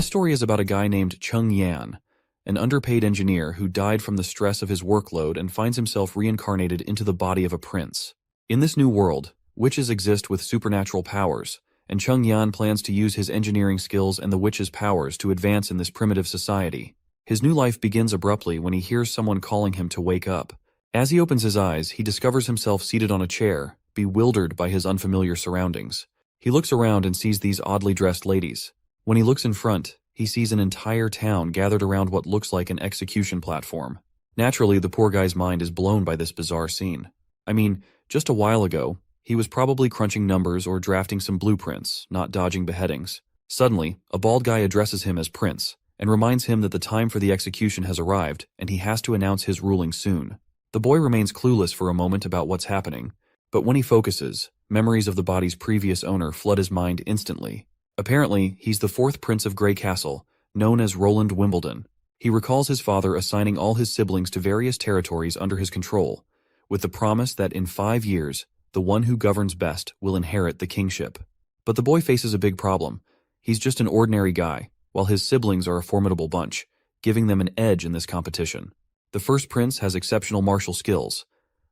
This story is about a guy named Chung Yan, an underpaid engineer who died from the stress of his workload and finds himself reincarnated into the body of a prince. In this new world, witches exist with supernatural powers, and Chung Yan plans to use his engineering skills and the witches' powers to advance in this primitive society. His new life begins abruptly when he hears someone calling him to wake up. As he opens his eyes, he discovers himself seated on a chair, bewildered by his unfamiliar surroundings. He looks around and sees these oddly dressed ladies. When he looks in front, he sees an entire town gathered around what looks like an execution platform. Naturally, the poor guy's mind is blown by this bizarre scene. I mean, just a while ago, he was probably crunching numbers or drafting some blueprints, not dodging beheadings. Suddenly, a bald guy addresses him as Prince, and reminds him that the time for the execution has arrived and he has to announce his ruling soon. The boy remains clueless for a moment about what's happening, but when he focuses, memories of the body's previous owner flood his mind instantly. Apparently, he's the fourth prince of Grey Castle, known as Roland Wimbledon. He recalls his father assigning all his siblings to various territories under his control, with the promise that in 5 years, the one who governs best will inherit the kingship. But the boy faces a big problem. He's just an ordinary guy, while his siblings are a formidable bunch, giving them an edge in this competition. The first prince has exceptional martial skills.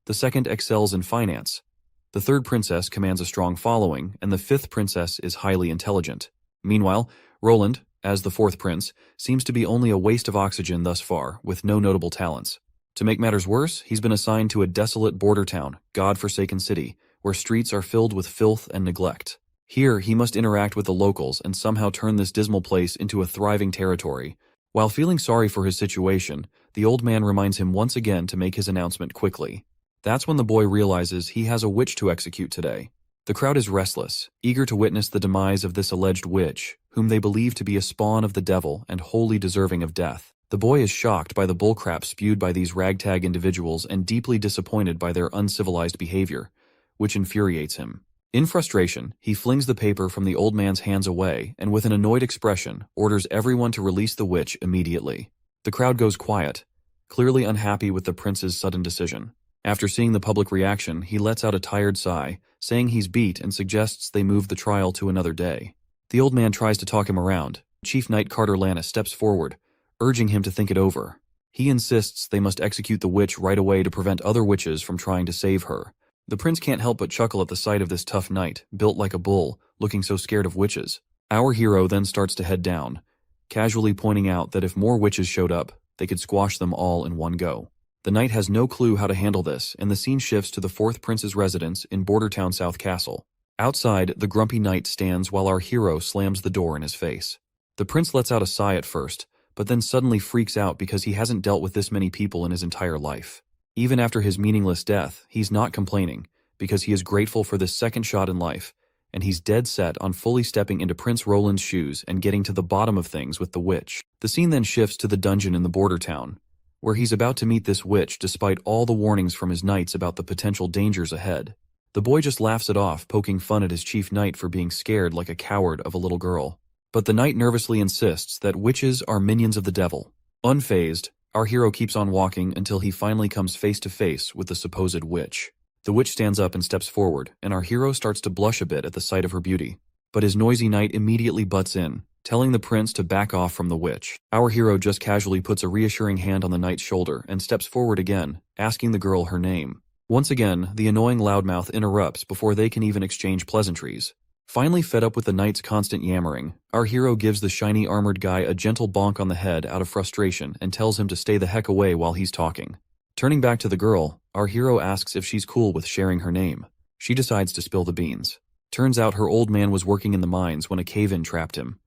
The second excels in finance. The third princess commands a strong following, and the fifth princess is highly intelligent. Meanwhile, Roland, as the fourth prince, seems to be only a waste of oxygen thus far, with no notable talents. To make matters worse, he's been assigned to a desolate border town, God-forsaken city, where streets are filled with filth and neglect. Here, he must interact with the locals and somehow turn this dismal place into a thriving territory. While feeling sorry for his situation, the old man reminds him once again to make his announcement quickly. That's when the boy realizes he has a witch to execute today. The crowd is restless, eager to witness the demise of this alleged witch, whom they believe to be a spawn of the devil and wholly deserving of death. The boy is shocked by the bullcrap spewed by these ragtag individuals and deeply disappointed by their uncivilized behavior, which infuriates him. In frustration, he flings the paper from the old man's hands away and with an annoyed expression, orders everyone to release the witch immediately. The crowd goes quiet, clearly unhappy with the prince's sudden decision. After seeing the public reaction, he lets out a tired sigh, saying he's beat and suggests they move the trial to another day. The old man tries to talk him around. Chief Knight Carter Lannis steps forward, urging him to think it over. He insists they must execute the witch right away to prevent other witches from trying to save her. The prince can't help but chuckle at the sight of this tough knight, built like a bull, looking so scared of witches. Our hero then starts to head down, casually pointing out that if more witches showed up, they could squash them all in one go. The knight has no clue how to handle this, and the scene shifts to the fourth prince's residence in Bordertown South Castle. Outside, the grumpy knight stands while our hero slams the door in his face. The prince lets out a sigh at first, but then suddenly freaks out because he hasn't dealt with this many people in his entire life. Even after his meaningless death, he's not complaining, because he is grateful for this second shot in life, and he's dead set on fully stepping into Prince Roland's shoes and getting to the bottom of things with the witch. The scene then shifts to the dungeon in the border town, where he's about to meet this witch despite all the warnings from his knights about the potential dangers ahead. The boy just laughs it off, poking fun at his chief knight for being scared like a coward of a little girl. But the knight nervously insists that witches are minions of the devil. Unfazed, our hero keeps on walking until he finally comes face to face with the supposed witch. The witch stands up and steps forward, and our hero starts to blush a bit at the sight of her beauty. But his noisy knight immediately butts in, telling the prince to back off from the witch. Our hero just casually puts a reassuring hand on the knight's shoulder and steps forward again, asking the girl her name. Once again, the annoying loudmouth interrupts before they can even exchange pleasantries. Finally fed up with the knight's constant yammering, our hero gives the shiny armored guy a gentle bonk on the head out of frustration and tells him to stay the heck away while he's talking. Turning back to the girl, our hero asks if she's cool with sharing her name. She decides to spill the beans. Turns out her old man was working in the mines when a cave-in trapped him.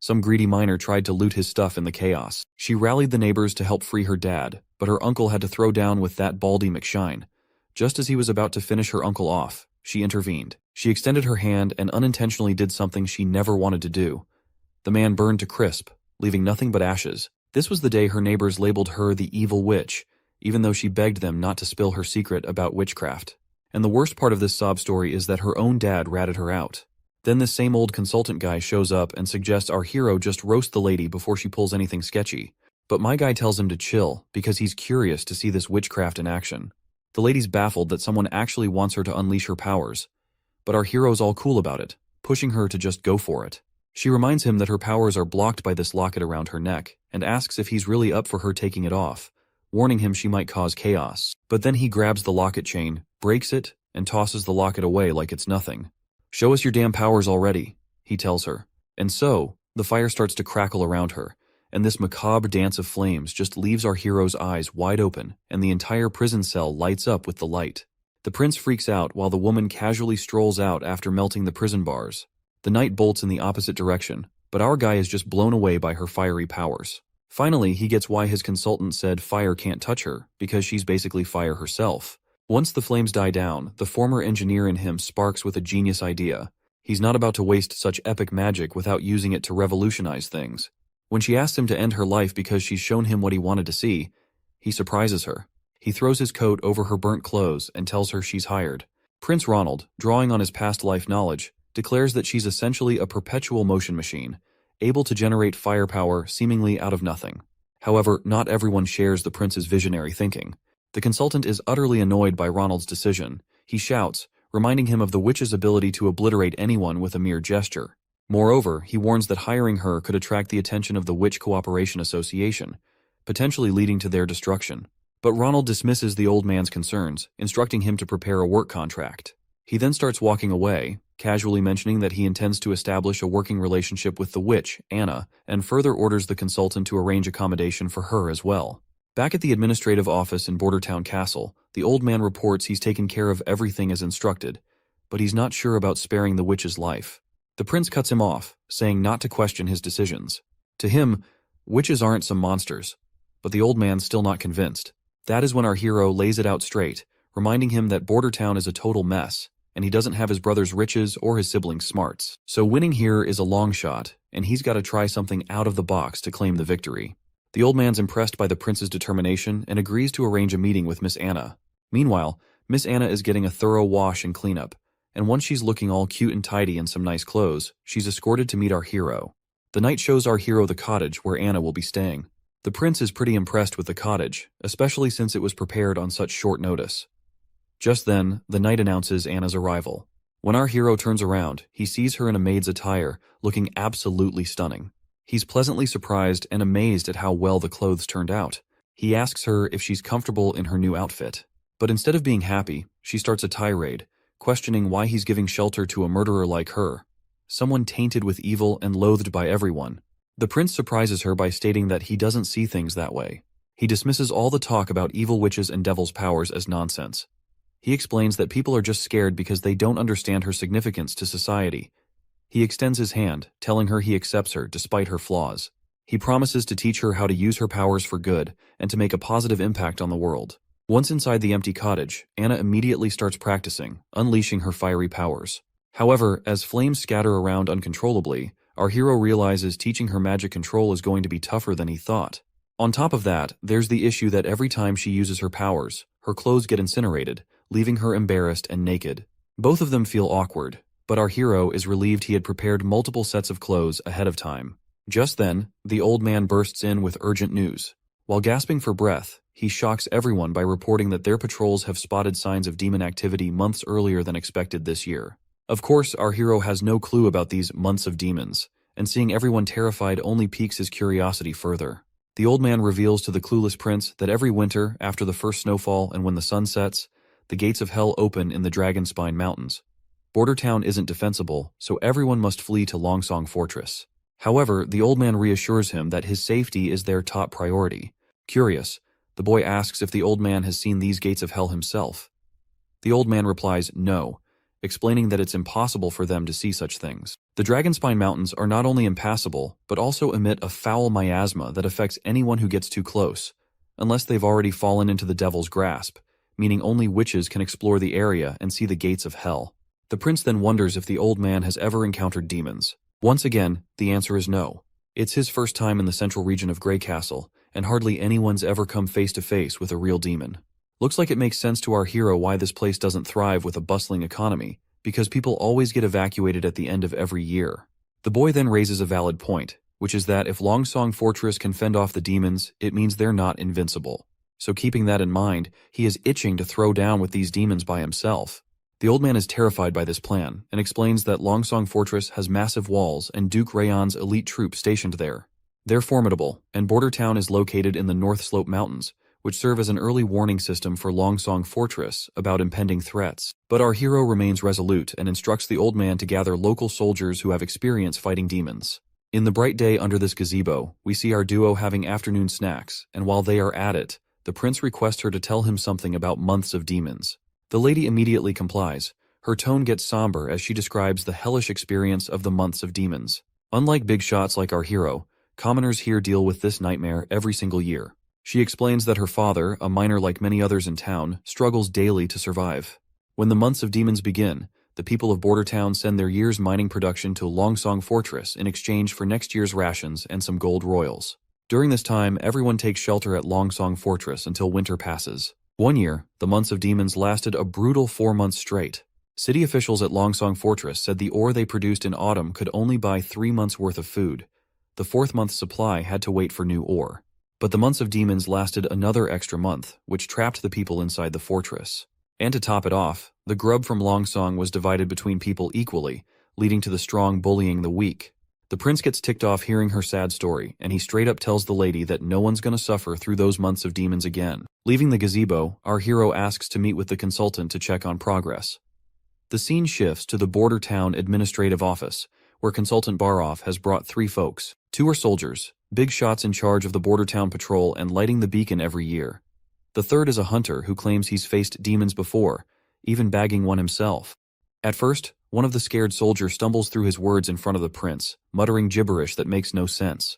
Some greedy miner tried to loot his stuff in the chaos. She rallied the neighbors to help free her dad, but her uncle had to throw down with that Baldy McShine. Just as he was about to finish her uncle off, she intervened. She extended her hand and unintentionally did something she never wanted to do. The man burned to crisp, leaving nothing but ashes. This was the day her neighbors labeled her the evil witch, even though she begged them not to spill her secret about witchcraft. And the worst part of this sob story is that her own dad ratted her out. Then this same old consultant guy shows up and suggests our hero just roast the lady before she pulls anything sketchy. But my guy tells him to chill because he's curious to see this witchcraft in action. The lady's baffled that someone actually wants her to unleash her powers, but our hero's all cool about it, pushing her to just go for it. She reminds him that her powers are blocked by this locket around her neck, and asks if he's really up for her taking it off, warning him she might cause chaos. But then he grabs the locket chain, breaks it, and tosses the locket away like it's nothing. "Show us your damn powers already," he tells her. And so, the fire starts to crackle around her, and this macabre dance of flames just leaves our hero's eyes wide open, and the entire prison cell lights up with the light. The prince freaks out while the woman casually strolls out after melting the prison bars. The knight bolts in the opposite direction, but our guy is just blown away by her fiery powers. Finally, he gets why his consultant said fire can't touch her, because she's basically fire herself. Once the flames die down, the former engineer in him sparks with a genius idea. He's not about to waste such epic magic without using it to revolutionize things. When she asks him to end her life because she's shown him what he wanted to see, he surprises her. He throws his coat over her burnt clothes and tells her she's hired. Prince Ronald, drawing on his past life knowledge, declares that she's essentially a perpetual motion machine, able to generate firepower seemingly out of nothing. However, not everyone shares the prince's visionary thinking. The consultant is utterly annoyed by Ronald's decision. He shouts, reminding him of the witch's ability to obliterate anyone with a mere gesture. Moreover, he warns that hiring her could attract the attention of the Witch Cooperation Association, potentially leading to their destruction. But Ronald dismisses the old man's concerns, instructing him to prepare a work contract. He then starts walking away, casually mentioning that he intends to establish a working relationship with the witch, Anna, and further orders the consultant to arrange accommodation for her as well. Back at the administrative office in Bordertown Castle, the old man reports he's taken care of everything as instructed, but he's not sure about sparing the witch's life. The prince cuts him off, saying not to question his decisions. To him, witches aren't some monsters, but the old man's still not convinced. That is when our hero lays it out straight, reminding him that Bordertown is a total mess, and he doesn't have his brother's riches or his siblings' smarts. So winning here is a long shot, and he's got to try something out of the box to claim the victory. The old man's impressed by the prince's determination and agrees to arrange a meeting with Miss Anna. Meanwhile, Miss Anna is getting a thorough wash and cleanup, and once she's looking all cute and tidy in some nice clothes, she's escorted to meet our hero. The knight shows our hero the cottage where Anna will be staying. The prince is pretty impressed with the cottage, especially since it was prepared on such short notice. Just then, the knight announces Anna's arrival. When our hero turns around, he sees her in a maid's attire, looking absolutely stunning. He's pleasantly surprised and amazed at how well the clothes turned out. He asks her if she's comfortable in her new outfit. But instead of being happy, she starts a tirade, questioning why he's giving shelter to a murderer like her, someone tainted with evil and loathed by everyone. The prince surprises her by stating that he doesn't see things that way. He dismisses all the talk about evil witches and devils' powers as nonsense. He explains that people are just scared because they don't understand her significance to society. He extends his hand, telling her he accepts her despite her flaws. He promises to teach her how to use her powers for good and to make a positive impact on the world. Once inside the empty cottage, Anna immediately starts practicing, unleashing her fiery powers. However, as flames scatter around uncontrollably, our hero realizes teaching her magic control is going to be tougher than he thought. On top of that, there's the issue that every time she uses her powers, her clothes get incinerated, leaving her embarrassed and naked. Both of them feel awkward, but our hero is relieved he had prepared multiple sets of clothes ahead of time. Just then, the old man bursts in with urgent news. While gasping for breath, he shocks everyone by reporting that their patrols have spotted signs of demon activity months earlier than expected this year. Of course, our hero has no clue about these months of demons, and seeing everyone terrified only piques his curiosity further. The old man reveals to the clueless prince that every winter, after the first snowfall and when the sun sets, the gates of hell open in the Dragonspine Mountains. Bordertown isn't defensible, so everyone must flee to Longsong Fortress. However, the old man reassures him that his safety is their top priority. Curious, the boy asks if the old man has seen these gates of hell himself. The old man replies no, explaining that it's impossible for them to see such things. The Dragonspine Mountains are not only impassable, but also emit a foul miasma that affects anyone who gets too close, unless they've already fallen into the devil's grasp, meaning only witches can explore the area and see the gates of hell. The prince then wonders if the old man has ever encountered demons. Once again, the answer is no. It's his first time in the central region of Grey Castle, and hardly anyone's ever come face to face with a real demon. Looks like it makes sense to our hero why this place doesn't thrive with a bustling economy, because people always get evacuated at the end of every year. The boy then raises a valid point, which is that if Longsong Fortress can fend off the demons, it means they're not invincible. So keeping that in mind, he is itching to throw down with these demons by himself. The old man is terrified by this plan and explains that Longsong Fortress has massive walls and Duke Rayon's elite troops stationed there. They're formidable, and Border Town is located in the North Slope Mountains, which serve as an early warning system for Longsong Fortress about impending threats. But our hero remains resolute and instructs the old man to gather local soldiers who have experience fighting demons. In the bright day under this gazebo, we see our duo having afternoon snacks, and while they are at it, the prince requests her to tell him something about months of demons. The lady immediately complies. Her tone gets somber as she describes the hellish experience of the months of demons. Unlike big shots like our hero, commoners here deal with this nightmare every single year. She explains that her father, a miner like many others in town, struggles daily to survive. When the months of demons begin, the people of Border Town send their year's mining production to Longsong Fortress in exchange for next year's rations and some gold royals. During this time, everyone takes shelter at Longsong Fortress until winter passes. One year, the months of demons lasted a brutal 4 months straight. City officials at Longsong Fortress said the ore they produced in autumn could only buy 3 months' worth of food. The 4th month's supply had to wait for new ore. But the months of demons lasted another extra month, which trapped the people inside the fortress. And to top it off, the grub from Longsong was divided between people equally, leading to the strong bullying the weak. The prince gets ticked off hearing her sad story, and he straight up tells the lady that no one's gonna suffer through those months of demons again. Leaving the gazebo, our hero asks to meet with the consultant to check on progress. The scene shifts to the Border Town Administrative Office, where Consultant Baroff has brought 3 folks. 2 are soldiers, big shots in charge of the Border Town Patrol and lighting the beacon every year. The 3rd is a hunter who claims he's faced demons before, even bagging one himself. At first, one of the scared soldiers stumbles through his words in front of the prince, muttering gibberish that makes no sense.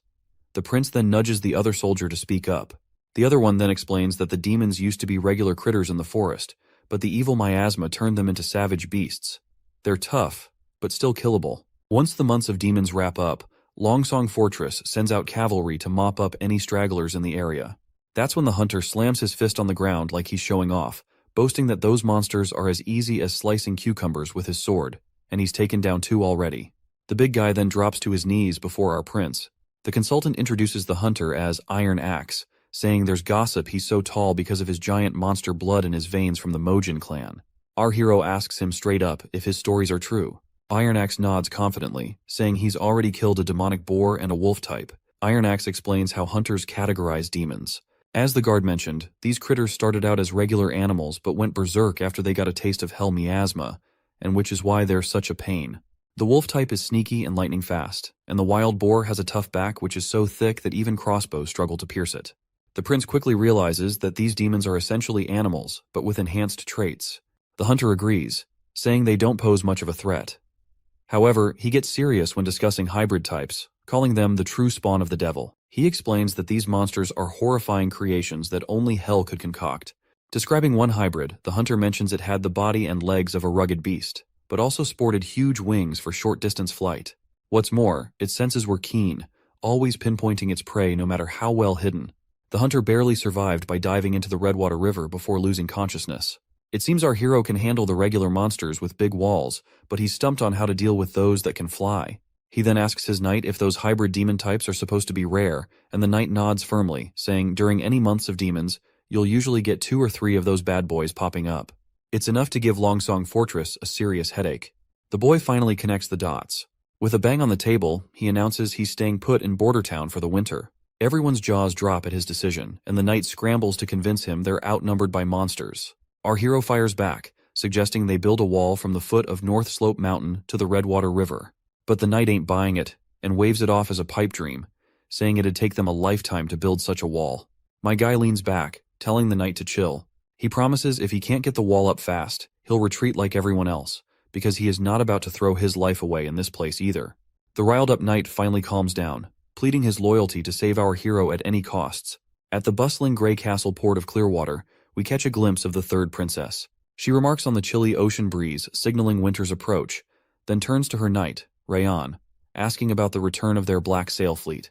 The prince then nudges the other soldier to speak up. The other one then explains that the demons used to be regular critters in the forest, but the evil miasma turned them into savage beasts. They're tough, but still killable. Once the months of demons wrap up, Longsong Fortress sends out cavalry to mop up any stragglers in the area. That's when the hunter slams his fist on the ground like he's showing off, boasting that those monsters are as easy as slicing cucumbers with his sword, and he's taken down 2 already. The big guy then drops to his knees before our prince. The consultant introduces the hunter as Iron Axe, saying there's gossip he's so tall because of his giant monster blood in his veins from the Mojin clan. Our hero asks him straight up if his stories are true. Iron Axe nods confidently, saying he's already killed a demonic boar and a wolf type. Iron Axe explains how hunters categorize demons. As the guard mentioned, these critters started out as regular animals but went berserk after they got a taste of hell miasma, and which is why they're such a pain. The wolf type is sneaky and lightning fast, and the wild boar has a tough back which is so thick that even crossbows struggle to pierce it. The prince quickly realizes that these demons are essentially animals, but with enhanced traits. The hunter agrees, saying they don't pose much of a threat. However, he gets serious when discussing hybrid types, calling them the true spawn of the devil. He explains that these monsters are horrifying creations that only hell could concoct. Describing one hybrid, the hunter mentions it had the body and legs of a rugged beast, but also sported huge wings for short-distance flight. What's more, its senses were keen, always pinpointing its prey no matter how well hidden. The hunter barely survived by diving into the Redwater River before losing consciousness. It seems our hero can handle the regular monsters with big walls, but he's stumped on how to deal with those that can fly. He then asks his knight if those hybrid demon types are supposed to be rare, and the knight nods firmly, saying during any months of demons, you'll usually get 2 or 3 of those bad boys popping up. It's enough to give Longsong Fortress a serious headache. The boy finally connects the dots. With a bang on the table, he announces he's staying put in Border Town for the winter. Everyone's jaws drop at his decision, and the knight scrambles to convince him they're outnumbered by monsters. Our hero fires back, suggesting they build a wall from the foot of North Slope Mountain to the Redwater River. But the knight ain't buying it, and waves it off as a pipe dream, saying it'd take them a lifetime to build such a wall. My guy leans back, telling the knight to chill. He promises if he can't get the wall up fast, he'll retreat like everyone else, because he is not about to throw his life away in this place either. The riled-up knight finally calms down, pleading his loyalty to save our hero at any costs. At the bustling Grey Castle port of Clearwater, we catch a glimpse of the 3rd princess. She remarks on the chilly ocean breeze signaling winter's approach, then turns to her knight, Rayon, asking about the return of their black sail fleet.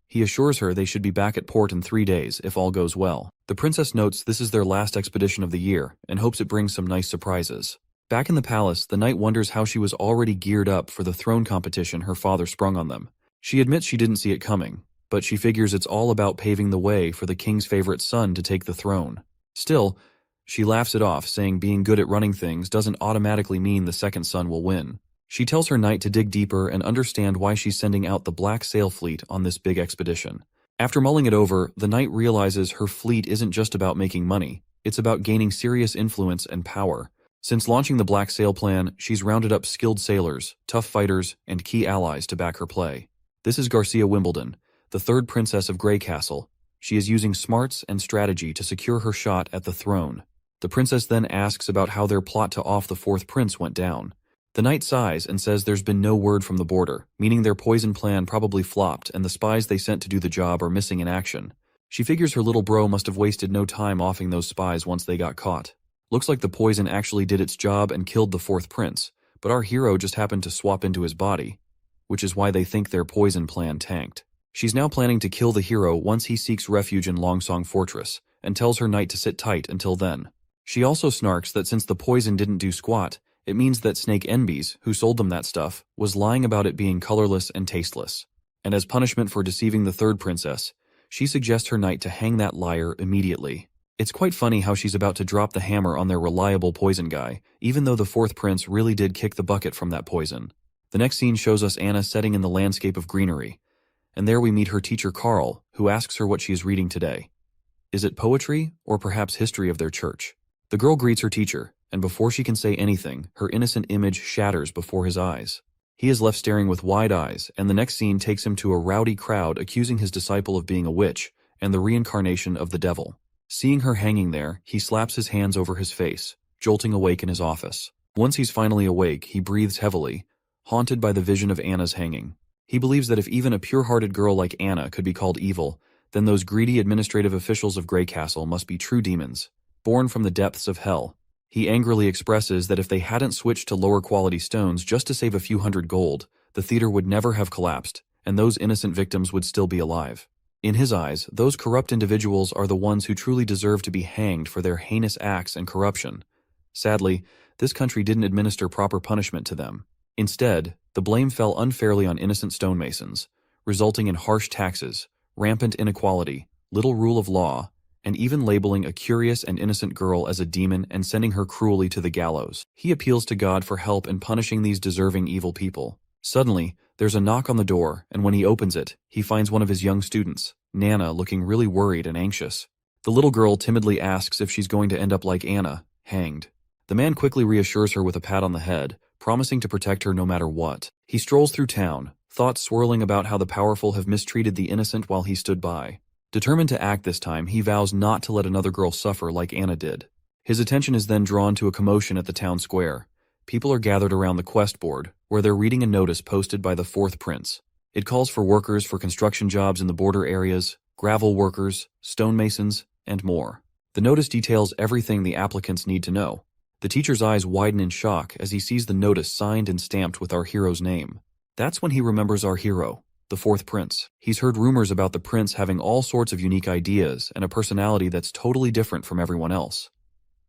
He assures her they should be back at port in 3 days if all goes well. The princess notes this is their last expedition of the year and hopes it brings some nice surprises. Back in the palace, the knight wonders how she was already geared up for the throne competition her father sprung on them. She admits she didn't see it coming, but she figures it's all about paving the way for the king's favorite son to take the throne. Still, She laughs it off, saying being good at running things doesn't automatically mean the second son will win. She tells her knight to dig deeper and understand why she's sending out the Black Sail Fleet on this big expedition. After mulling it over, the knight realizes her fleet isn't just about making money, it's about gaining serious influence and power. Since launching the Black Sail Plan, she's rounded up skilled sailors, tough fighters, and key allies to back her play. This is Garcia Wimbledon, the third princess of Grey Castle. She is using smarts and strategy to secure her shot at the throne. The princess then asks about how their plot to off the fourth prince went down. The knight sighs and says there's been no word from the border, meaning their poison plan probably flopped and the spies they sent to do the job are missing in action. She figures her little bro must have wasted no time offing those spies once they got caught. Looks like the poison actually did its job and killed the fourth prince, but our hero just happened to swap into his body, which is why they think their poison plan tanked. She's now planning to kill the hero once he seeks refuge in Longsong Fortress, and tells her knight to sit tight until then. She also snarks that since the poison didn't do squat, it means that Snake Enbies, who sold them that stuff, was lying about it being colorless and tasteless. And as punishment for deceiving the third princess, she suggests her knight to hang that liar immediately. It's quite funny how she's about to drop the hammer on their reliable poison guy, even though the fourth prince really did kick the bucket from that poison. The next scene shows us Anna setting in the landscape of greenery, and there we meet her teacher Carl, who asks her what she is reading today. Is it poetry, or perhaps history of their church? The girl greets her teacher, and before she can say anything, her innocent image shatters before his eyes. He is left staring with wide eyes, and the next scene takes him to a rowdy crowd accusing his disciple of being a witch and the reincarnation of the devil. Seeing her hanging there, he slaps his hands over his face, jolting awake in his office. Once he's finally awake, he breathes heavily, haunted by the vision of Anna's hanging. He believes that if even a pure-hearted girl like Anna could be called evil, then those greedy administrative officials of Grey Castle must be true demons, born from the depths of hell. He angrily expresses that if they hadn't switched to lower-quality stones just to save a few hundred gold, the theater would never have collapsed, and those innocent victims would still be alive. In his eyes, those corrupt individuals are the ones who truly deserve to be hanged for their heinous acts and corruption. Sadly, this country didn't administer proper punishment to them. Instead, the blame fell unfairly on innocent stonemasons, resulting in harsh taxes, rampant inequality, little rule of law, and even labeling a curious and innocent girl as a demon and sending her cruelly to the gallows. He appeals to God for help in punishing these deserving evil people. Suddenly, there's a knock on the door, and when he opens it, he finds one of his young students, Nana, looking really worried and anxious. The little girl timidly asks if she's going to end up like Anna, hanged. The man quickly reassures her with a pat on the head, promising to protect her no matter what. He strolls through town, thoughts swirling about how the powerful have mistreated the innocent while he stood by. Determined to act this time, he vows not to let another girl suffer like Anna did. His attention is then drawn to a commotion at the town square. People are gathered around the quest board, where they're reading a notice posted by the fourth prince. It calls for workers for construction jobs in the border areas, gravel workers, stonemasons, and more. The notice details everything the applicants need to know. The teacher's eyes widen in shock as he sees the notice signed and stamped with our hero's name. That's when he remembers our hero, the fourth prince. He's heard rumors about the prince having all sorts of unique ideas and a personality that's totally different from everyone else.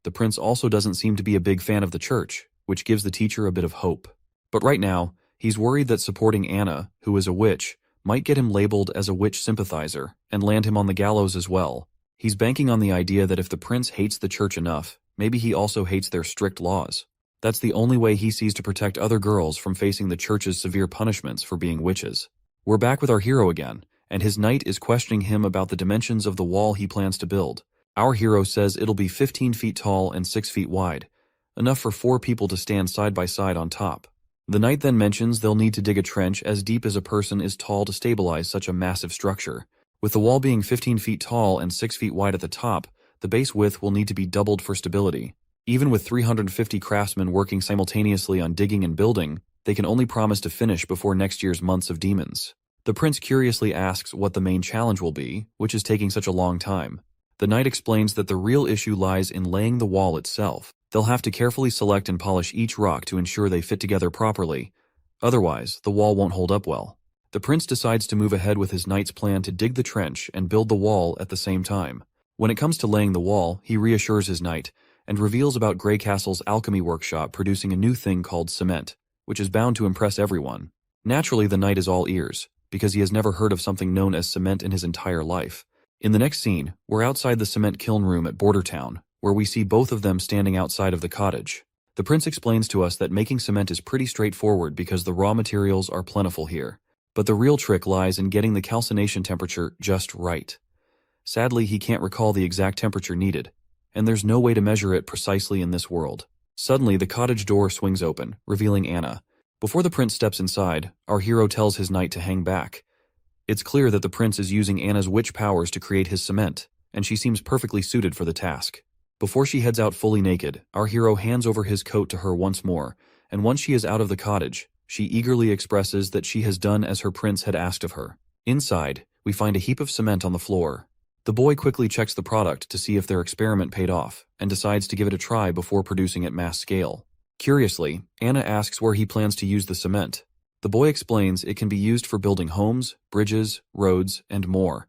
The prince also doesn't seem to be a big fan of the church, which gives the teacher a bit of hope. But right now, he's worried that supporting Anna, who is a witch, might get him labeled as a witch sympathizer and land him on the gallows as well. He's banking on the idea that if the prince hates the church enough, maybe he also hates their strict laws. That's the only way he sees to protect other girls from facing the church's severe punishments for being witches. We're back with our hero again, and his knight is questioning him about the dimensions of the wall he plans to build. Our hero says it'll be 15 feet tall and 6 feet wide, enough for 4 people to stand side by side on top. The knight then mentions they'll need to dig a trench as deep as a person is tall to stabilize such a massive structure. With the wall being 15 feet tall and 6 feet wide at the top, the base width will need to be doubled for stability. Even with 350 craftsmen working simultaneously on digging and building, they can only promise to finish before next year's months of demons. The prince curiously asks what the main challenge will be, which is taking such a long time. The knight explains that the real issue lies in laying the wall itself. They'll have to carefully select and polish each rock to ensure they fit together properly. Otherwise, the wall won't hold up well. The prince decides to move ahead with his knight's plan to dig the trench and build the wall at the same time. When it comes to laying the wall, he reassures his knight and reveals about Grey Castle's alchemy workshop producing a new thing called cement, which is bound to impress everyone. Naturally, the knight is all ears, because he has never heard of something known as cement in his entire life. In the next scene, we're outside the cement kiln room at Border Town, where we see both of them standing outside of the cottage. The prince explains to us that making cement is pretty straightforward because the raw materials are plentiful here. But the real trick lies in getting the calcination temperature just right. Sadly, he can't recall the exact temperature needed, and there's no way to measure it precisely in this world. Suddenly, the cottage door swings open, revealing Anna. Before the prince steps inside, our hero tells his knight to hang back. It's clear that the prince is using Anna's witch powers to create his cement, and she seems perfectly suited for the task. Before she heads out fully naked, our hero hands over his coat to her once more, and once she is out of the cottage, she eagerly expresses that she has done as her prince had asked of her. Inside, we find a heap of cement on the floor. The boy quickly checks the product to see if their experiment paid off, and decides to give it a try before producing at mass scale. Curiously, Anna asks where he plans to use the cement. The boy explains it can be used for building homes, bridges, roads, and more.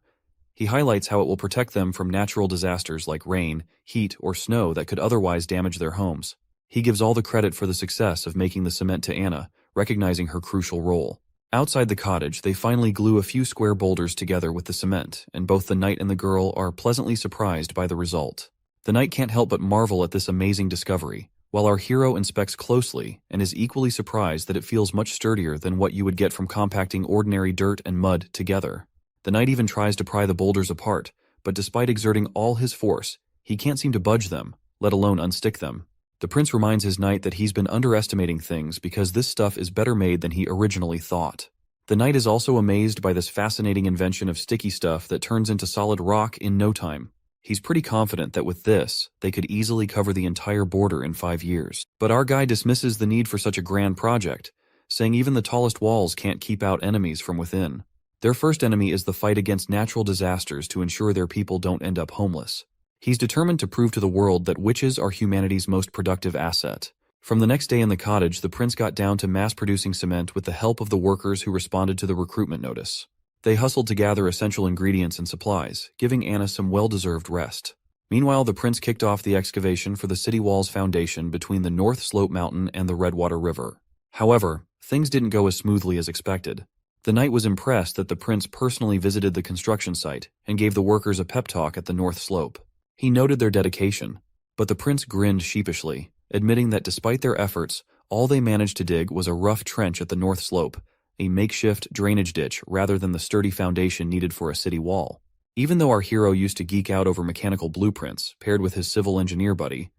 He highlights how it will protect them from natural disasters like rain, heat, or snow that could otherwise damage their homes. He gives all the credit for the success of making the cement to Anna, recognizing her crucial role. Outside the cottage, they finally glue a few square boulders together with the cement, and both the knight and the girl are pleasantly surprised by the result. The knight can't help but marvel at this amazing discovery, while our hero inspects closely and is equally surprised that it feels much sturdier than what you would get from compacting ordinary dirt and mud together. The knight even tries to pry the boulders apart, but despite exerting all his force, he can't seem to budge them, let alone unstick them. The prince reminds his knight that he's been underestimating things because this stuff is better made than he originally thought. The knight is also amazed by this fascinating invention of sticky stuff that turns into solid rock in no time. He's pretty confident that with this, they could easily cover the entire border in 5 years. But our guy dismisses the need for such a grand project, saying even the tallest walls can't keep out enemies from within. Their first enemy is the fight against natural disasters to ensure their people don't end up homeless. He's determined to prove to the world that witches are humanity's most productive asset. From the next day in the cottage, the prince got down to mass-producing cement with the help of the workers who responded to the recruitment notice. They hustled to gather essential ingredients and supplies, giving Anna some well-deserved rest. Meanwhile, the prince kicked off the excavation for the city wall's foundation between the North Slope Mountain and the Redwater River. However, things didn't go as smoothly as expected. The knight was impressed that the prince personally visited the construction site and gave the workers a pep talk at the North Slope. He noted their dedication, but the prince grinned sheepishly, admitting that despite their efforts, all they managed to dig was a rough trench at the North Slope, a makeshift drainage ditch rather than the sturdy foundation needed for a city wall. Even though our hero used to geek out over mechanical blueprints, paired with his civil engineer buddy,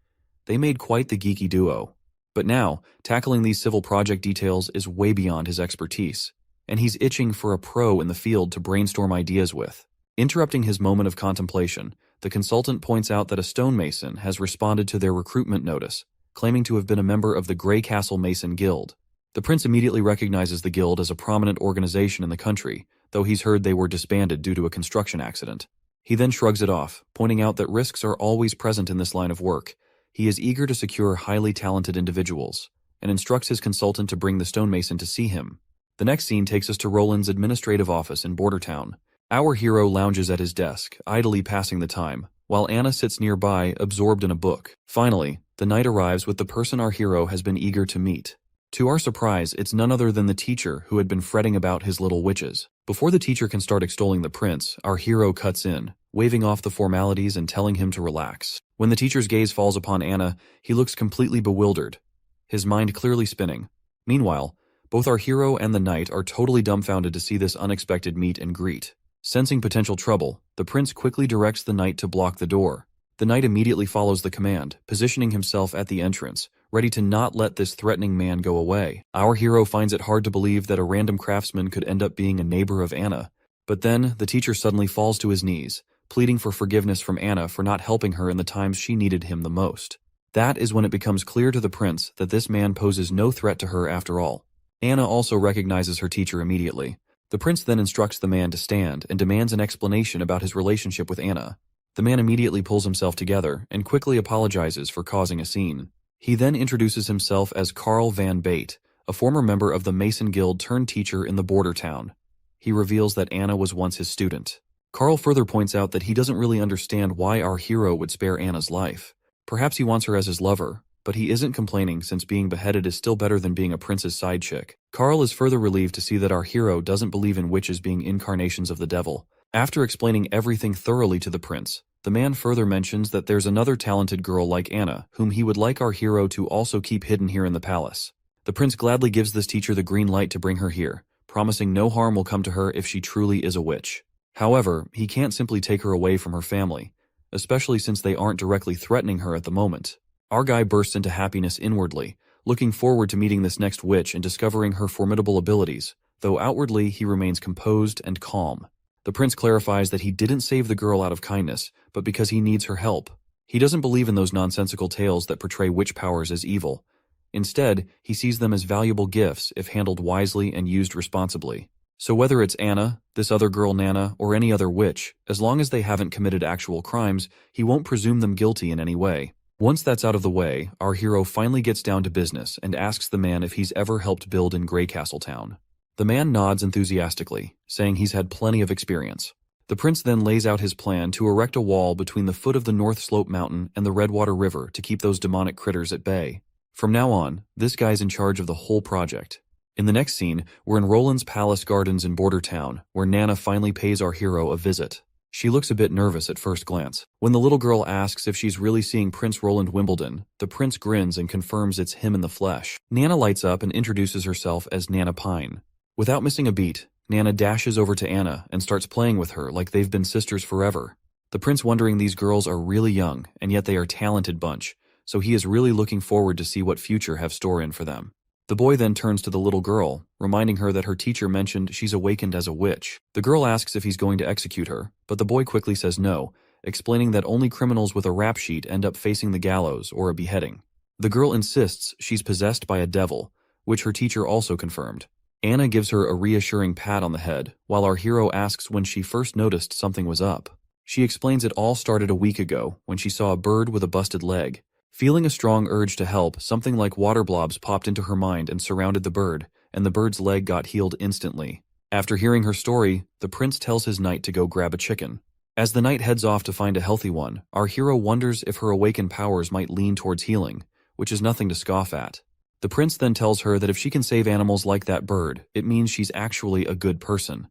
they made quite the geeky duo. But now, tackling these civil project details is way beyond his expertise, and he's itching for a pro in the field to brainstorm ideas with. Interrupting his moment of contemplation, the consultant points out that a stonemason has responded to their recruitment notice, claiming to have been a member of the Grey Castle Mason Guild. The prince immediately recognizes the guild as a prominent organization in the country, though he's heard they were disbanded due to a construction accident. He then shrugs it off, pointing out that risks are always present in this line of work. He is eager to secure highly talented individuals, and instructs his consultant to bring the stonemason to see him. The next scene takes us to Roland's administrative office in Bordertown. Our hero lounges at his desk, idly passing the time, while Anna sits nearby, absorbed in a book. Finally, the knight arrives with the person our hero has been eager to meet. To our surprise, it's none other than the teacher who had been fretting about his little witches. Before the teacher can start extolling the prince, our hero cuts in, waving off the formalities and telling him to relax. When the teacher's gaze falls upon Anna, he looks completely bewildered, his mind clearly spinning. Meanwhile, both our hero and the knight are totally dumbfounded to see this unexpected meet and greet. Sensing potential trouble, the prince quickly directs the knight to block the door. The knight immediately follows the command, positioning himself at the entrance, ready to not let this threatening man go away. Our hero finds it hard to believe that a random craftsman could end up being a neighbor of Anna. But then, the teacher suddenly falls to his knees, pleading for forgiveness from Anna for not helping her in the times she needed him the most. That is when it becomes clear to the prince that this man poses no threat to her after all. Anna also recognizes her teacher immediately. The prince then instructs the man to stand and demands an explanation about his relationship with Anna. The man immediately pulls himself together and quickly apologizes for causing a scene. He then introduces himself as Carl Van Bate, a former member of the Mason Guild turned teacher in the border town. He reveals that Anna was once his student. Carl further points out that he doesn't really understand why our hero would spare Anna's life. Perhaps he wants her as his lover, but he isn't complaining since being beheaded is still better than being a prince's side chick. Carl is further relieved to see that our hero doesn't believe in witches being incarnations of the devil. After explaining everything thoroughly to the prince, The man further mentions that there's another talented girl like Anna, whom he would like our hero to also keep hidden here in the palace. The prince gladly gives this teacher the green light to bring her here, promising no harm will come to her if she truly is a witch. However, he can't simply take her away from her family, especially since they aren't directly threatening her at the moment. Our guy bursts into happiness inwardly, looking forward to meeting this next witch and discovering her formidable abilities, though outwardly he remains composed and calm. The prince clarifies that he didn't save the girl out of kindness, but because he needs her help. He doesn't believe in those nonsensical tales that portray witch powers as evil. Instead, he sees them as valuable gifts if handled wisely and used responsibly. So whether it's Anna, this other girl Nana, or any other witch, as long as they haven't committed actual crimes, he won't presume them guilty in any way. Once that's out of the way, our hero finally gets down to business and asks the man if he's ever helped build in Grey Castle Town. The man nods enthusiastically, saying he's had plenty of experience. The prince then lays out his plan to erect a wall between the foot of the North Slope Mountain and the Redwater River to keep those demonic critters at bay. From now on, this guy's in charge of the whole project. In the next scene, we're in Roland's Palace Gardens in Border Town, where Nana finally pays our hero a visit. She looks a bit nervous at first glance. When the little girl asks if she's really seeing Prince Roland Wimbledon, the prince grins and confirms it's him in the flesh. Nana lights up and introduces herself as Nana Pine. Without missing a beat, Nana dashes over to Anna and starts playing with her like they've been sisters forever. The prince wondering these girls are really young, and yet they are a talented bunch, so he is really looking forward to see what future have store in for them. The boy then turns to the little girl, reminding her that her teacher mentioned she's awakened as a witch. The girl asks if he's going to execute her, but the boy quickly says no, explaining that only criminals with a rap sheet end up facing the gallows or a beheading. The girl insists she's possessed by a devil, which her teacher also confirmed. Anna gives her a reassuring pat on the head, while our hero asks when she first noticed something was up. She explains it all started a week ago, when she saw a bird with a busted leg. Feeling a strong urge to help, something like water blobs popped into her mind and surrounded the bird, and the bird's leg got healed instantly. After hearing her story, the prince tells his knight to go grab a chicken. As the knight heads off to find a healthy one, our hero wonders if her awakened powers might lean towards healing, which is nothing to scoff at. The prince then tells her that if she can save animals like that bird, it means she's actually a good person.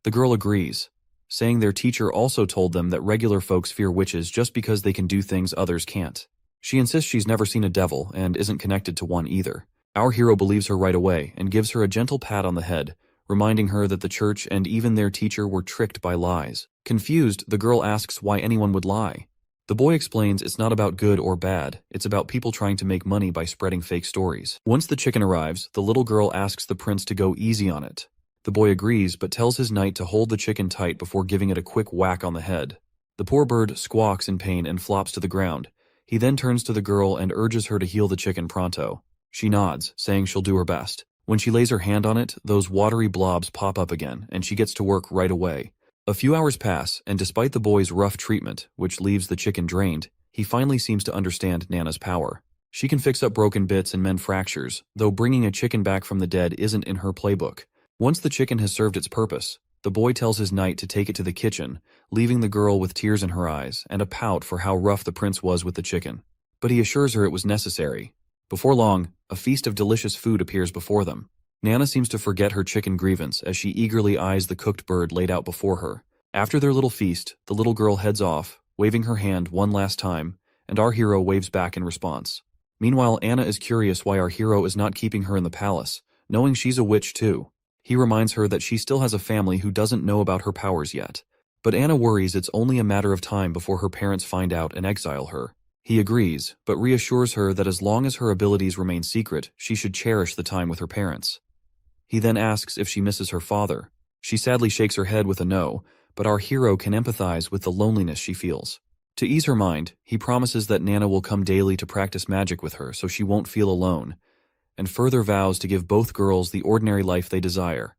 The girl agrees, saying their teacher also told them that regular folks fear witches just because they can do things others can't. She insists she's never seen a devil and isn't connected to one either. Our hero believes her right away and gives her a gentle pat on the head, reminding her that the church and even their teacher were tricked by lies. Confused, the girl asks why anyone would lie. The boy explains it's not about good or bad, it's about people trying to make money by spreading fake stories. Once the chicken arrives, the little girl asks the prince to go easy on it. The boy agrees, but tells his knight to hold the chicken tight before giving it a quick whack on the head. The poor bird squawks in pain and flops to the ground. He then turns to the girl and urges her to heal the chicken pronto. She nods, saying she'll do her best. When she lays her hand on it, those watery blobs pop up again, and she gets to work right away. A few hours pass, and despite the boy's rough treatment, which leaves the chicken drained, he finally seems to understand Nana's power. She can fix up broken bits and mend fractures, though bringing a chicken back from the dead isn't in her playbook. Once the chicken has served its purpose, the boy tells his knight to take it to the kitchen, leaving the girl with tears in her eyes and a pout for how rough the prince was with the chicken. But he assures her it was necessary. Before long, a feast of delicious food appears before them. Nana seems to forget her chicken grievance as she eagerly eyes the cooked bird laid out before her. After their little feast, the little girl heads off, waving her hand one last time, and our hero waves back in response. Meanwhile, Anna is curious why our hero is not keeping her in the palace, knowing she's a witch too. He reminds her that she still has a family who doesn't know about her powers yet. But Anna worries it's only a matter of time before her parents find out and exile her. He agrees, but reassures her that as long as her abilities remain secret, she should cherish the time with her parents. He then asks if she misses her father. She sadly shakes her head with a no, but our hero can empathize with the loneliness she feels. To ease her mind, he promises that Nana will come daily to practice magic with her so she won't feel alone, and further vows to give both girls the ordinary life they desire.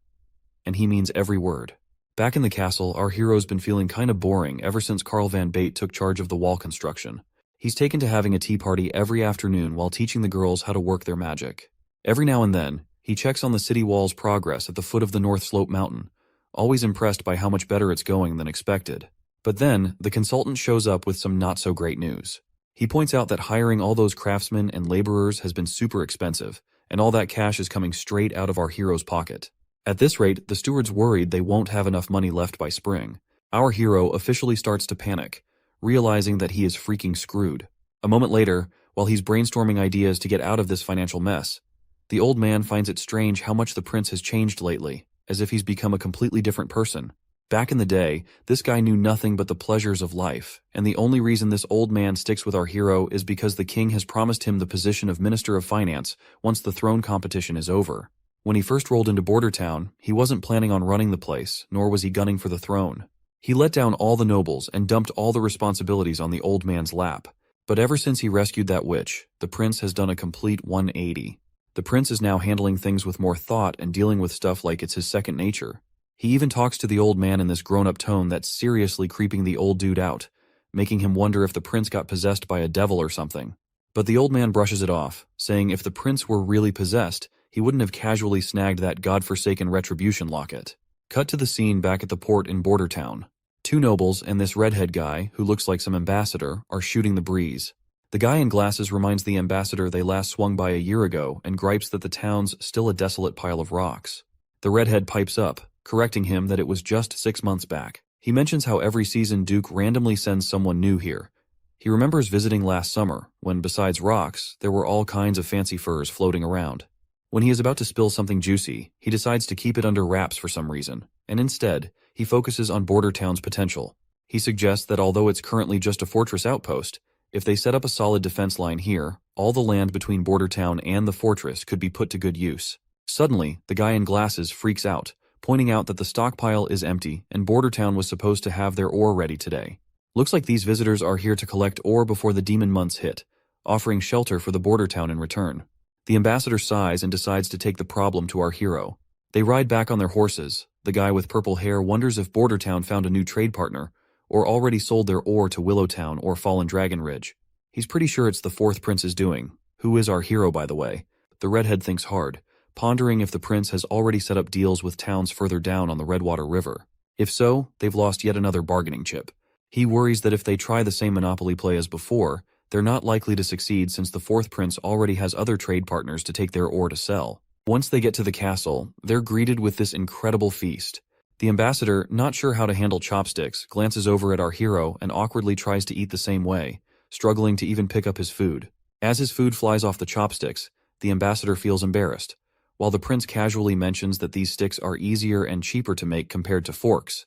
And he means every word. Back in the castle, our hero's been feeling kinda boring ever since Carl Van Bate took charge of the wall construction. He's taken to having a tea party every afternoon while teaching the girls how to work their magic. Every now and then, he checks on the city wall's progress at the foot of the North Slope Mountain, always impressed by how much better it's going than expected. But then, the consultant shows up with some not-so-great news. He points out that hiring all those craftsmen and laborers has been super expensive, and all that cash is coming straight out of our hero's pocket. At this rate, the steward's worried they won't have enough money left by spring. Our hero officially starts to panic, realizing that he is freaking screwed. A moment later, while he's brainstorming ideas to get out of this financial mess, the old man finds it strange how much the prince has changed lately, as if he's become a completely different person. Back in the day, this guy knew nothing but the pleasures of life, and the only reason this old man sticks with our hero is because the king has promised him the position of Minister of Finance once the throne competition is over. When he first rolled into Border Town, he wasn't planning on running the place, nor was he gunning for the throne. He let down all the nobles and dumped all the responsibilities on the old man's lap. But ever since he rescued that witch, the prince has done a complete 180. The prince is now handling things with more thought and dealing with stuff like it's his second nature. He even talks to the old man in this grown-up tone that's seriously creeping the old dude out, making him wonder if the prince got possessed by a devil or something. But the old man brushes it off, saying if the prince were really possessed, he wouldn't have casually snagged that godforsaken retribution locket. Cut to the scene back at the port in Border Town. Two nobles and this redhead guy, who looks like some ambassador, are shooting the breeze. The guy in glasses reminds the ambassador they last swung by a year ago and gripes that the town's still a desolate pile of rocks. The redhead pipes up, correcting him that it was just 6 months back. He mentions how every season Duke randomly sends someone new here. He remembers visiting last summer, when besides rocks, there were all kinds of fancy furs floating around. When he is about to spill something juicy, he decides to keep it under wraps for some reason, and instead, he focuses on Border Town's potential. He suggests that although it's currently just a fortress outpost, if they set up a solid defense line here, all the land between Border Town and the fortress could be put to good use. Suddenly, the guy in glasses freaks out, pointing out that the stockpile is empty and Border Town was supposed to have their ore ready today. Looks like these visitors are here to collect ore before the demon months hit, offering shelter for the Border Town in return. The ambassador sighs and decides to take the problem to our hero. They ride back on their horses. The guy with purple hair wonders if Border Town found a new trade partner, or already sold their ore to Willowtown or Fallen Dragon Ridge. He's pretty sure it's the fourth prince's doing, who is our hero by the way. The redhead thinks hard, pondering if the prince has already set up deals with towns further down on the Redwater River. If so, they've lost yet another bargaining chip. He worries that if they try the same monopoly play as before, they're not likely to succeed since the fourth prince already has other trade partners to take their ore to sell. Once they get to the castle, they're greeted with this incredible feast. The ambassador, not sure how to handle chopsticks, glances over at our hero and awkwardly tries to eat the same way, struggling to even pick up his food. As his food flies off the chopsticks, the ambassador feels embarrassed, while the prince casually mentions that these sticks are easier and cheaper to make compared to forks,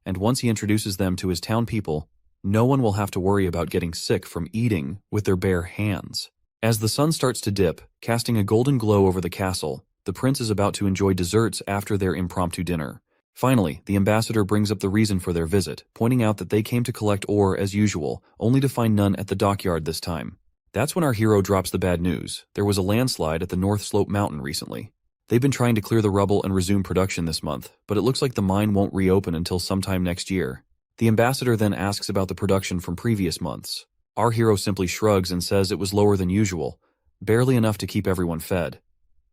and once he introduces them to his town people, no one will have to worry about getting sick from eating with their bare hands. As the sun starts to dip, casting a golden glow over the castle, the prince is about to enjoy desserts after their impromptu dinner. Finally, the ambassador brings up the reason for their visit, pointing out that they came to collect ore as usual, only to find none at the dockyard this time. That's when our hero drops the bad news. There was a landslide at the North Slope Mountain recently. They've been trying to clear the rubble and resume production this month, but it looks like the mine won't reopen until sometime next year. The ambassador then asks about the production from previous months. Our hero simply shrugs and says it was lower than usual, barely enough to keep everyone fed.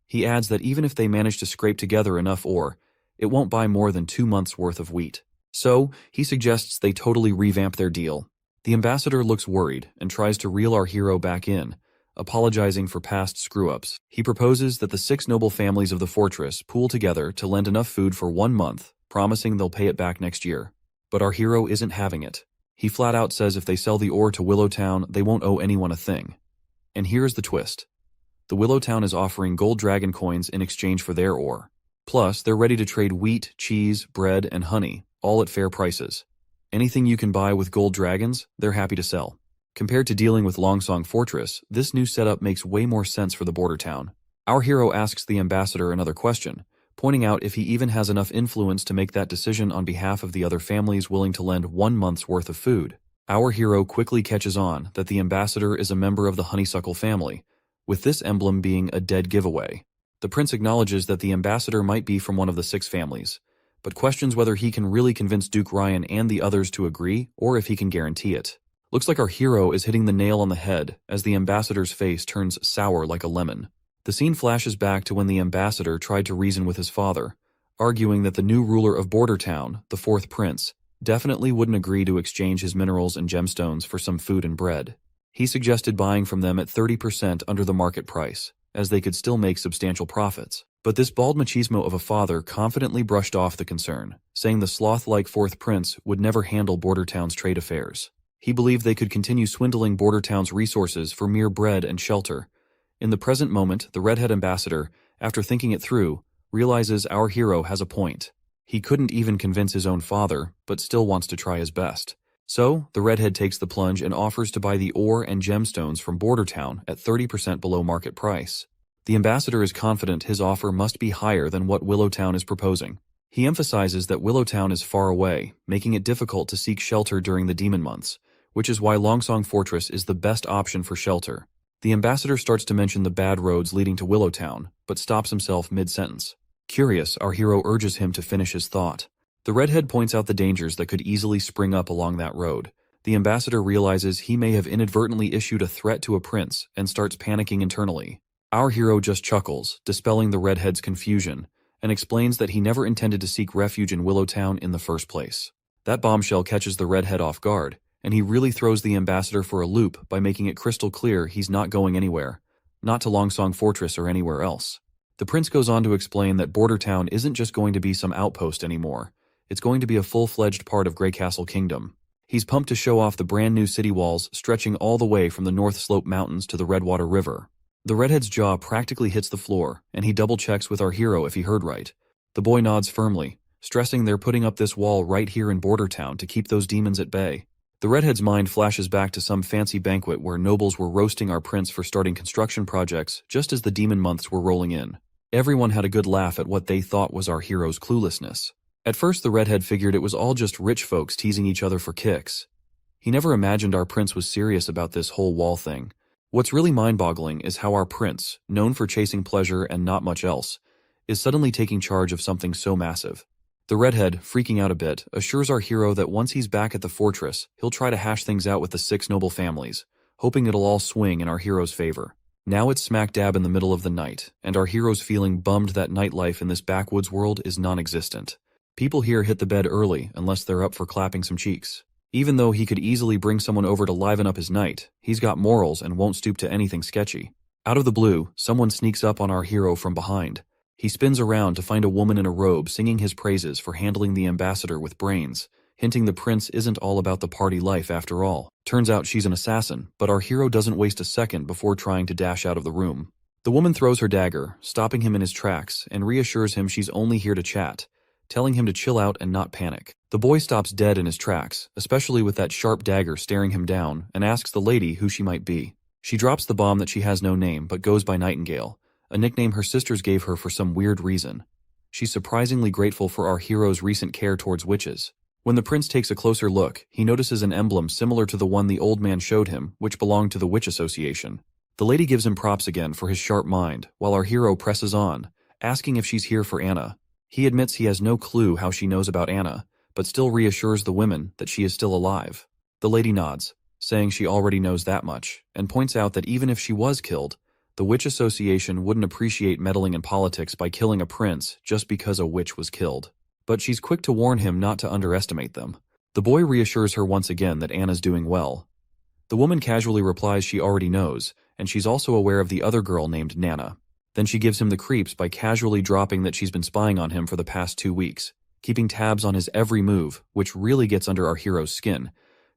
He adds that even if they manage to scrape together enough ore, it won't buy more than 2 months' worth of wheat. So, he suggests they totally revamp their deal. The ambassador looks worried and tries to reel our hero back in, apologizing for past screw-ups. He proposes that the 6 noble families of the fortress pool together to lend enough food for 1 month, promising they'll pay it back next year. But our hero isn't having it. He flat out says if they sell the ore to Willowtown, they won't owe anyone a thing. And here's the twist. The Willowtown is offering gold dragon coins in exchange for their ore. Plus, they're ready to trade wheat, cheese, bread, and honey, all at fair prices. Anything you can buy with gold dragons, they're happy to sell. Compared to dealing with Longsong Fortress, this new setup makes way more sense for the border town. Our hero asks the ambassador another question, pointing out if he even has enough influence to make that decision on behalf of the other families willing to lend 1 month's worth of food. Our hero quickly catches on that the ambassador is a member of the honeysuckle family, with this emblem being a dead giveaway. The prince acknowledges that the ambassador might be from one of the 6 families, but questions whether he can really convince Duke Ryan and the others to agree, or if he can guarantee it. Looks like our hero is hitting the nail on the head as the ambassador's face turns sour like a lemon. The scene flashes back to when the ambassador tried to reason with his father, arguing that the new ruler of Border Town, the 4th prince, definitely wouldn't agree to exchange his minerals and gemstones for some food and bread. He suggested buying from them at 30% under the market price, as they could still make substantial profits. But this bald machismo of a father confidently brushed off the concern, saying the sloth-like 4th prince would never handle Border Town's trade affairs. He believed they could continue swindling Border Town's resources for mere bread and shelter. In the present moment, the redhead ambassador, after thinking it through, realizes our hero has a point. He couldn't even convince his own father, but still wants to try his best. So, the redhead takes the plunge and offers to buy the ore and gemstones from Border Town at 30% below market price. The ambassador is confident his offer must be higher than what Willowtown is proposing. He emphasizes that Willowtown is far away, making it difficult to seek shelter during the demon months, which is why Longsong Fortress is the best option for shelter. The ambassador starts to mention the bad roads leading to Willowtown, but stops himself mid-sentence. Curious, our hero urges him to finish his thought. The redhead points out the dangers that could easily spring up along that road. The ambassador realizes he may have inadvertently issued a threat to a prince and starts panicking internally. Our hero just chuckles, dispelling the redhead's confusion, and explains that he never intended to seek refuge in Willowtown in the first place. That bombshell catches the redhead off guard, and he really throws the ambassador for a loop by making it crystal clear he's not going anywhere, not to Longsong Fortress or anywhere else. The prince goes on to explain that Border Town isn't just going to be some outpost anymore, it's going to be a full-fledged part of Grey Castle Kingdom. He's pumped to show off the brand new city walls stretching all the way from the North Slope Mountains to the Redwater River. The redhead's jaw practically hits the floor, and he double-checks with our hero if he heard right. The boy nods firmly, stressing they're putting up this wall right here in Border Town to keep those demons at bay. The redhead's mind flashes back to some fancy banquet where nobles were roasting our prince for starting construction projects just as the demon months were rolling in. Everyone had a good laugh at what they thought was our hero's cluelessness. At first the redhead figured it was all just rich folks teasing each other for kicks. He never imagined our prince was serious about this whole wall thing. What's really mind-boggling is how our prince, known for chasing pleasure and not much else, is suddenly taking charge of something so massive. The redhead, freaking out a bit, assures our hero that once he's back at the fortress, he'll try to hash things out with the 6 noble families, hoping it'll all swing in our hero's favor. Now it's smack dab in the middle of the night, and our hero's feeling bummed that nightlife in this backwoods world is non-existent. People here hit the bed early unless they're up for clapping some cheeks. Even though he could easily bring someone over to liven up his night, he's got morals and won't stoop to anything sketchy. Out of the blue, someone sneaks up on our hero from behind. He spins around to find a woman in a robe singing his praises for handling the ambassador with brains, hinting the prince isn't all about the party life after all. Turns out she's an assassin, but our hero doesn't waste a second before trying to dash out of the room. The woman throws her dagger, stopping him in his tracks, and reassures him she's only here to chat, telling him to chill out and not panic. The boy stops dead in his tracks, especially with that sharp dagger staring him down, and asks the lady who she might be. She drops the bomb that she has no name but goes by Nightingale, a nickname her sisters gave her for some weird reason. She's surprisingly grateful for our hero's recent care towards witches. When the prince takes a closer look, he notices an emblem similar to the one the old man showed him, which belonged to the Witch Association. The lady gives him props again for his sharp mind, while our hero presses on, asking if she's here for Anna. He admits he has no clue how she knows about Anna, but still reassures the women that she is still alive. The lady nods, saying she already knows that much, and points out that even if she was killed, the Witch Association wouldn't appreciate meddling in politics by killing a prince just because a witch was killed. But she's quick to warn him not to underestimate them. The boy reassures her once again that Anna's doing well. The woman casually replies she already knows, and she's also aware of the other girl named Nana. Then she gives him the creeps by casually dropping that she's been spying on him for the past 2 weeks, keeping tabs on his every move, which really gets under our hero's skin.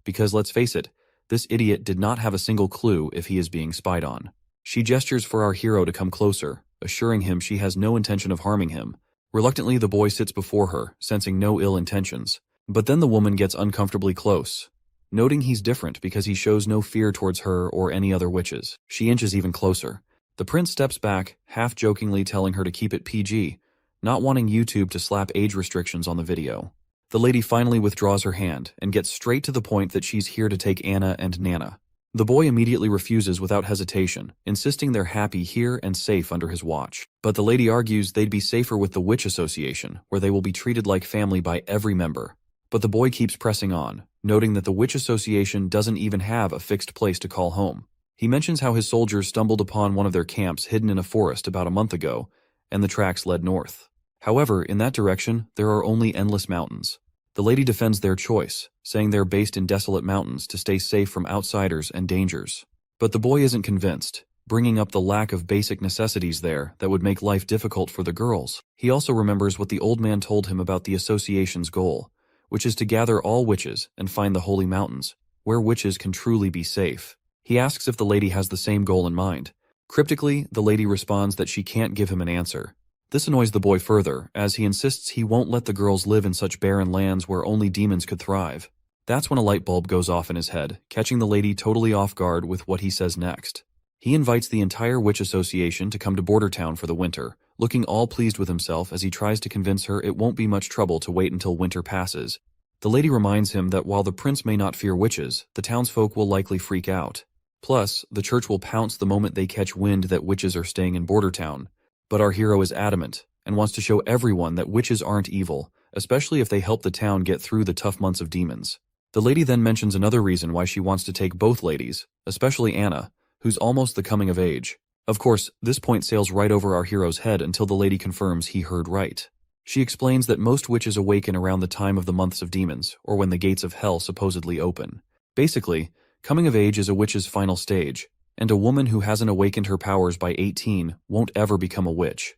Because let's face it, this idiot did not have a single clue if he is being spied on. She gestures for our hero to come closer, assuring him she has no intention of harming him. Reluctantly, the boy sits before her, sensing no ill intentions. But then the woman gets uncomfortably close. Noting he's different because he shows no fear towards her or any other witches, she inches even closer. The prince steps back, half-jokingly telling her to keep it PG, not wanting YouTube to slap age restrictions on the video. The lady finally withdraws her hand and gets straight to the point that she's here to take Anna and Nana. The boy immediately refuses without hesitation, insisting they're happy here and safe under his watch. But the lady argues they'd be safer with the Witch Association, where they will be treated like family by every member. But the boy keeps pressing on, noting that the Witch Association doesn't even have a fixed place to call home. He mentions how his soldiers stumbled upon one of their camps hidden in a forest about a month ago, and the tracks led north. However, in that direction, there are only endless mountains. The lady defends their choice, saying they're based in desolate mountains to stay safe from outsiders and dangers. But the boy isn't convinced, bringing up the lack of basic necessities there that would make life difficult for the girls. He also remembers what the old man told him about the association's goal, which is to gather all witches and find the holy mountains, where witches can truly be safe. He asks if the lady has the same goal in mind. Cryptically, the lady responds that she can't give him an answer. This annoys the boy further, as he insists he won't let the girls live in such barren lands where only demons could thrive. That's when a light bulb goes off in his head, catching the lady totally off guard with what he says next. He invites the entire witch association to come to Border Town for the winter, looking all pleased with himself as he tries to convince her it won't be much trouble to wait until winter passes. The lady reminds him that while the prince may not fear witches, the townsfolk will likely freak out. Plus, the church will pounce the moment they catch wind that witches are staying in Border Town. But our hero is adamant, and wants to show everyone that witches aren't evil, especially if they help the town get through the tough months of demons. The lady then mentions another reason why she wants to take both ladies, especially Anna, who's almost the coming of age. Of course, this point sails right over our hero's head until the lady confirms he heard right. She explains that most witches awaken around the time of the months of demons, or when the gates of hell supposedly open. Basically, coming of age is a witch's final stage, and a woman who hasn't awakened her powers by 18 won't ever become a witch.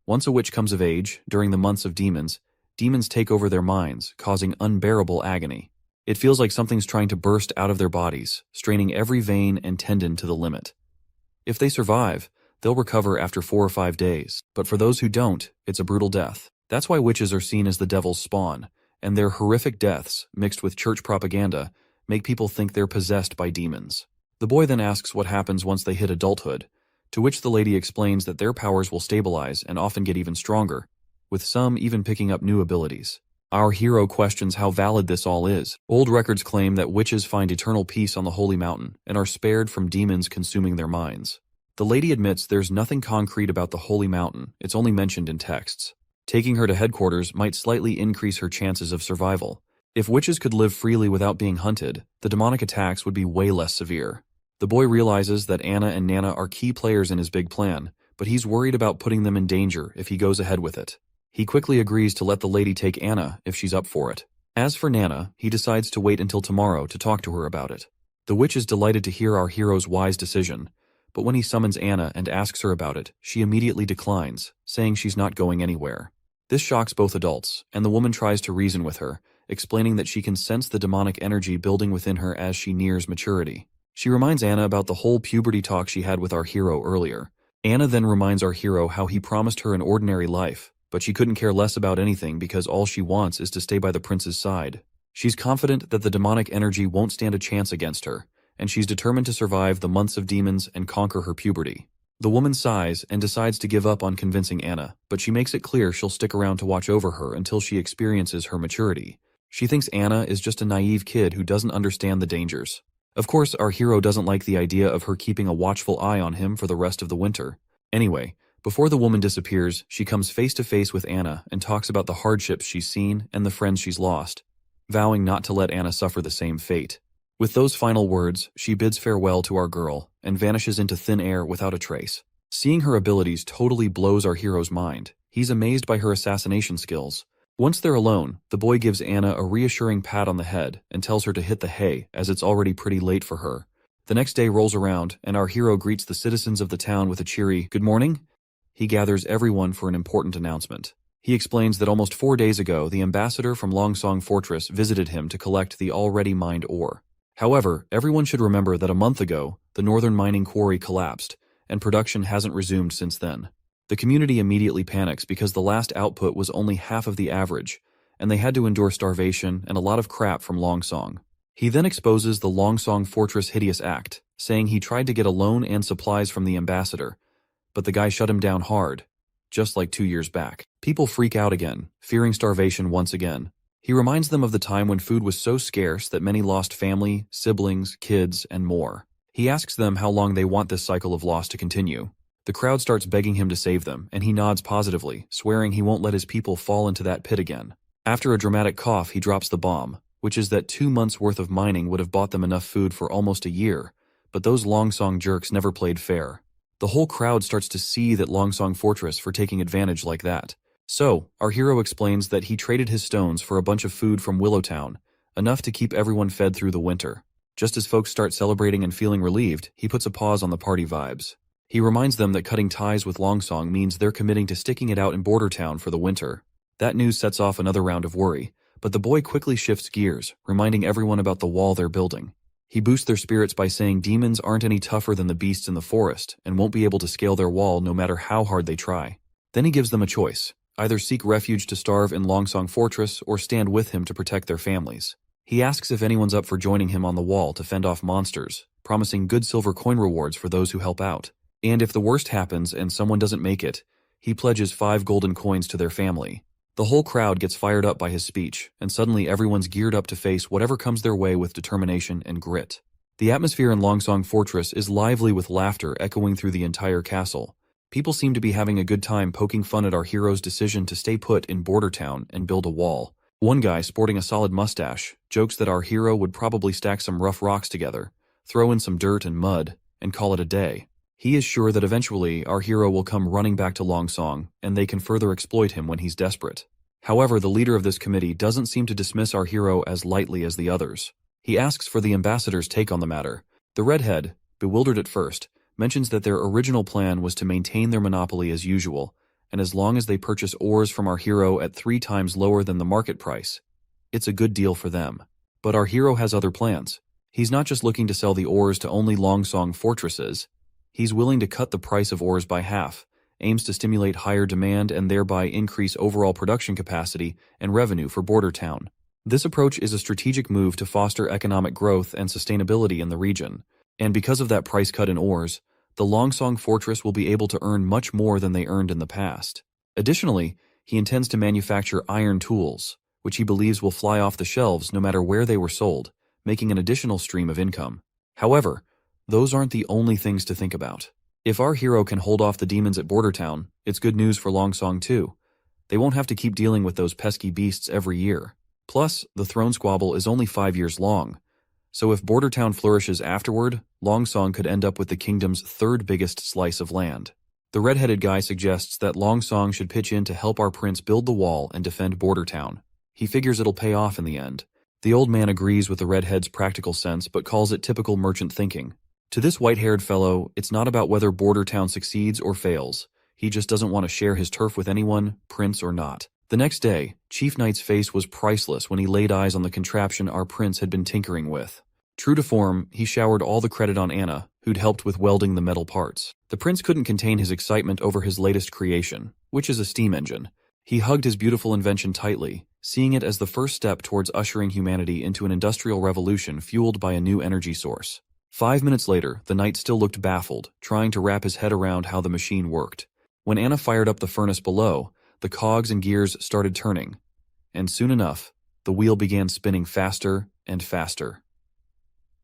Once a witch comes of age, during the months of demons, demons take over their minds, causing unbearable agony. It feels like something's trying to burst out of their bodies, straining every vein and tendon to the limit. If they survive, they'll recover after 4 or 5 days, but for those who don't, it's a brutal death. That's why witches are seen as the devil's spawn, and their horrific deaths, mixed with church propaganda, make people think they're possessed by demons. The boy then asks what happens once they hit adulthood, to which the lady explains that their powers will stabilize and often get even stronger, with some even picking up new abilities. Our hero questions how valid this all is. Old records claim that witches find eternal peace on the holy mountain and are spared from demons consuming their minds. The lady admits there's nothing concrete about the holy mountain, it's only mentioned in texts. Taking her to headquarters might slightly increase her chances of survival. If witches could live freely without being hunted, the demonic attacks would be way less severe. The boy realizes that Anna and Nana are key players in his big plan, but he's worried about putting them in danger if he goes ahead with it. He quickly agrees to let the lady take Anna if she's up for it. As for Nana, he decides to wait until tomorrow to talk to her about it. The witch is delighted to hear our hero's wise decision, but when he summons Anna and asks her about it, she immediately declines, saying she's not going anywhere. This shocks both adults, and the woman tries to reason with her, explaining that she can sense the demonic energy building within her as she nears maturity. She reminds Anna about the whole puberty talk she had with our hero earlier. Anna then reminds our hero how he promised her an ordinary life, but she couldn't care less about anything because all she wants is to stay by the prince's side. She's confident that the demonic energy won't stand a chance against her, and she's determined to survive the months of demons and conquer her puberty. The woman sighs and decides to give up on convincing Anna, but she makes it clear she'll stick around to watch over her until she experiences her maturity. She thinks Anna is just a naive kid who doesn't understand the dangers. Of course, our hero doesn't like the idea of her keeping a watchful eye on him for the rest of the winter. Anyway, before the woman disappears, she comes face to face with Anna and talks about the hardships she's seen and the friends she's lost, vowing not to let Anna suffer the same fate. With those final words, she bids farewell to our girl and vanishes into thin air without a trace. Seeing her abilities totally blows our hero's mind. He's amazed by her assassination skills. Once they're alone, the boy gives Anna a reassuring pat on the head and tells her to hit the hay as it's already pretty late for her. The next day rolls around and our hero greets the citizens of the town with a cheery, "Good morning." He gathers everyone for an important announcement. He explains that almost 4 days ago, the ambassador from Longsong Fortress visited him to collect the already mined ore. However, everyone should remember that a month ago, the northern mining quarry collapsed, and production hasn't resumed since then. The community immediately panics because the last output was only half of the average, and they had to endure starvation and a lot of crap from Longsong. He then exposes the Longsong Fortress hideous act, saying he tried to get a loan and supplies from the ambassador, but the guy shut him down hard, just like 2 years back. People freak out again, fearing starvation once again. He reminds them of the time when food was so scarce that many lost family, siblings, kids, and more. He asks them how long they want this cycle of loss to continue. The crowd starts begging him to save them, and he nods positively, swearing he won't let his people fall into that pit again. After a dramatic cough, he drops the bomb, which is that 2 months' worth of mining would have bought them enough food for almost a year, but those Longsong jerks never played fair. The whole crowd starts to see that Longsong Fortress for taking advantage like that. So, our hero explains that he traded his stones for a bunch of food from Willowtown, enough to keep everyone fed through the winter. Just as folks start celebrating and feeling relieved, he puts a pause on the party vibes. He reminds them that cutting ties with Longsong means they're committing to sticking it out in Border Town for the winter. That news sets off another round of worry, but the boy quickly shifts gears, reminding everyone about the wall they're building. He boosts their spirits by saying demons aren't any tougher than the beasts in the forest and won't be able to scale their wall no matter how hard they try. Then he gives them a choice: either seek refuge to starve in Longsong Fortress or stand with him to protect their families. He asks if anyone's up for joining him on the wall to fend off monsters, promising good silver coin rewards for those who help out. And if the worst happens and someone doesn't make it, he pledges 5 golden coins to their family. The whole crowd gets fired up by his speech, and suddenly everyone's geared up to face whatever comes their way with determination and grit. The atmosphere in Longsong Fortress is lively with laughter echoing through the entire castle. People seem to be having a good time poking fun at our hero's decision to stay put in Border Town and build a wall. One guy, sporting a solid mustache, jokes that our hero would probably stack some rough rocks together, throw in some dirt and mud, and call it a day. He is sure that eventually our hero will come running back to Longsong, and they can further exploit him when he's desperate. However, the leader of this committee doesn't seem to dismiss our hero as lightly as the others. He asks for the ambassador's take on the matter. The redhead, bewildered at first, mentions that their original plan was to maintain their monopoly as usual, and as long as they purchase ores from our hero at 3 times lower than the market price, it's a good deal for them. But our hero has other plans. He's not just looking to sell the ores to only Longsong Fortresses. He's willing to cut the price of ores by half, aims to stimulate higher demand and thereby increase overall production capacity and revenue for Border Town. This approach is a strategic move to foster economic growth and sustainability in the region, and because of that price cut in ores, the Longsong Fortress will be able to earn much more than they earned in the past. Additionally, he intends to manufacture iron tools, which he believes will fly off the shelves no matter where they were sold, making an additional stream of income. However, those aren't the only things to think about. If our hero can hold off the demons at Border Town, it's good news for Longsong too. They won't have to keep dealing with those pesky beasts every year. Plus, the throne squabble is only 5 years long, so if Border Town flourishes afterward, Longsong could end up with the kingdom's 3rd biggest slice of land. The red-headed guy suggests that Longsong should pitch in to help our prince build the wall and defend Border Town. He figures it'll pay off in the end. The old man agrees with the redhead's practical sense but calls it typical merchant thinking. To this white-haired fellow, it's not about whether Border Town succeeds or fails. He just doesn't want to share his turf with anyone, prince or not. The next day, Chief Knight's face was priceless when he laid eyes on the contraption our prince had been tinkering with. True to form, he showered all the credit on Anna, who'd helped with welding the metal parts. The prince couldn't contain his excitement over his latest creation, which is a steam engine. He hugged his beautiful invention tightly, seeing it as the first step towards ushering humanity into an industrial revolution fueled by a new energy source. 5 minutes later, the knight still looked baffled, trying to wrap his head around how the machine worked. When Anna fired up the furnace below, the cogs and gears started turning, and soon enough, the wheel began spinning faster and faster.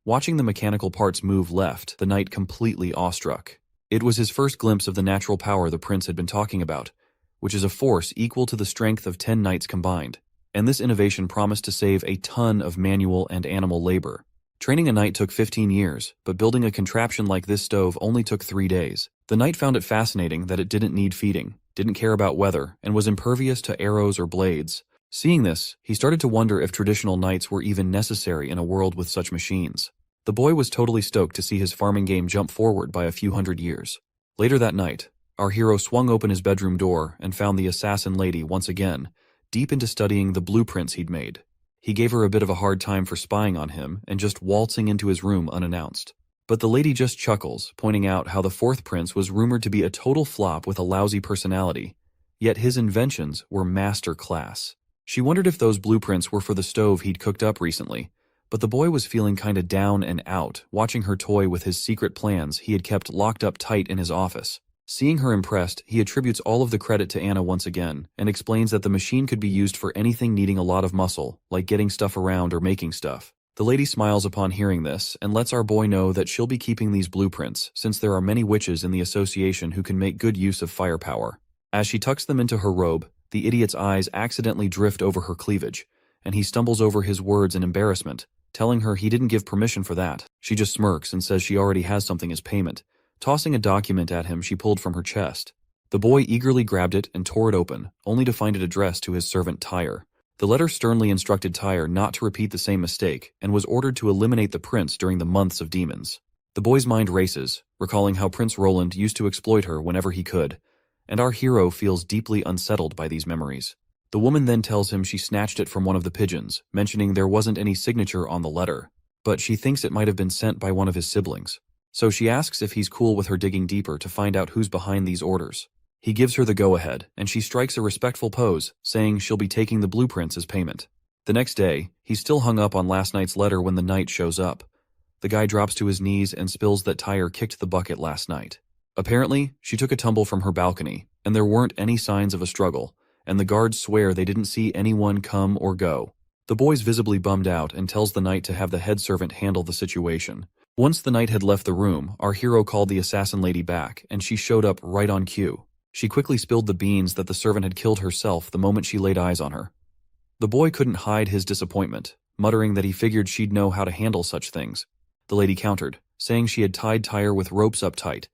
Watching the mechanical parts move left, the knight completely awestruck. It was his first glimpse of the natural power the prince had been talking about, which is a force equal to the strength of 10 knights combined, and this innovation promised to save a ton of manual and animal labor. Training a knight took 15 years, but building a contraption like this stove only took 3 days. The knight found it fascinating that it didn't need feeding, didn't care about weather, and was impervious to arrows or blades. Seeing this, he started to wonder if traditional knights were even necessary in a world with such machines. The boy was totally stoked to see his farming game jump forward by a few hundred years. Later that night, our hero swung open his bedroom door and found the assassin lady once again, deep into studying the blueprints he'd made. He gave her a bit of a hard time for spying on him and just waltzing into his room unannounced. But the lady just chuckles, pointing out how the 4th prince was rumored to be a total flop with a lousy personality, yet his inventions were master class. She wondered if those blueprints were for the stove he'd cooked up recently, but the boy was feeling kinda down and out, watching her toy with his secret plans he had kept locked up tight in his office. Seeing her impressed, he attributes all of the credit to Anna once again, and explains that the machine could be used for anything needing a lot of muscle, like getting stuff around or making stuff. The lady smiles upon hearing this, and lets our boy know that she'll be keeping these blueprints, since there are many witches in the association who can make good use of firepower. As she tucks them into her robe, the idiot's eyes accidentally drift over her cleavage, and he stumbles over his words in embarrassment, telling her he didn't give permission for that. She just smirks and says she already has something as payment, tossing a document at him she pulled from her chest. The boy eagerly grabbed it and tore it open, only to find it addressed to his servant Tyre. The letter sternly instructed Tyre not to repeat the same mistake and was ordered to eliminate the prince during the months of demons. The boy's mind races, recalling how Prince Roland used to exploit her whenever he could, and our hero feels deeply unsettled by these memories. The woman then tells him she snatched it from one of the pigeons, mentioning there wasn't any signature on the letter, but she thinks it might have been sent by one of his siblings. So she asks if he's cool with her digging deeper to find out who's behind these orders. He gives her the go-ahead, and she strikes a respectful pose, saying she'll be taking the blueprints as payment. The next day, he's still hung up on last night's letter when the knight shows up. The guy drops to his knees and spills that Tyre kicked the bucket last night. Apparently, she took a tumble from her balcony, and there weren't any signs of a struggle, and the guards swear they didn't see anyone come or go. The boy's visibly bummed out and tells the knight to have the head servant handle the situation. Once the knight had left the room, our hero called the assassin lady back, and she showed up right on cue. She quickly spilled the beans that the servant had killed herself the moment she laid eyes on her. The boy couldn't hide his disappointment, muttering that he figured she'd know how to handle such things. The lady countered, saying she had tied Tyre with ropes up tight,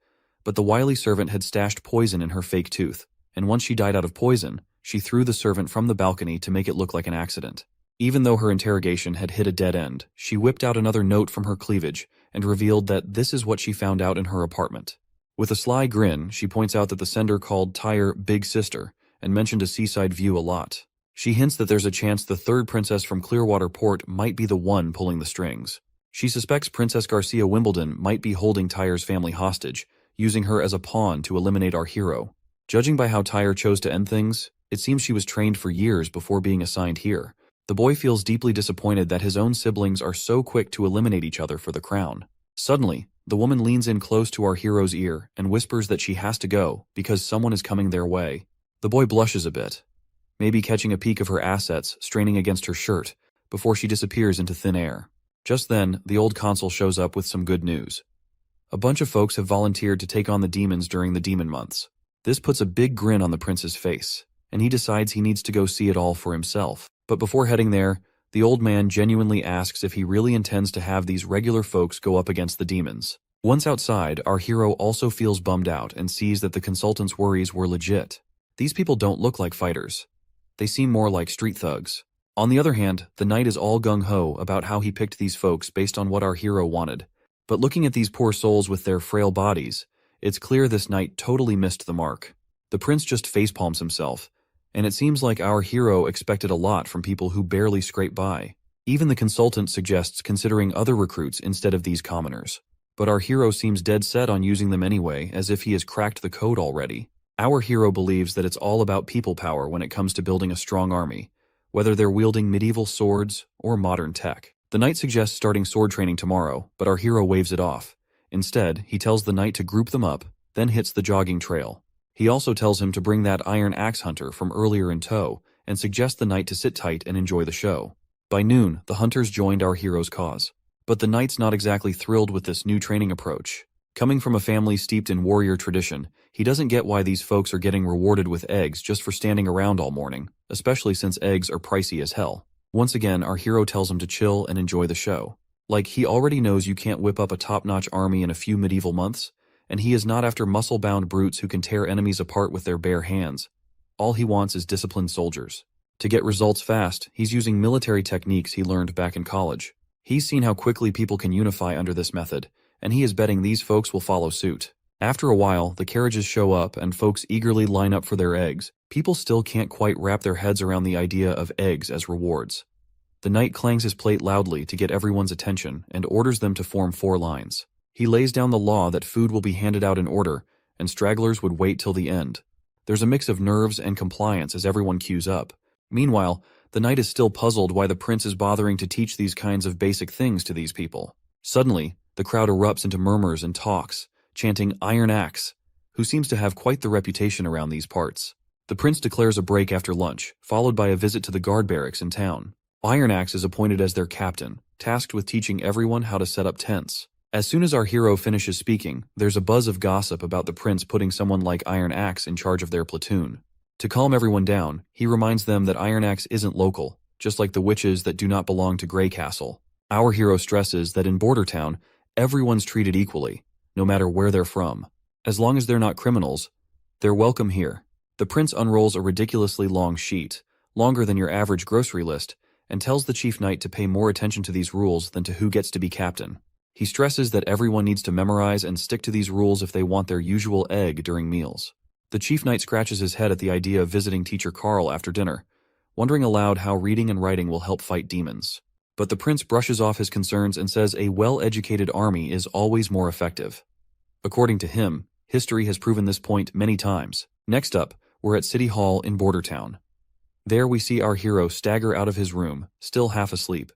but the wily servant had stashed poison in her fake tooth, and once she died out of poison, she threw the servant from the balcony to make it look like an accident. Even though her interrogation had hit a dead end, she whipped out another note from her cleavage and revealed that this is what she found out in her apartment. With a sly grin, she points out that the sender called Tyre Big Sister and mentioned a seaside view a lot. She hints that there's a chance the third princess from Clearwater Port might be the one pulling the strings. She suspects Princess Garcia Wimbledon might be holding Tyre's family hostage, using her as a pawn to eliminate our hero. Judging by how Tyre chose to end things, it seems she was trained for years before being assigned here. The boy feels deeply disappointed that his own siblings are so quick to eliminate each other for the crown. Suddenly, the woman leans in close to our hero's ear and whispers that she has to go because someone is coming their way. The boy blushes a bit, maybe catching a peek of her assets straining against her shirt, before she disappears into thin air. Just then, the old consul shows up with some good news. A bunch of folks have volunteered to take on the demons during the demon months. This puts a big grin on the prince's face, and he decides he needs to go see it all for himself. But before heading there, the old man genuinely asks if he really intends to have these regular folks go up against the demons. Once outside, our hero also feels bummed out and sees that the consultant's worries were legit. These people don't look like fighters. They seem more like street thugs. On the other hand, the knight is all gung-ho about how he picked these folks based on what our hero wanted. But looking at these poor souls with their frail bodies, it's clear this knight totally missed the mark. The prince just facepalms himself, and it seems like our hero expected a lot from people who barely scrape by. Even the consultant suggests considering other recruits instead of these commoners. But our hero seems dead set on using them anyway, as if he has cracked the code already. Our hero believes that it's all about people power when it comes to building a strong army, whether they're wielding medieval swords or modern tech. The knight suggests starting sword training tomorrow, but our hero waves it off. Instead, he tells the knight to group them up, then hits the jogging trail. He also tells him to bring that iron axe hunter from earlier in tow, and suggests the knight to sit tight and enjoy the show. By noon, the hunters joined our hero's cause. But the knight's not exactly thrilled with this new training approach. Coming from a family steeped in warrior tradition, he doesn't get why these folks are getting rewarded with eggs just for standing around all morning, especially since eggs are pricey as hell. Once again, our hero tells him to chill and enjoy the show. Like, he already knows you can't whip up a top-notch army in a few medieval months, and he is not after muscle-bound brutes who can tear enemies apart with their bare hands. All he wants is disciplined soldiers. To get results fast, he's using military techniques he learned back in college. He's seen how quickly people can unify under this method, and he is betting these folks will follow suit. After a while, the carriages show up and folks eagerly line up for their eggs. People still can't quite wrap their heads around the idea of eggs as rewards. The knight clangs his plate loudly to get everyone's attention and orders them to form 4 lines. He lays down the law that food will be handed out in order, and stragglers would wait till the end. There's a mix of nerves and compliance as everyone queues up. Meanwhile, the knight is still puzzled why the prince is bothering to teach these kinds of basic things to these people. Suddenly, the crowd erupts into murmurs and talks, chanting Iron Axe, who seems to have quite the reputation around these parts. The prince declares a break after lunch, followed by a visit to the guard barracks in town. Iron Axe is appointed as their captain, tasked with teaching everyone how to set up tents. As soon as our hero finishes speaking, there's a buzz of gossip about the prince putting someone like Iron Axe in charge of their platoon. To calm everyone down, he reminds them that Iron Axe isn't local, just like the witches that do not belong to Grey Castle. Our hero stresses that in Border Town, everyone's treated equally, no matter where they're from. As long as they're not criminals, they're welcome here. The prince unrolls a ridiculously long sheet, longer than your average grocery list, and tells the chief knight to pay more attention to these rules than to who gets to be captain. He stresses that everyone needs to memorize and stick to these rules if they want their usual egg during meals. The chief knight scratches his head at the idea of visiting Teacher Carl after dinner, wondering aloud how reading and writing will help fight demons. But the prince brushes off his concerns and says a well-educated army is always more effective. According to him, history has proven this point many times. Next up, we're at City Hall in Bordertown. There we see our hero stagger out of his room, still half asleep.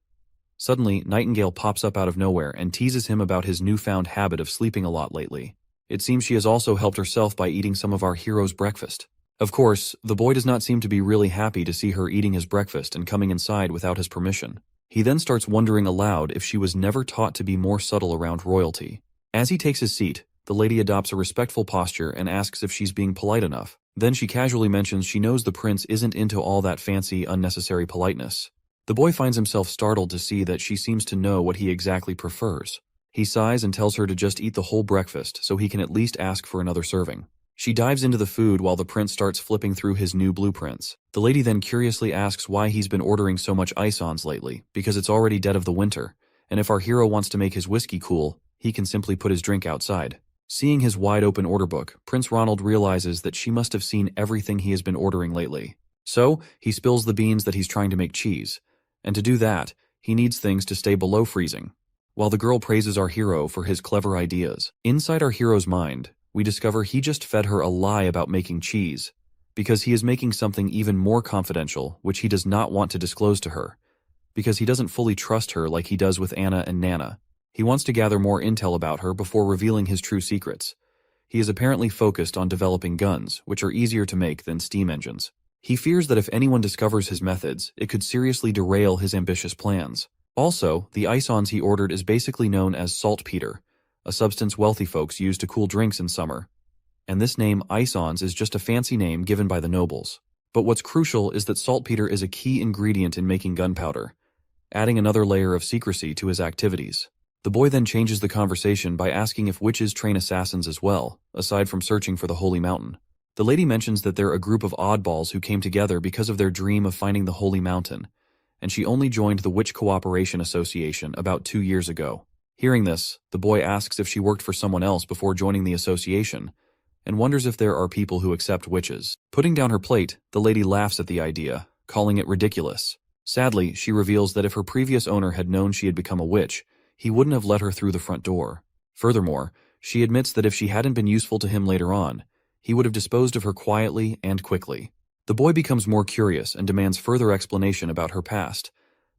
Suddenly, Nightingale pops up out of nowhere and teases him about his newfound habit of sleeping a lot lately. It seems she has also helped herself by eating some of our hero's breakfast. Of course, the boy does not seem to be really happy to see her eating his breakfast and coming inside without his permission. He then starts wondering aloud if she was never taught to be more subtle around royalty. As he takes his seat, the lady adopts a respectful posture and asks if she's being polite enough. Then she casually mentions she knows the prince isn't into all that fancy, unnecessary politeness. The boy finds himself startled to see that she seems to know what he exactly prefers. He sighs and tells her to just eat the whole breakfast so he can at least ask for another serving. She dives into the food while the prince starts flipping through his new blueprints. The lady then curiously asks why he's been ordering so much ice-ons lately, because it's already dead of the winter, and if our hero wants to make his whiskey cool, he can simply put his drink outside. Seeing his wide-open order book, Prince Ronald realizes that she must have seen everything he has been ordering lately. So, he spills the beans that he's trying to make cheese. And to do that, he needs things to stay below freezing. While the girl praises our hero for his clever ideas, inside our hero's mind, we discover he just fed her a lie about making cheese, because he is making something even more confidential, which he does not want to disclose to her, because he doesn't fully trust her like he does with Anna and Nana. He wants to gather more intel about her before revealing his true secrets. He is apparently focused on developing guns, which are easier to make than steam engines. He fears that if anyone discovers his methods, it could seriously derail his ambitious plans. Also, the ice-ons he ordered is basically known as saltpeter, a substance wealthy folks use to cool drinks in summer. And this name, ice-ons, is just a fancy name given by the nobles. But what's crucial is that saltpeter is a key ingredient in making gunpowder, adding another layer of secrecy to his activities. The boy then changes the conversation by asking if witches train assassins as well, aside from searching for the Holy Mountain. The lady mentions that they're a group of oddballs who came together because of their dream of finding the Holy Mountain, and she only joined the Witch Cooperation Association about 2 years ago. Hearing this, the boy asks if she worked for someone else before joining the association, and wonders if there are people who accept witches. Putting down her plate, the lady laughs at the idea, calling it ridiculous. Sadly, she reveals that if her previous owner had known she had become a witch, he wouldn't have let her through the front door. Furthermore, she admits that if she hadn't been useful to him later on, he would have disposed of her quietly and quickly. The boy becomes more curious and demands further explanation about her past,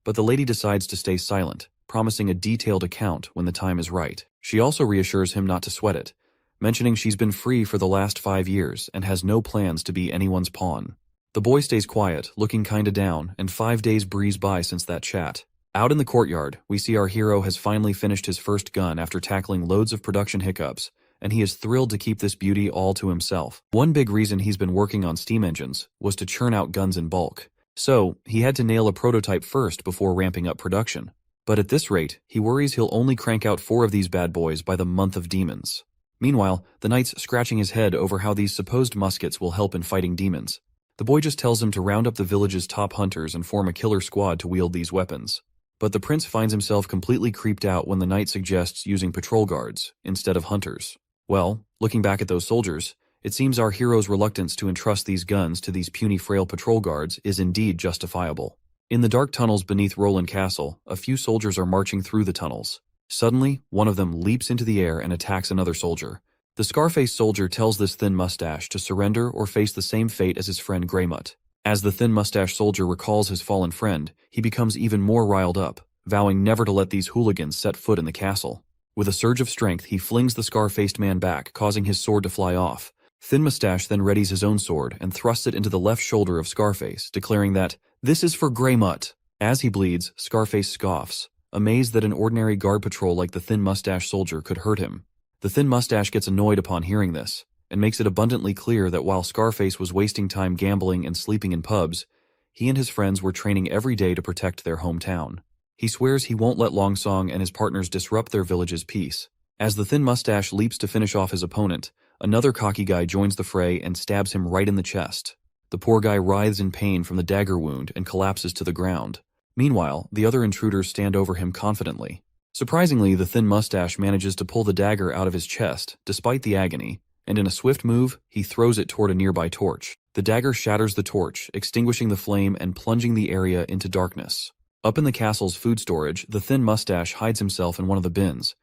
but the lady decides to stay silent, promising a detailed account when the time is right. She also reassures him not to sweat it, mentioning she's been free for the last 5 years and has no plans to be anyone's pawn. The boy stays quiet, looking kinda down, and 5 days breeze by since that chat. Out in the courtyard, we see our hero has finally finished his first gun after tackling loads of production hiccups, and he is thrilled to keep this beauty all to himself. One big reason he's been working on steam engines was to churn out guns in bulk. So, he had to nail a prototype first before ramping up production. But at this rate, he worries he'll only crank out 4 of these bad boys by the month of demons. Meanwhile, the knight's scratching his head over how these supposed muskets will help in fighting demons. The boy just tells him to round up the village's top hunters and form a killer squad to wield these weapons. But the prince finds himself completely creeped out when the knight suggests using patrol guards instead of hunters. Well, looking back at those soldiers, it seems our hero's reluctance to entrust these guns to these puny frail patrol guards is indeed justifiable. In the dark tunnels beneath Roland Castle, a few soldiers are marching through the tunnels. Suddenly, one of them leaps into the air and attacks another soldier. The scar-faced soldier tells this thin mustache to surrender or face the same fate as his friend Greymut. As the thin mustache soldier recalls his fallen friend, he becomes even more riled up, vowing never to let these hooligans set foot in the castle. With a surge of strength, he flings the scar-faced man back, causing his sword to fly off. Thin Mustache then readies his own sword and thrusts it into the left shoulder of Scarface, declaring that, "This is for Greymut." As he bleeds, Scarface scoffs, amazed that an ordinary guard patrol like the Thin Mustache soldier could hurt him. The Thin Mustache gets annoyed upon hearing this, and makes it abundantly clear that while Scarface was wasting time gambling and sleeping in pubs, he and his friends were training every day to protect their hometown. He swears he won't let Longsong and his partners disrupt their village's peace. As the Thin Mustache leaps to finish off his opponent, another cocky guy joins the fray and stabs him right in the chest. The poor guy writhes in pain from the dagger wound and collapses to the ground. Meanwhile, the other intruders stand over him confidently. Surprisingly, the Thin Mustache manages to pull the dagger out of his chest, despite the agony, and in a swift move, he throws it toward a nearby torch. The dagger shatters the torch, extinguishing the flame and plunging the area into darkness. Up in the castle's food storage, the thin mustache hides himself in one of the bins.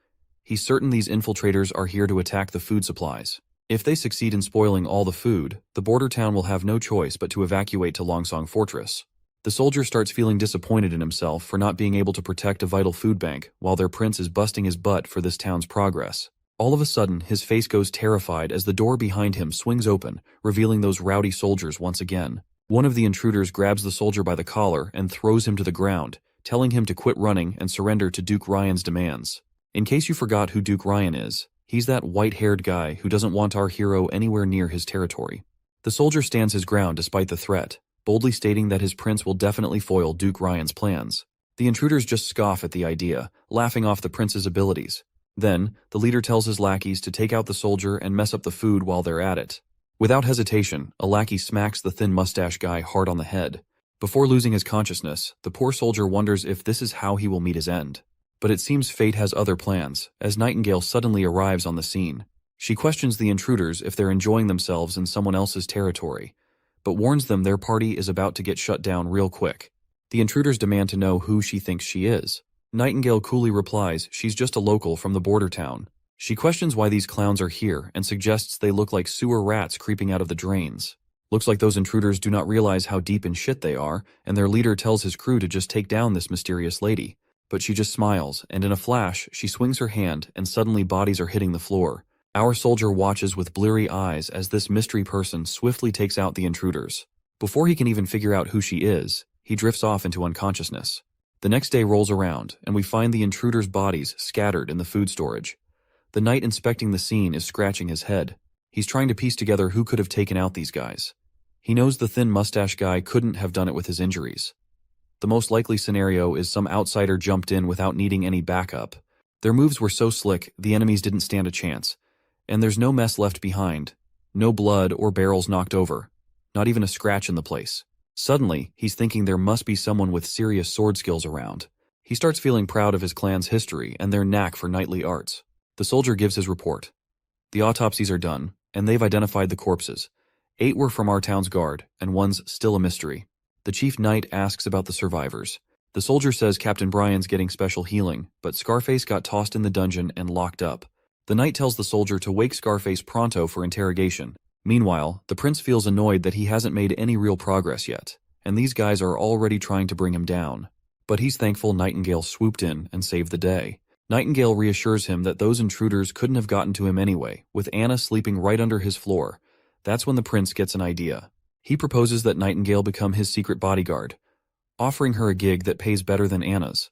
He's certain these infiltrators are here to attack the food supplies. If they succeed in spoiling all the food, the border town will have no choice but to evacuate to Longsong Fortress. The soldier starts feeling disappointed in himself for not being able to protect a vital food bank while their prince is busting his butt for this town's progress. All of a sudden, his face goes terrified as the door behind him swings open, revealing those rowdy soldiers once again. One of the intruders grabs the soldier by the collar and throws him to the ground, telling him to quit running and surrender to Duke Ryan's demands. In case you forgot who Duke Ryan is, he's that white-haired guy who doesn't want our hero anywhere near his territory. The soldier stands his ground despite the threat, boldly stating that his prince will definitely foil Duke Ryan's plans. The intruders just scoff at the idea, laughing off the prince's abilities. Then, the leader tells his lackeys to take out the soldier and mess up the food while they're at it. Without hesitation, a lackey smacks the thin mustache guy hard on the head. Before losing his consciousness, the poor soldier wonders if this is how he will meet his end. But it seems fate has other plans, as Nightingale suddenly arrives on the scene. She questions the intruders if they're enjoying themselves in someone else's territory, but warns them their party is about to get shut down real quick. The intruders demand to know who she thinks she is. Nightingale coolly replies she's just a local from the border town. She questions why these clowns are here and suggests they look like sewer rats creeping out of the drains. Looks like those intruders do not realize how deep in shit they are, and their leader tells his crew to just take down this mysterious lady. But she just smiles, and in a flash, she swings her hand, and suddenly bodies are hitting the floor. Our soldier watches with bleary eyes as this mystery person swiftly takes out the intruders. Before he can even figure out who she is, he drifts off into unconsciousness. The next day rolls around, and we find the intruders' bodies scattered in the food storage. The knight inspecting the scene is scratching his head. He's trying to piece together who could have taken out these guys. He knows the thin mustache guy couldn't have done it with his injuries. The most likely scenario is some outsider jumped in without needing any backup. Their moves were so slick, the enemies didn't stand a chance. And there's no mess left behind. No blood or barrels knocked over. Not even a scratch in the place. Suddenly, he's thinking there must be someone with serious sword skills around. He starts feeling proud of his clan's history and their knack for knightly arts. The soldier gives his report. The autopsies are done, and they've identified the corpses. 8 were from our town's guard, and 1's still a mystery. The chief knight asks about the survivors. The soldier says Captain Brian's getting special healing, but Scarface got tossed in the dungeon and locked up. The knight tells the soldier to wake Scarface pronto for interrogation. Meanwhile, the prince feels annoyed that he hasn't made any real progress yet, and these guys are already trying to bring him down. But he's thankful Nightingale swooped in and saved the day. Nightingale reassures him that those intruders couldn't have gotten to him anyway, with Anna sleeping right under his floor. That's when the prince gets an idea. He proposes that Nightingale become his secret bodyguard, offering her a gig that pays better than Anna's.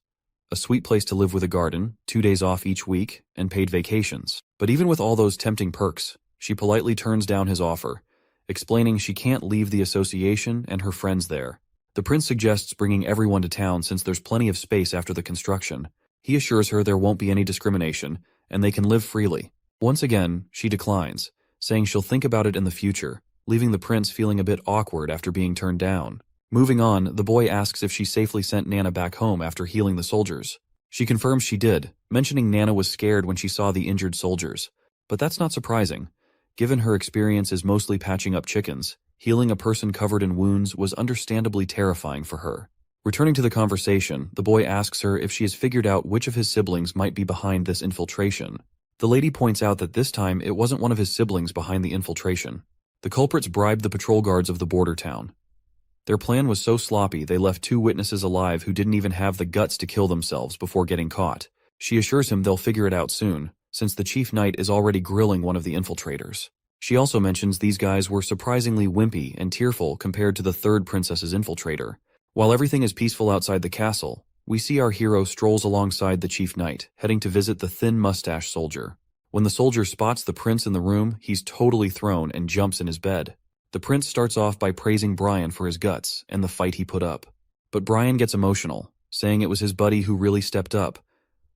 A sweet place to live with a garden, 2 days off each week, and paid vacations. But even with all those tempting perks, she politely turns down his offer, explaining she can't leave the association and her friends there. The prince suggests bringing everyone to town since there's plenty of space after the construction. He assures her there won't be any discrimination, and they can live freely. Once again, she declines, saying she'll think about it in the future, leaving the prince feeling a bit awkward after being turned down. Moving on, the boy asks if she safely sent Nana back home after healing the soldiers. She confirms she did, mentioning Nana was scared when she saw the injured soldiers. But that's not surprising. Given her experience is mostly patching up chickens, healing a person covered in wounds was understandably terrifying for her. Returning to the conversation, the boy asks her if she has figured out which of his siblings might be behind this infiltration. The lady points out that this time it wasn't one of his siblings behind the infiltration. The culprits bribed the patrol guards of the border town. Their plan was so sloppy they left 2 witnesses alive who didn't even have the guts to kill themselves before getting caught. She assures him they'll figure it out soon, since the chief knight is already grilling one of the infiltrators. She also mentions these guys were surprisingly wimpy and tearful compared to the 3rd princess's infiltrator. While everything is peaceful outside the castle, we see our hero strolls alongside the chief knight, heading to visit the thin mustache soldier. When the soldier spots the prince in the room, he's totally thrown and jumps in his bed. The prince starts off by praising Brian for his guts and the fight he put up. But Brian gets emotional, saying it was his buddy who really stepped up,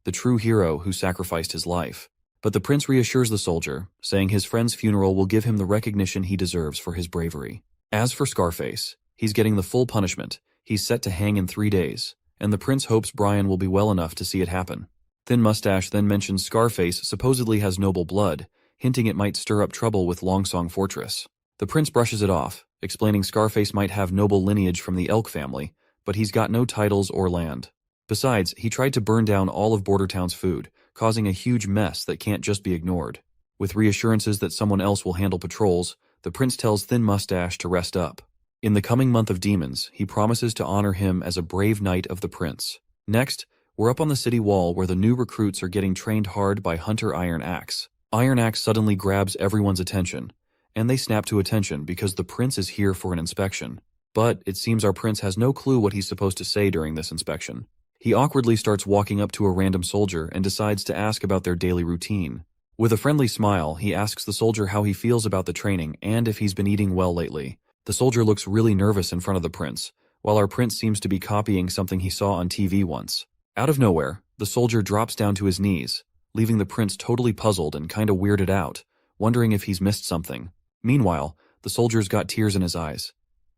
the true hero who sacrificed his life. But the prince reassures the soldier, saying his friend's funeral will give him the recognition he deserves for his bravery. As for Scarface, he's getting the full punishment. He's set to hang in 3 days, and the prince hopes Brian will be well enough to see it happen. Thin Mustache then mentions Scarface supposedly has noble blood, hinting it might stir up trouble with Longsong Fortress. The prince brushes it off, explaining Scarface might have noble lineage from the Elk family, but he's got no titles or land. Besides, he tried to burn down all of Bordertown's food, causing a huge mess that can't just be ignored. With reassurances that someone else will handle patrols, the prince tells Thin Mustache to rest up. In the coming month of demons, he promises to honor him as a brave knight of the prince. Next, we're up on the city wall where the new recruits are getting trained hard by Hunter Iron Axe. Iron Axe suddenly grabs everyone's attention, and they snap to attention because the prince is here for an inspection. But it seems our prince has no clue what he's supposed to say during this inspection. He awkwardly starts walking up to a random soldier and decides to ask about their daily routine. With a friendly smile, he asks the soldier how he feels about the training and if he's been eating well lately. The soldier looks really nervous in front of the prince, while our prince seems to be copying something he saw on TV once. Out of nowhere, the soldier drops down to his knees, leaving the prince totally puzzled and kinda weirded out, wondering if he's missed something. Meanwhile, the soldier's got tears in his eyes.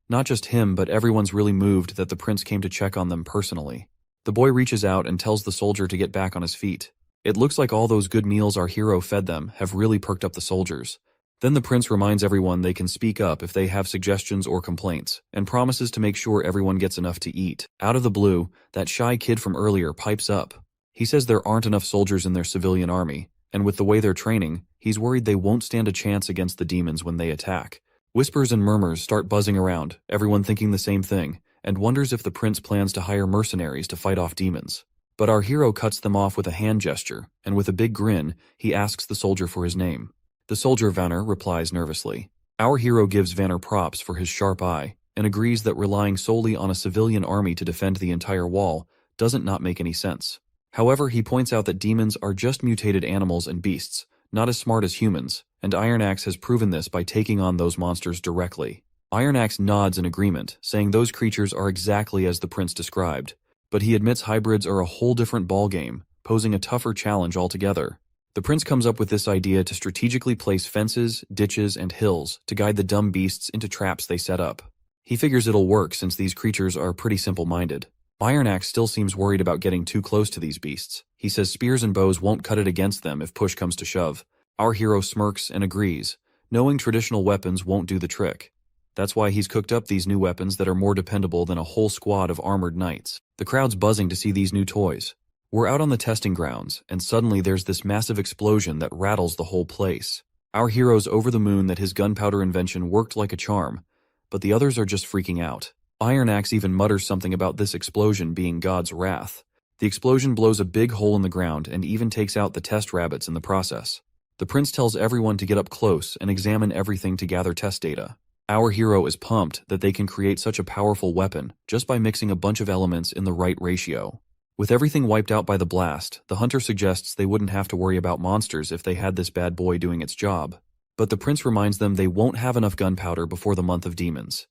Not just him, but everyone's really moved that the prince came to check on them personally. The boy reaches out and tells the soldier to get back on his feet. It looks like all those good meals our hero fed them have really perked up the soldiers. Then the prince reminds everyone they can speak up if they have suggestions or complaints, and promises to make sure everyone gets enough to eat. Out of the blue, that shy kid from earlier pipes up. He says there aren't enough soldiers in their civilian army, and with the way they're training, he's worried they won't stand a chance against the demons when they attack. Whispers and murmurs start buzzing around, everyone thinking the same thing, and wonders if the prince plans to hire mercenaries to fight off demons. But our hero cuts them off with a hand gesture, and with a big grin, he asks the soldier for his name. The soldier Vanner replies nervously. Our hero gives Vanner props for his sharp eye, and agrees that relying solely on a civilian army to defend the entire wall doesn't not make any sense. However, he points out that demons are just mutated animals and beasts, not as smart as humans, and Iron Axe has proven this by taking on those monsters directly. Iron Axe nods in agreement, saying those creatures are exactly as the prince described, but he admits hybrids are a whole different ballgame, posing a tougher challenge altogether. The prince comes up with this idea to strategically place fences, ditches, and hills to guide the dumb beasts into traps they set up. He figures it'll work since these creatures are pretty simple-minded. Iron Axe still seems worried about getting too close to these beasts. He says spears and bows won't cut it against them if push comes to shove. Our hero smirks and agrees, knowing traditional weapons won't do the trick. That's why he's cooked up these new weapons that are more dependable than a whole squad of armored knights. The crowd's buzzing to see these new toys. We're out on the testing grounds, and suddenly there's this massive explosion that rattles the whole place. Our hero's over the moon that his gunpowder invention worked like a charm, but the others are just freaking out. Iron Axe even mutters something about this explosion being God's wrath. The explosion blows a big hole in the ground and even takes out the test rabbits in the process. The prince tells everyone to get up close and examine everything to gather test data. Our hero is pumped that they can create such a powerful weapon just by mixing a bunch of elements in the right ratio. With everything wiped out by the blast, the hunter suggests they wouldn't have to worry about monsters if they had this bad boy doing its job. But the prince reminds them they won't have enough gunpowder before the month of demons.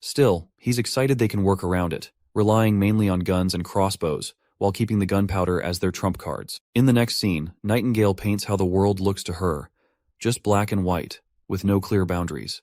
Still, he's excited they can work around it, relying mainly on guns and crossbows, while keeping the gunpowder as their trump cards. In the next scene, Nightingale paints how the world looks to her, just black and white, with no clear boundaries.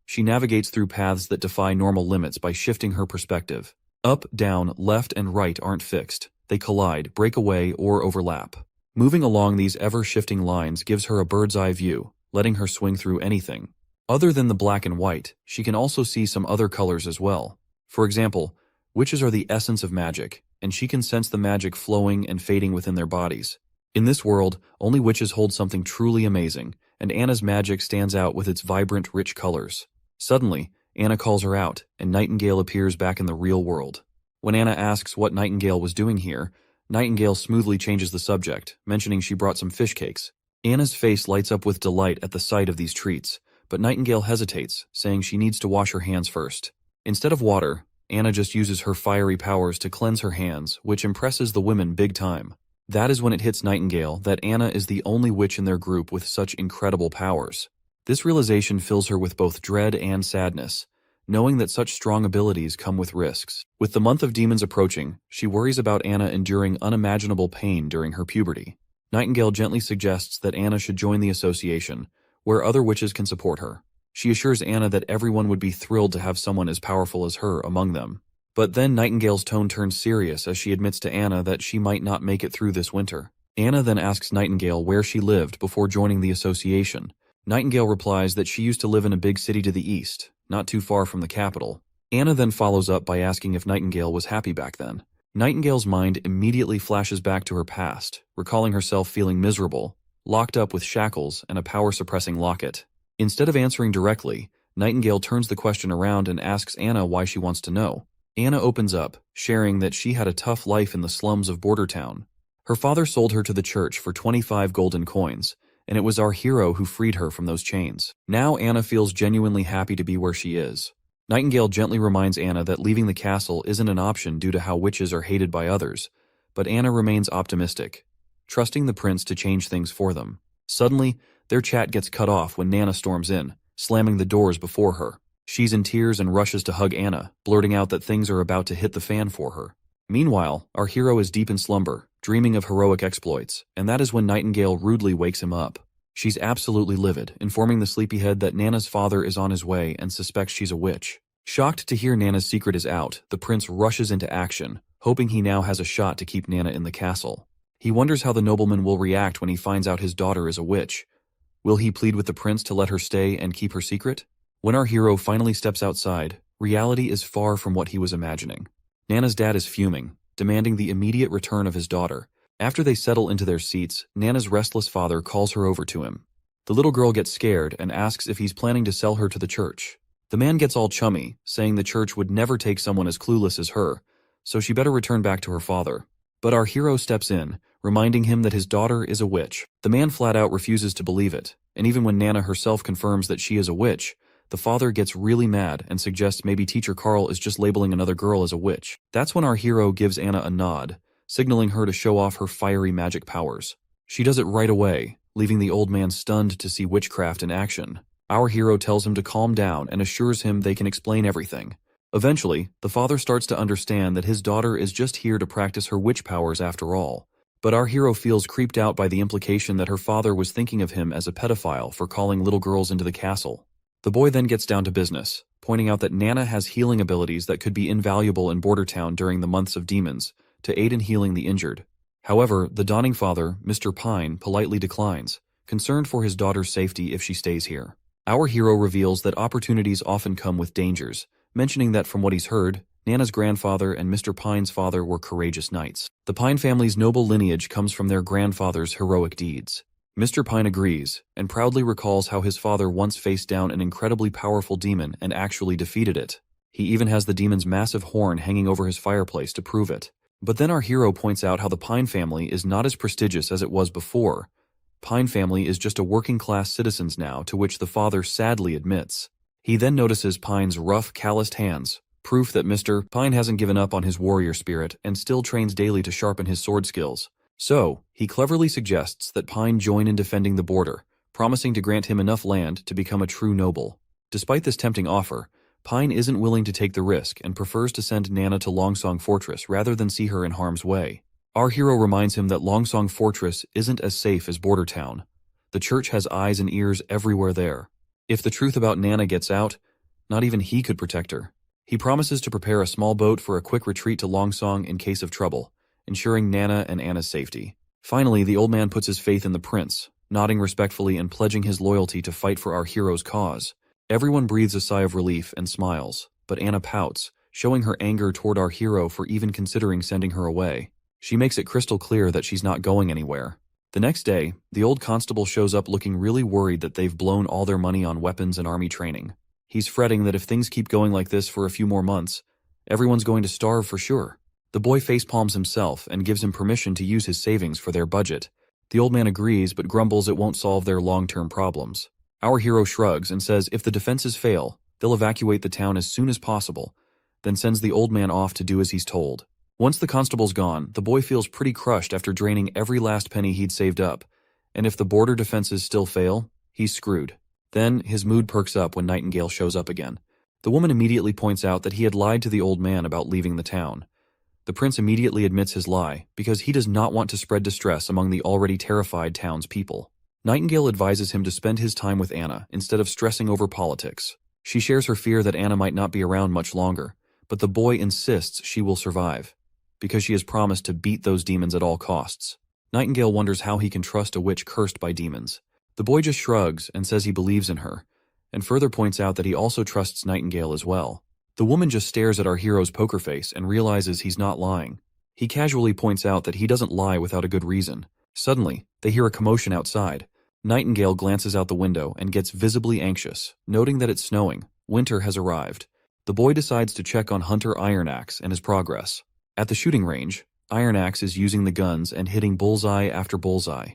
She navigates through paths that defy normal limits by shifting her perspective. Up, down, left, and right aren't fixed. They collide, break away, or overlap. Moving along these ever-shifting lines gives her a bird's-eye view, letting her swing through anything. Other than the black and white, she can also see some other colors as well. For example, witches are the essence of magic, and she can sense the magic flowing and fading within their bodies. In this world, only witches hold something truly amazing, and Anna's magic stands out with its vibrant, rich colors. Suddenly, Anna calls her out, and Nightingale appears back in the real world. When Anna asks what Nightingale was doing here, Nightingale smoothly changes the subject, mentioning she brought some fish cakes. Anna's face lights up with delight at the sight of these treats, but Nightingale hesitates, saying she needs to wash her hands first. Instead of water, Anna just uses her fiery powers to cleanse her hands, which impresses the women big time. That is when it hits Nightingale that Anna is the only witch in their group with such incredible powers. This realization fills her with both dread and sadness, knowing that such strong abilities come with risks. With the month of demons approaching, she worries about Anna enduring unimaginable pain during her puberty. Nightingale gently suggests that Anna should join the association, where other witches can support her. She assures Anna that everyone would be thrilled to have someone as powerful as her among them. But then Nightingale's tone turns serious as she admits to Anna that she might not make it through this winter. Anna then asks Nightingale where she lived before joining the association. Nightingale replies that she used to live in a big city to the east, not too far from the capital. Anna then follows up by asking if Nightingale was happy back then. Nightingale's mind immediately flashes back to her past, recalling herself feeling miserable, locked up with shackles and a power-suppressing locket. Instead of answering directly, Nightingale turns the question around and asks Anna why she wants to know. Anna opens up, sharing that she had a tough life in the slums of Border Town. Her father sold her to the church for 25 golden coins, and it was our hero who freed her from those chains. Now Anna feels genuinely happy to be where she is. Nightingale gently reminds Anna that leaving the castle isn't an option due to how witches are hated by others, but Anna remains optimistic, trusting the prince to change things for them. Suddenly, their chat gets cut off when Nana storms in, slamming the doors before her. She's in tears and rushes to hug Anna, blurting out that things are about to hit the fan for her. Meanwhile, our hero is deep in slumber, dreaming of heroic exploits, and that is when Nightingale rudely wakes him up. She's absolutely livid, informing the sleepyhead that Nana's father is on his way and suspects she's a witch. Shocked to hear Nana's secret is out, the prince rushes into action, hoping he now has a shot to keep Nana in the castle. He wonders how the nobleman will react when he finds out his daughter is a witch. Will he plead with the prince to let her stay and keep her secret? When our hero finally steps outside, reality is far from what he was imagining. Nana's dad is fuming, demanding the immediate return of his daughter. After they settle into their seats, Nana's restless father calls her over to him. The little girl gets scared and asks if he's planning to sell her to the church. The man gets all chummy, saying the church would never take someone as clueless as her, so she better return back to her father. But our hero steps in, reminding him that his daughter is a witch. The man flat out refuses to believe it, and even when Nana herself confirms that she is a witch, the father gets really mad and suggests maybe Teacher Carl is just labeling another girl as a witch. That's when our hero gives Anna a nod, signaling her to show off her fiery magic powers. She does it right away, leaving the old man stunned to see witchcraft in action. Our hero tells him to calm down and assures him they can explain everything. Eventually, the father starts to understand that his daughter is just here to practice her witch powers after all. But our hero feels creeped out by the implication that her father was thinking of him as a pedophile for calling little girls into the castle. The boy then gets down to business, pointing out that Nana has healing abilities that could be invaluable in Border Town during the months of demons, to aid in healing the injured. However, the dawning father, Mr. Pine, politely declines, concerned for his daughter's safety if she stays here. Our hero reveals that opportunities often come with dangers, mentioning that from what he's heard, Nana's grandfather and Mr. Pine's father were courageous knights. The Pine family's noble lineage comes from their grandfather's heroic deeds. Mr. Pine agrees, and proudly recalls how his father once faced down an incredibly powerful demon and actually defeated it. He even has the demon's massive horn hanging over his fireplace to prove it. But then our hero points out how the Pine family is not as prestigious as it was before. Pine family is just a working-class citizens now, to which the father sadly admits. He then notices Pine's rough, calloused hands, proof that Mr. Pine hasn't given up on his warrior spirit and still trains daily to sharpen his sword skills. So, he cleverly suggests that Pine join in defending the border, promising to grant him enough land to become a true noble. Despite this tempting offer, Pine isn't willing to take the risk and prefers to send Nana to Longsong Fortress rather than see her in harm's way. Our hero reminds him that Longsong Fortress isn't as safe as Border Town. The church has eyes and ears everywhere there. If the truth about Nana gets out, not even he could protect her. He promises to prepare a small boat for a quick retreat to Longsong in case of trouble, ensuring Nana and Anna's safety. Finally, the old man puts his faith in the prince, nodding respectfully and pledging his loyalty to fight for our hero's cause. Everyone breathes a sigh of relief and smiles, but Anna pouts, showing her anger toward our hero for even considering sending her away. She makes it crystal clear that she's not going anywhere. The next day, the old constable shows up looking really worried that they've blown all their money on weapons and army training. He's fretting that if things keep going like this for a few more months, everyone's going to starve for sure. The boy facepalms himself and gives him permission to use his savings for their budget. The old man agrees but grumbles it won't solve their long-term problems. Our hero shrugs and says if the defenses fail, they'll evacuate the town as soon as possible, then sends the old man off to do as he's told. Once the constable's gone, the boy feels pretty crushed after draining every last penny he'd saved up, and if the border defenses still fail, he's screwed. Then, his mood perks up when Nightingale shows up again. The woman immediately points out that he had lied to the old man about leaving the town. The prince immediately admits his lie, because he does not want to spread distress among the already terrified townspeople. Nightingale advises him to spend his time with Anna, instead of stressing over politics. She shares her fear that Anna might not be around much longer, but the boy insists she will survive, because she has promised to beat those demons at all costs. Nightingale wonders how he can trust a witch cursed by demons. The boy just shrugs and says he believes in her, and further points out that he also trusts Nightingale as well. The woman just stares at our hero's poker face and realizes he's not lying. He casually points out that he doesn't lie without a good reason. Suddenly, they hear a commotion outside. Nightingale glances out the window and gets visibly anxious, noting that it's snowing. Winter has arrived. The boy decides to check on Hunter Ironaxe and his progress. At the shooting range, Ironaxe is using the guns and hitting bullseye after bullseye.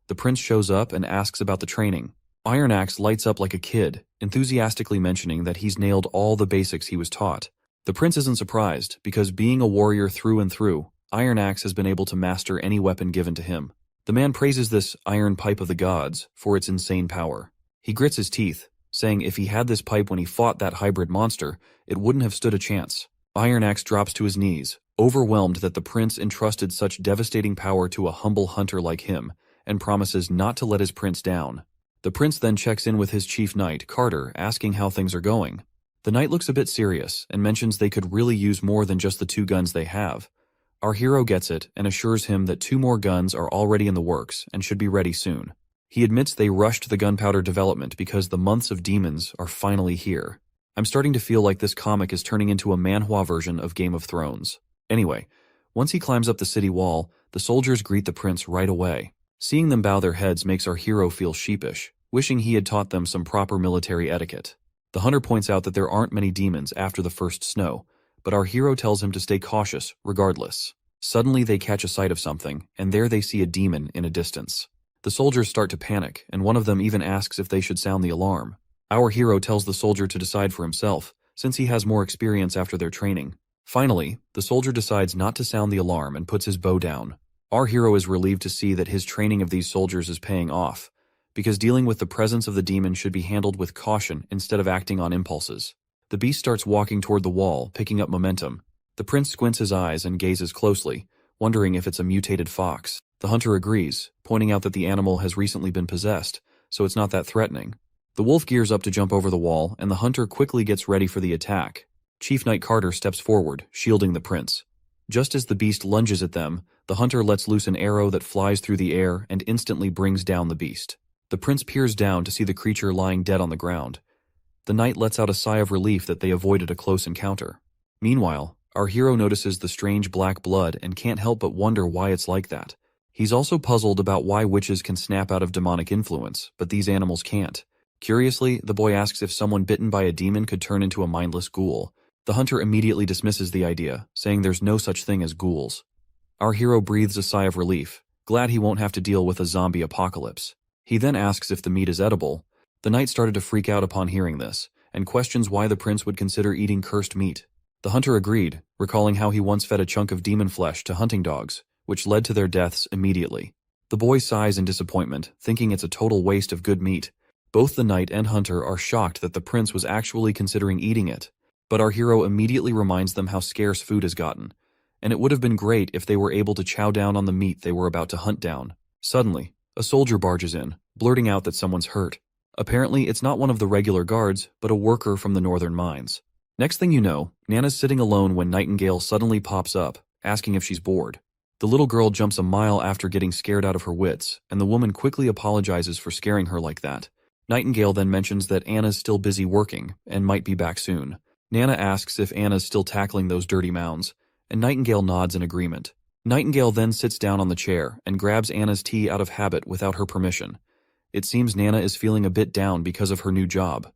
The prince shows up and asks about the training. Ironaxe lights up like a kid, enthusiastically mentioning that he's nailed all the basics he was taught. The prince isn't surprised, because being a warrior through and through, Ironaxe has been able to master any weapon given to him. The man praises this iron pipe of the gods for its insane power. He grits his teeth, saying if he had this pipe when he fought that hybrid monster, it wouldn't have stood a chance. Ironaxe drops to his knees, overwhelmed that the prince entrusted such devastating power to a humble hunter like him, and promises not to let his prince down. The prince then checks in with his chief knight, Carter, asking how things are going. The knight looks a bit serious and mentions they could really use more than just the 2 guns they have. Our hero gets it and assures him that 2 more guns are already in the works and should be ready soon. He admits they rushed the gunpowder development because the months of demons are finally here. I'm starting to feel like this comic is turning into a manhwa version of Game of Thrones. Anyway, once he climbs up the city wall, the soldiers greet the prince right away. Seeing them bow their heads makes our hero feel sheepish, wishing he had taught them some proper military etiquette. The hunter points out that there aren't many demons after the first snow, but our hero tells him to stay cautious regardless. Suddenly they catch a sight of something, and there they see a demon in a distance. The soldiers start to panic, and one of them even asks if they should sound the alarm. Our hero tells the soldier to decide for himself, since he has more experience after their training. Finally, the soldier decides not to sound the alarm and puts his bow down. Our hero is relieved to see that his training of these soldiers is paying off, because dealing with the presence of the demon should be handled with caution instead of acting on impulses. The beast starts walking toward the wall, picking up momentum. The prince squints his eyes and gazes closely, wondering if it's a mutated fox. The hunter agrees, pointing out that the animal has recently been possessed, so it's not that threatening. The wolf gears up to jump over the wall, and the hunter quickly gets ready for the attack. Chief Knight Carter steps forward, shielding the prince. Just as the beast lunges at them, the hunter lets loose an arrow that flies through the air and instantly brings down the beast. The prince peers down to see the creature lying dead on the ground. The knight lets out a sigh of relief that they avoided a close encounter. Meanwhile, our hero notices the strange black blood and can't help but wonder why it's like that. He's also puzzled about why witches can snap out of demonic influence, but these animals can't. Curiously, the boy asks if someone bitten by a demon could turn into a mindless ghoul. The hunter immediately dismisses the idea, saying there's no such thing as ghouls. Our hero breathes a sigh of relief, glad he won't have to deal with a zombie apocalypse. He then asks if the meat is edible. The knight started to freak out upon hearing this, and questions why the prince would consider eating cursed meat. The hunter agreed, recalling how he once fed a chunk of demon flesh to hunting dogs, which led to their deaths immediately. The boy sighs in disappointment, thinking it's a total waste of good meat. Both the knight and hunter are shocked that the prince was actually considering eating it, but our hero immediately reminds them how scarce food has gotten, and it would have been great if they were able to chow down on the meat they were about to hunt down. Suddenly, a soldier barges in, blurting out that someone's hurt. Apparently, it's not one of the regular guards, but a worker from the northern mines. Next thing you know, Nana's sitting alone when Nightingale suddenly pops up, asking if she's bored. The little girl jumps a mile after getting scared out of her wits, and the woman quickly apologizes for scaring her like that. Nightingale then mentions that Anna's still busy working, and might be back soon. Nana asks if Anna's still tackling those dirty mounds, and Nightingale nods in agreement. Nightingale then sits down on the chair and grabs Anna's tea out of habit without her permission. It seems Nana is feeling a bit down because of her new job.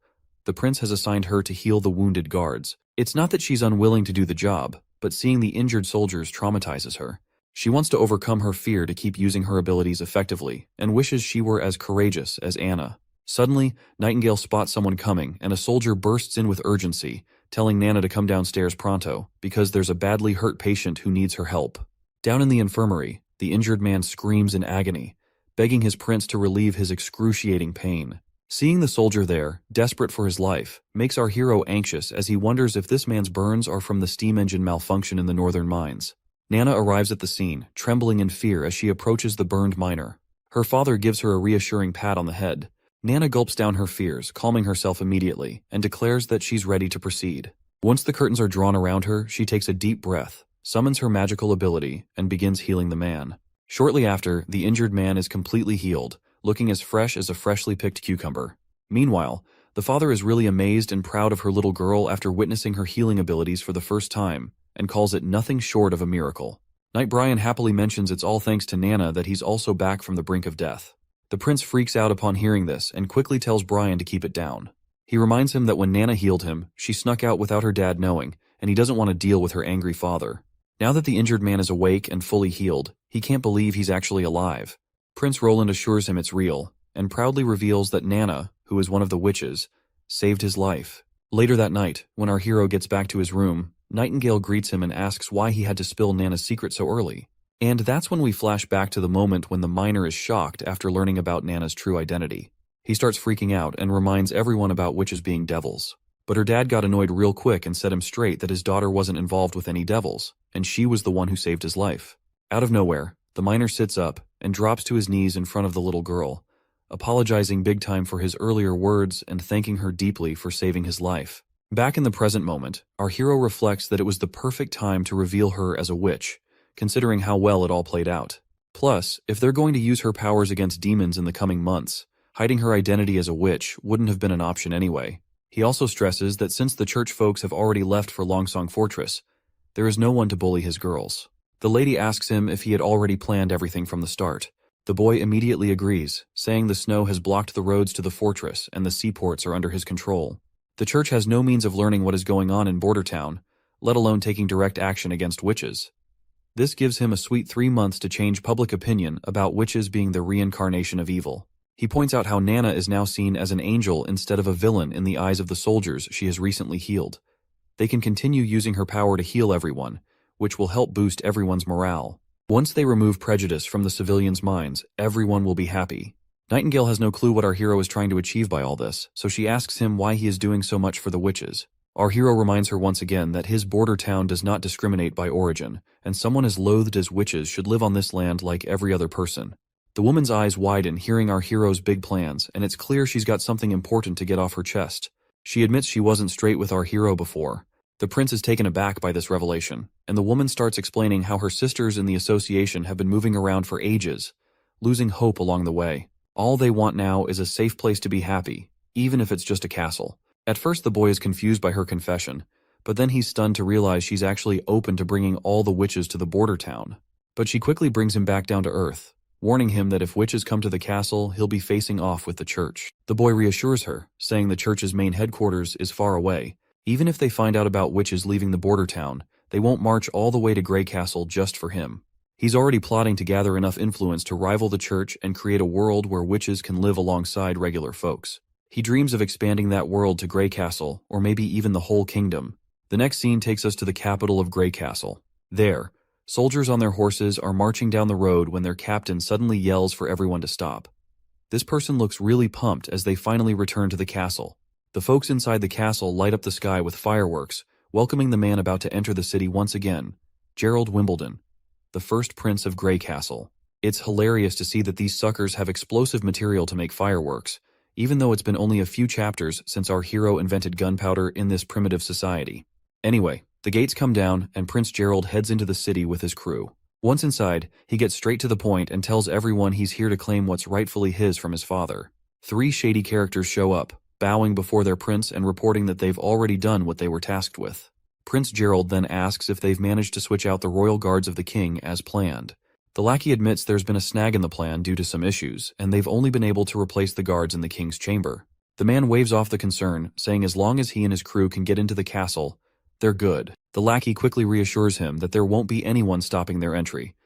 The prince has assigned her to heal the wounded guards. It's not that she's unwilling to do the job, but seeing the injured soldiers traumatizes her. She wants to overcome her fear to keep using her abilities effectively, and wishes she were as courageous as Anna. Suddenly, Nightingale spots someone coming, and a soldier bursts in with urgency, telling Nana to come downstairs pronto, because there's a badly hurt patient who needs her help. Down in the infirmary, the injured man screams in agony, begging his prince to relieve his excruciating pain. Seeing the soldier there, desperate for his life, makes our hero anxious as he wonders if this man's burns are from the steam engine malfunction in the northern mines. Nana arrives at the scene, trembling in fear as she approaches the burned miner. Her father gives her a reassuring pat on the head. Nana gulps down her fears, calming herself immediately, and declares that she's ready to proceed. Once the curtains are drawn around her, she takes a deep breath, summons her magical ability, and begins healing the man. Shortly after, the injured man is completely healed, looking as fresh as a freshly picked cucumber. Meanwhile, The father is really amazed and proud of her little girl after witnessing her healing abilities for the first time, and calls it nothing short of a miracle. Knight Brian happily mentions it's all thanks to Nana that he's also back from the brink of death. The prince freaks out upon hearing this and quickly tells Brian to keep it down. He reminds him that when Nana healed him, she snuck out without her dad knowing, and he doesn't want to deal with her angry father. Now that the injured man is awake and fully healed, he can't believe he's actually alive. Prince Roland assures him it's real, and proudly reveals that Nana, who is one of the witches, saved his life. Later that night, when our hero gets back to his room, Nightingale greets him and asks why he had to spill Nana's secret so early. And that's when we flash back to the moment when the miner is shocked after learning about Nana's true identity. He starts freaking out and reminds everyone about witches being devils. But her dad got annoyed real quick and set him straight that his daughter wasn't involved with any devils, and she was the one who saved his life. Out of nowhere, the miner sits up and drops to his knees in front of the little girl, apologizing big time for his earlier words and thanking her deeply for saving his life. Back in the present moment, our hero reflects that it was the perfect time to reveal her as a witch, considering how well it all played out. Plus, if they're going to use her powers against demons in the coming months, hiding her identity as a witch wouldn't have been an option anyway. He also stresses that since the church folks have already left for Longsong Fortress, there is no one to bully his girls. The lady asks him if he had already planned everything from the start. The boy immediately agrees, saying the snow has blocked the roads to the fortress and the seaports are under his control. The church has no means of learning what is going on in Border Town, let alone taking direct action against witches. This gives him a sweet 3 months to change public opinion about witches being the reincarnation of evil. He points out how Nana is now seen as an angel instead of a villain in the eyes of the soldiers she has recently healed. They can continue using her power to heal everyone, which will help boost everyone's morale. Once they remove prejudice from the civilians' minds, everyone will be happy. Nightingale has no clue what our hero is trying to achieve by all this, so she asks him why he is doing so much for the witches. Our hero reminds her once again that his border town does not discriminate by origin, and someone as loathed as witches should live on this land like every other person. The woman's eyes widen hearing our hero's big plans, and it's clear she's got something important to get off her chest. She admits she wasn't straight with our hero before. The prince is taken aback by this revelation, and the woman starts explaining how her sisters in the association have been moving around for ages, losing hope along the way. All they want now is a safe place to be happy, even if it's just a castle. At first the boy is confused by her confession, but then he's stunned to realize she's actually open to bringing all the witches to the border town. But she quickly brings him back down to earth, warning him that if witches come to the castle, he'll be facing off with the church. The boy reassures her, saying the church's main headquarters is far away. Even if they find out about witches leaving the border town, they won't march all the way to Grey Castle just for him. He's already plotting to gather enough influence to rival the church and create a world where witches can live alongside regular folks. He dreams of expanding that world to Grey Castle, or maybe even the whole kingdom. The next scene takes us to the capital of Grey Castle. There, soldiers on their horses are marching down the road when their captain suddenly yells for everyone to stop. This person looks really pumped as they finally return to the castle. The folks inside the castle light up the sky with fireworks, welcoming the man about to enter the city once again, Gerald Wimbledon, the first prince of Grey Castle. It's hilarious to see that these suckers have explosive material to make fireworks, even though it's been only a few chapters since our hero invented gunpowder in this primitive society. Anyway, the gates come down and Prince Gerald heads into the city with his crew. Once inside, he gets straight to the point and tells everyone he's here to claim what's rightfully his from his father. 3 shady characters show up, bowing before their prince and reporting that they've already done what they were tasked with. Prince Gerald then asks if they've managed to switch out the royal guards of the king as planned. The lackey admits there's been a snag in the plan due to some issues, and they've only been able to replace the guards in the king's chamber. The man waves off the concern, saying as long as he and his crew can get into the castle, they're good. The lackey quickly reassures him that there won't be anyone stopping their entry.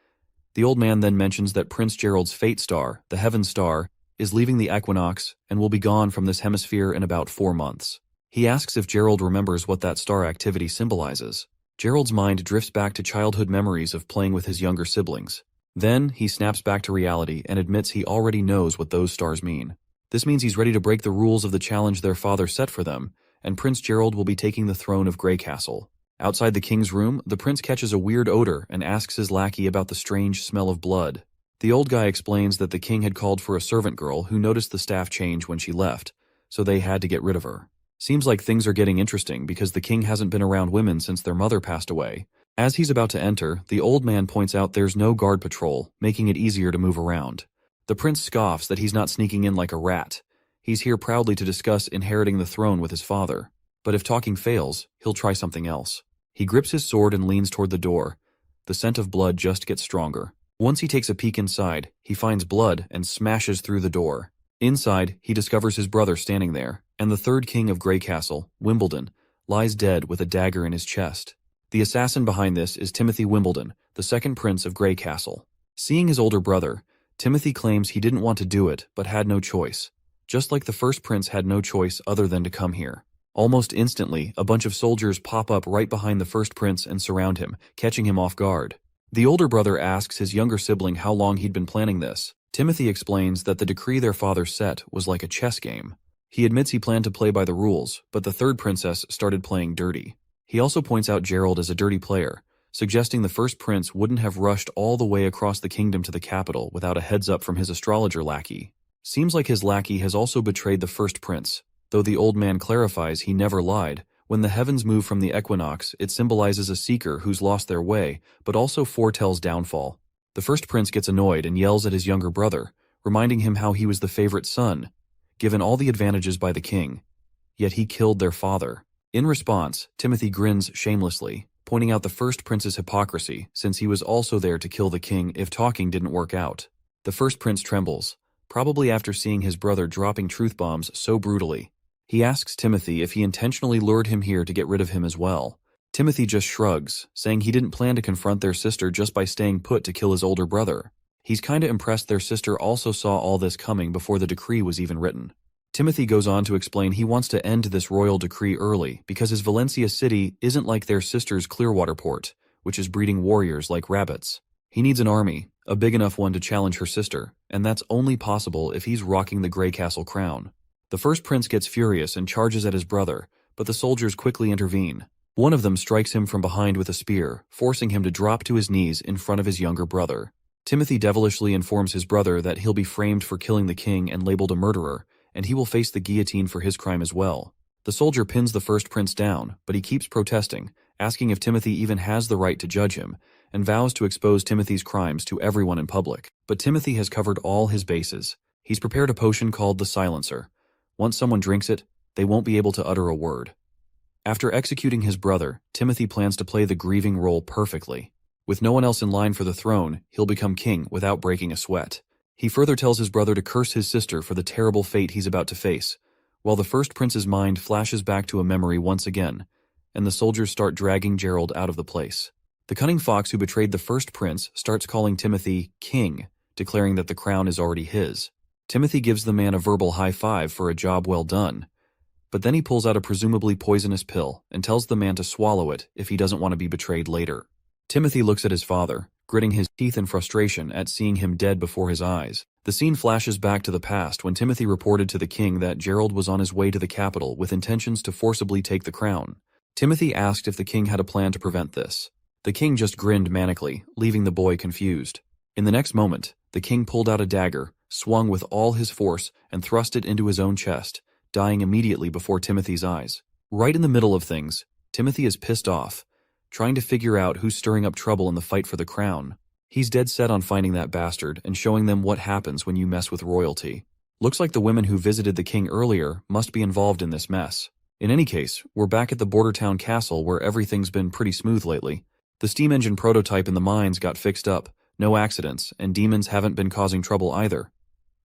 The old man then mentions that Prince Gerald's fate star, the Heaven Star, is leaving the equinox and will be gone from this hemisphere in about 4 months. He asks if Gerald remembers what that star activity symbolizes. Gerald's mind drifts back to childhood memories of playing with his younger siblings. Then, he snaps back to reality and admits he already knows what those stars mean. This means he's ready to break the rules of the challenge their father set for them, and Prince Gerald will be taking the throne of Grey Castle. Outside the king's room, the prince catches a weird odor and asks his lackey about the strange smell of blood. The old guy explains that the king had called for a servant girl who noticed the staff change when she left, so they had to get rid of her. Seems like things are getting interesting because the king hasn't been around women since their mother passed away. As he's about to enter, the old man points out there's no guard patrol, making it easier to move around. The prince scoffs that he's not sneaking in like a rat. He's here proudly to discuss inheriting the throne with his father. But if talking fails, he'll try something else. He grips his sword and leans toward the door. The scent of blood just gets stronger. Once he takes a peek inside, he finds blood and smashes through the door. Inside, he discovers his brother standing there, and the third king of Grey Castle, Wimbledon, lies dead with a dagger in his chest. The assassin behind this is Timothy Wimbledon, the second prince of Grey Castle. Seeing his older brother, Timothy claims he didn't want to do it, but had no choice. Just like the first prince had no choice other than to come here. Almost instantly, a bunch of soldiers pop up right behind the first prince and surround him, catching him off guard. The older brother asks his younger sibling how long he'd been planning this. Timothy explains that the decree their father set was like a chess game. He admits he planned to play by the rules, but the third princess started playing dirty. He also points out Gerald as a dirty player, suggesting the first prince wouldn't have rushed all the way across the kingdom to the capital without a heads up from his astrologer lackey. Seems like his lackey has also betrayed the first prince, though the old man clarifies he never lied. When the heavens move from the equinox, it symbolizes a seeker who's lost their way, but also foretells downfall. The first prince gets annoyed and yells at his younger brother, reminding him how he was the favorite son, given all the advantages by the king. Yet he killed their father. In response, Timothy grins shamelessly, pointing out the first prince's hypocrisy, since he was also there to kill the king if talking didn't work out. The first prince trembles, probably after seeing his brother dropping truth bombs so brutally. He asks Timothy if he intentionally lured him here to get rid of him as well. Timothy just shrugs, saying he didn't plan to confront their sister just by staying put to kill his older brother. He's kinda impressed their sister also saw all this coming before the decree was even written. Timothy goes on to explain he wants to end this royal decree early because his Valencia city isn't like their sister's Clearwater port, which is breeding warriors like rabbits. He needs an army, a big enough one to challenge her sister, and that's only possible if he's rocking the Grey Castle crown. The first prince gets furious and charges at his brother, but the soldiers quickly intervene. One of them strikes him from behind with a spear, forcing him to drop to his knees in front of his younger brother. Timothy devilishly informs his brother that he'll be framed for killing the king and labeled a murderer, and he will face the guillotine for his crime as well. The soldier pins the first prince down, but he keeps protesting, asking if Timothy even has the right to judge him, and vows to expose Timothy's crimes to everyone in public. But Timothy has covered all his bases. He's prepared a potion called the Silencer. Once someone drinks it, they won't be able to utter a word. After executing his brother, Timothy plans to play the grieving role perfectly. With no one else in line for the throne, he'll become king without breaking a sweat. He further tells his brother to curse his sister for the terrible fate he's about to face, while the first prince's mind flashes back to a memory once again, and the soldiers start dragging Gerald out of the place. The cunning fox who betrayed the first prince starts calling Timothy king, declaring that the crown is already his. Timothy gives the man a verbal high five for a job well done, but then he pulls out a presumably poisonous pill and tells the man to swallow it if he doesn't want to be betrayed later. Timothy looks at his father, gritting his teeth in frustration at seeing him dead before his eyes. The scene flashes back to the past when Timothy reported to the king that Gerald was on his way to the capital with intentions to forcibly take the crown. Timothy asked if the king had a plan to prevent this. The king just grinned manically, leaving the boy confused. In the next moment, the king pulled out a dagger, swung with all his force, and thrust it into his own chest, dying immediately before Timothy's eyes. Right in the middle of things, Timothy is pissed off, trying to figure out who's stirring up trouble in the fight for the crown. He's dead set on finding that bastard and showing them what happens when you mess with royalty. Looks like the women who visited the king earlier must be involved in this mess. In any case, we're back at the border town castle where everything's been pretty smooth lately. The steam engine prototype in the mines got fixed up, no accidents, and demons haven't been causing trouble either.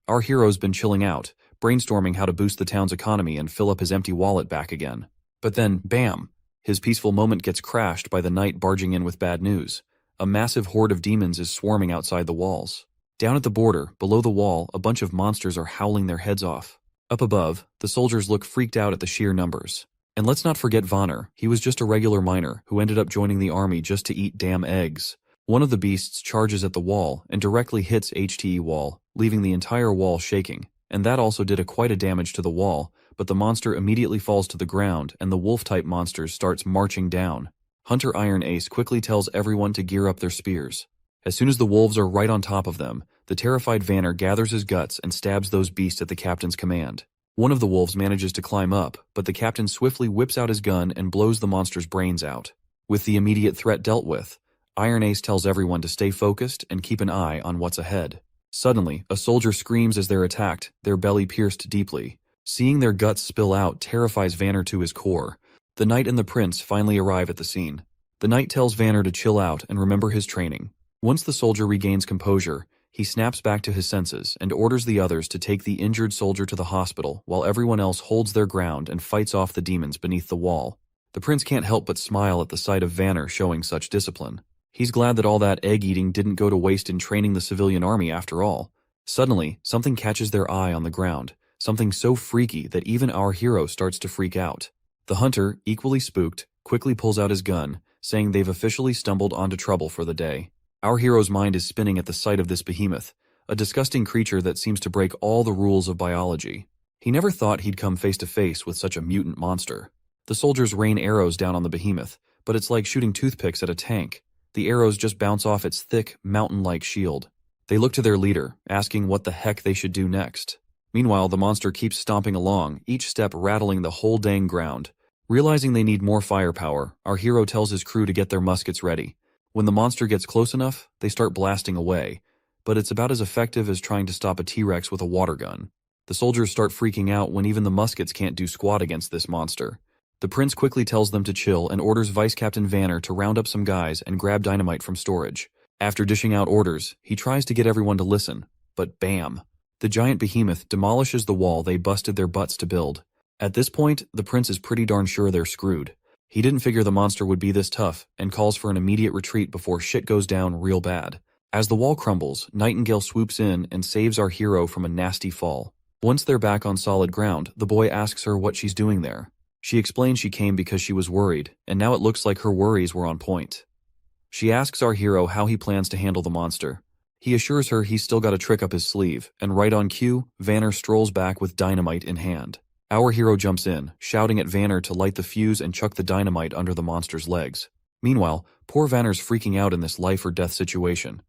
Our hero's been chilling out, brainstorming how to boost the town's economy and fill up his empty wallet back again. But then, bam! His peaceful moment gets crashed by the knight barging in with bad news. A massive horde of demons is swarming outside the walls. Down at the border, below the wall, a bunch of monsters are howling their heads off. Up above, the soldiers look freaked out at the sheer numbers. And let's not forget Vonner. He was just a regular miner who ended up joining the army just to eat damn eggs. One of the beasts charges at the wall and directly hits HTE wall, leaving the entire wall shaking. And that also did quite a damage to the wall, but the monster immediately falls to the ground and the wolf-type monsters starts marching down. Hunter Iron Ace quickly tells everyone to gear up their spears. As soon as the wolves are right on top of them, the terrified Vanner gathers his guts and stabs those beasts at the captain's command. One of the wolves manages to climb up, but the captain swiftly whips out his gun and blows the monster's brains out. With the immediate threat dealt with, Iron Ace tells everyone to stay focused and keep an eye on what's ahead. Suddenly, a soldier screams as they're attacked, their belly pierced deeply. Seeing their guts spill out terrifies Vanner to his core. The knight and the prince finally arrive at the scene. The knight tells Vanner to chill out and remember his training. Once the soldier regains composure, he snaps back to his senses and orders the others to take the injured soldier to the hospital while everyone else holds their ground and fights off the demons beneath the wall. The prince can't help but smile at the sight of Vanner showing such discipline. He's glad that all that egg-eating didn't go to waste in training the civilian army after all. Suddenly, something catches their eye on the ground, something so freaky that even our hero starts to freak out. The hunter, equally spooked, quickly pulls out his gun, saying they've officially stumbled onto trouble for the day. Our hero's mind is spinning at the sight of this behemoth, a disgusting creature that seems to break all the rules of biology. He never thought he'd come face to face with such a mutant monster. The soldiers rain arrows down on the behemoth, but it's like shooting toothpicks at a tank. The arrows just bounce off its thick, mountain-like shield. They look to their leader, asking what the heck they should do next. Meanwhile, the monster keeps stomping along, each step rattling the whole dang ground. Realizing they need more firepower, our hero tells his crew to get their muskets ready. When the monster gets close enough, they start blasting away, but it's about as effective as trying to stop a T-Rex with a water gun. The soldiers start freaking out when even the muskets can't do squat against this monster. The prince quickly tells them to chill and orders Vice Captain Vanner to round up some guys and grab dynamite from storage. After dishing out orders, he tries to get everyone to listen, but bam! The giant behemoth demolishes the wall they busted their butts to build. At this point, the prince is pretty darn sure they're screwed. He didn't figure the monster would be this tough and calls for an immediate retreat before shit goes down real bad. As the wall crumbles, Nightingale swoops in and saves our hero from a nasty fall. Once they're back on solid ground, the boy asks her what she's doing there. She explains she came because she was worried, and now it looks like her worries were on point. She asks our hero how he plans to handle the monster. He assures her he's still got a trick up his sleeve, and right on cue, Vanner strolls back with dynamite in hand. Our hero jumps in, shouting at Vanner to light the fuse and chuck the dynamite under the monster's legs. Meanwhile, poor Vanner's freaking out in this life-or-death situation.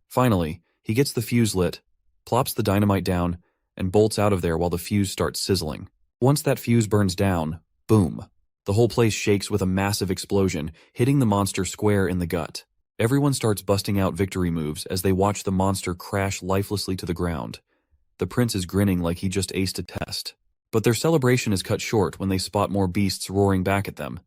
Finally, he gets the fuse lit, plops the dynamite down, and bolts out of there while the fuse starts sizzling. Once that fuse burns down, boom! The whole place shakes with a massive explosion, hitting the monster square in the gut. Everyone starts busting out victory moves as they watch the monster crash lifelessly to the ground. The prince is grinning like he just aced a test. But their celebration is cut short when they spot more beasts roaring back at them,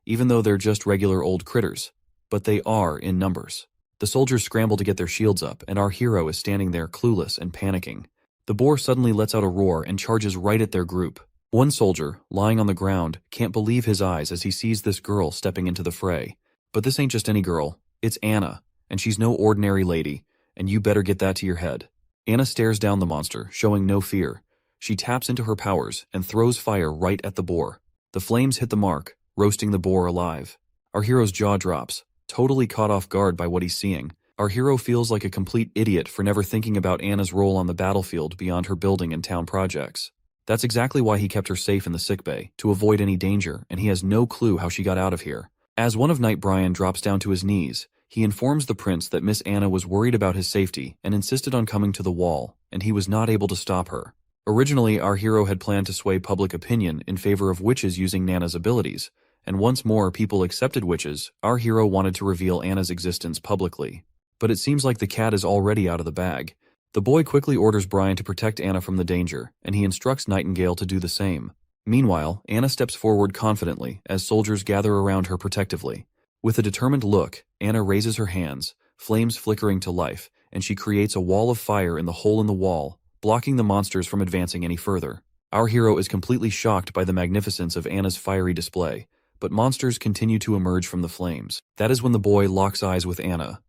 even though they're just regular old critters. But they are in numbers. The soldiers scramble to get their shields up, and our hero is standing there clueless and panicking. The boar suddenly lets out a roar and charges right at their group. One soldier, lying on the ground, can't believe his eyes as he sees this girl stepping into the fray. But this ain't just any girl. It's Anna, and she's no ordinary lady, and you better get that to your head. Anna stares down the monster, showing no fear. She taps into her powers and throws fire right at the boar. The flames hit the mark, roasting the boar alive. Our hero's jaw drops, totally caught off guard by what he's seeing. Our hero feels like a complete idiot for never thinking about Anna's role on the battlefield beyond her building and town projects. That's exactly why he kept her safe in the sickbay, to avoid any danger, and he has no clue how she got out of here. As one of Knight Brian drops down to his knees, he informs the prince that Miss Anna was worried about his safety and insisted on coming to the wall, and he was not able to stop her. Originally, our hero had planned to sway public opinion in favor of witches using Nana's abilities, and once more people accepted witches, our hero wanted to reveal Anna's existence publicly. But it seems like the cat is already out of the bag. The boy quickly orders Brian to protect Anna from the danger, and he instructs Nightingale to do the same. Meanwhile, Anna steps forward confidently as soldiers gather around her protectively. With a determined look, Anna raises her hands, flames flickering to life, and she creates a wall of fire in the hole in the wall, blocking the monsters from advancing any further. Our hero is completely shocked by the magnificence of Anna's fiery display, but monsters continue to emerge from the flames. That is when the boy locks eyes with Anna.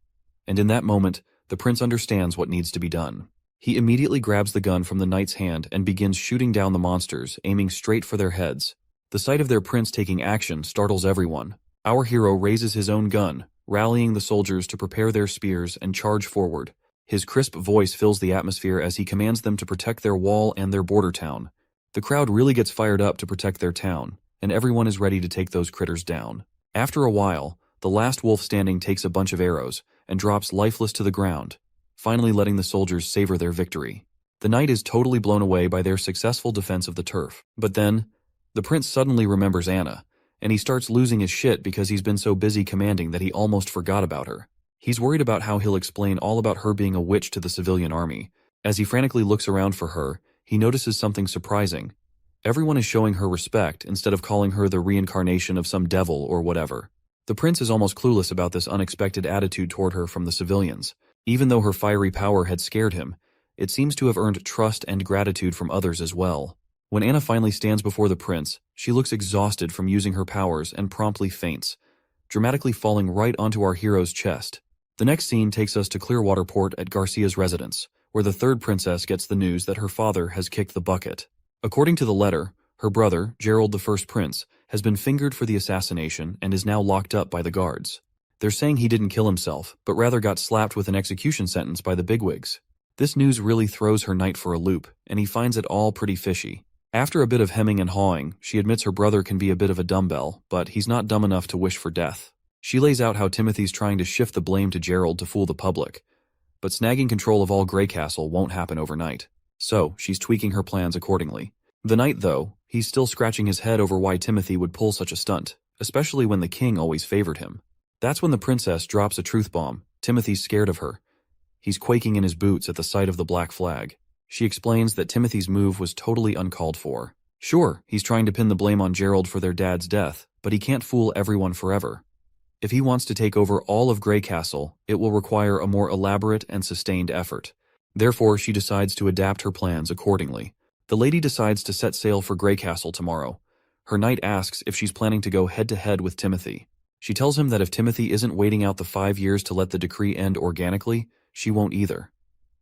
And in that moment, the prince understands what needs to be done. He immediately grabs the gun from the knight's hand and begins shooting down the monsters, aiming straight for their heads. The sight of their prince taking action startles everyone. Our hero raises his own gun, rallying the soldiers to prepare their spears and charge forward. His crisp voice fills the atmosphere as he commands them to protect their wall and their border town. The crowd really gets fired up to protect their town, and everyone is ready to take those critters down. After a while, the last wolf standing takes a bunch of arrows and drops lifeless to the ground, finally letting the soldiers savor their victory. The knight is totally blown away by their successful defense of the turf. But then, the prince suddenly remembers Anna, and he starts losing his shit because he's been so busy commanding that he almost forgot about her. He's worried about how he'll explain all about her being a witch to the civilian army. As he frantically looks around for her, he notices something surprising. Everyone is showing her respect instead of calling her the reincarnation of some devil or whatever. The prince is almost clueless about this unexpected attitude toward her from the civilians. Even though her fiery power had scared him, it seems to have earned trust and gratitude from others as well. When Anna finally stands before the prince, she looks exhausted from using her powers and promptly faints, dramatically falling right onto our hero's chest. The next scene takes us to Clearwater Port at Garcia's residence, where the third princess gets the news that her father has kicked the bucket. According to the letter, her brother, Gerald the First Prince, has been fingered for the assassination and is now locked up by the guards. They're saying he didn't kill himself, but rather got slapped with an execution sentence by the bigwigs. This news really throws her knight for a loop, and he finds it all pretty fishy. After a bit of hemming and hawing, she admits her brother can be a bit of a dumbbell, but he's not dumb enough to wish for death. She lays out how Timothy's trying to shift the blame to Gerald to fool the public, but snagging control of all Grey Castle won't happen overnight. So, she's tweaking her plans accordingly. The knight, though, he's still scratching his head over why Timothy would pull such a stunt, especially when the king always favored him. That's when the princess drops a truth bomb. Timothy's scared of her. He's quaking in his boots at the sight of the black flag. She explains that Timothy's move was totally uncalled for. Sure, he's trying to pin the blame on Gerald for their dad's death, but he can't fool everyone forever. If he wants to take over all of Grey Castle, it will require a more elaborate and sustained effort. Therefore, she decides to adapt her plans accordingly. The lady decides to set sail for Grey Castle tomorrow. Her knight asks if she's planning to go head-to-head with Timothy. She tells him that if Timothy isn't waiting out the 5 years to let the decree end organically, she won't either.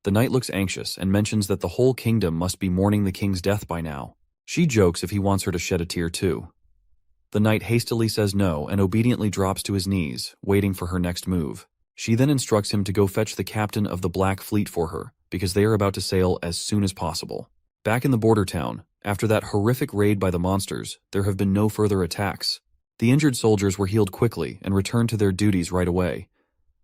The knight looks anxious and mentions that the whole kingdom must be mourning the king's death by now. She jokes if he wants her to shed a tear too. The knight hastily says no and obediently drops to his knees, waiting for her next move. She then instructs him to go fetch the captain of the Black Fleet for her, because they are about to sail as soon as possible. Back in the border town, after that horrific raid by the monsters, there have been no further attacks. The injured soldiers were healed quickly and returned to their duties right away.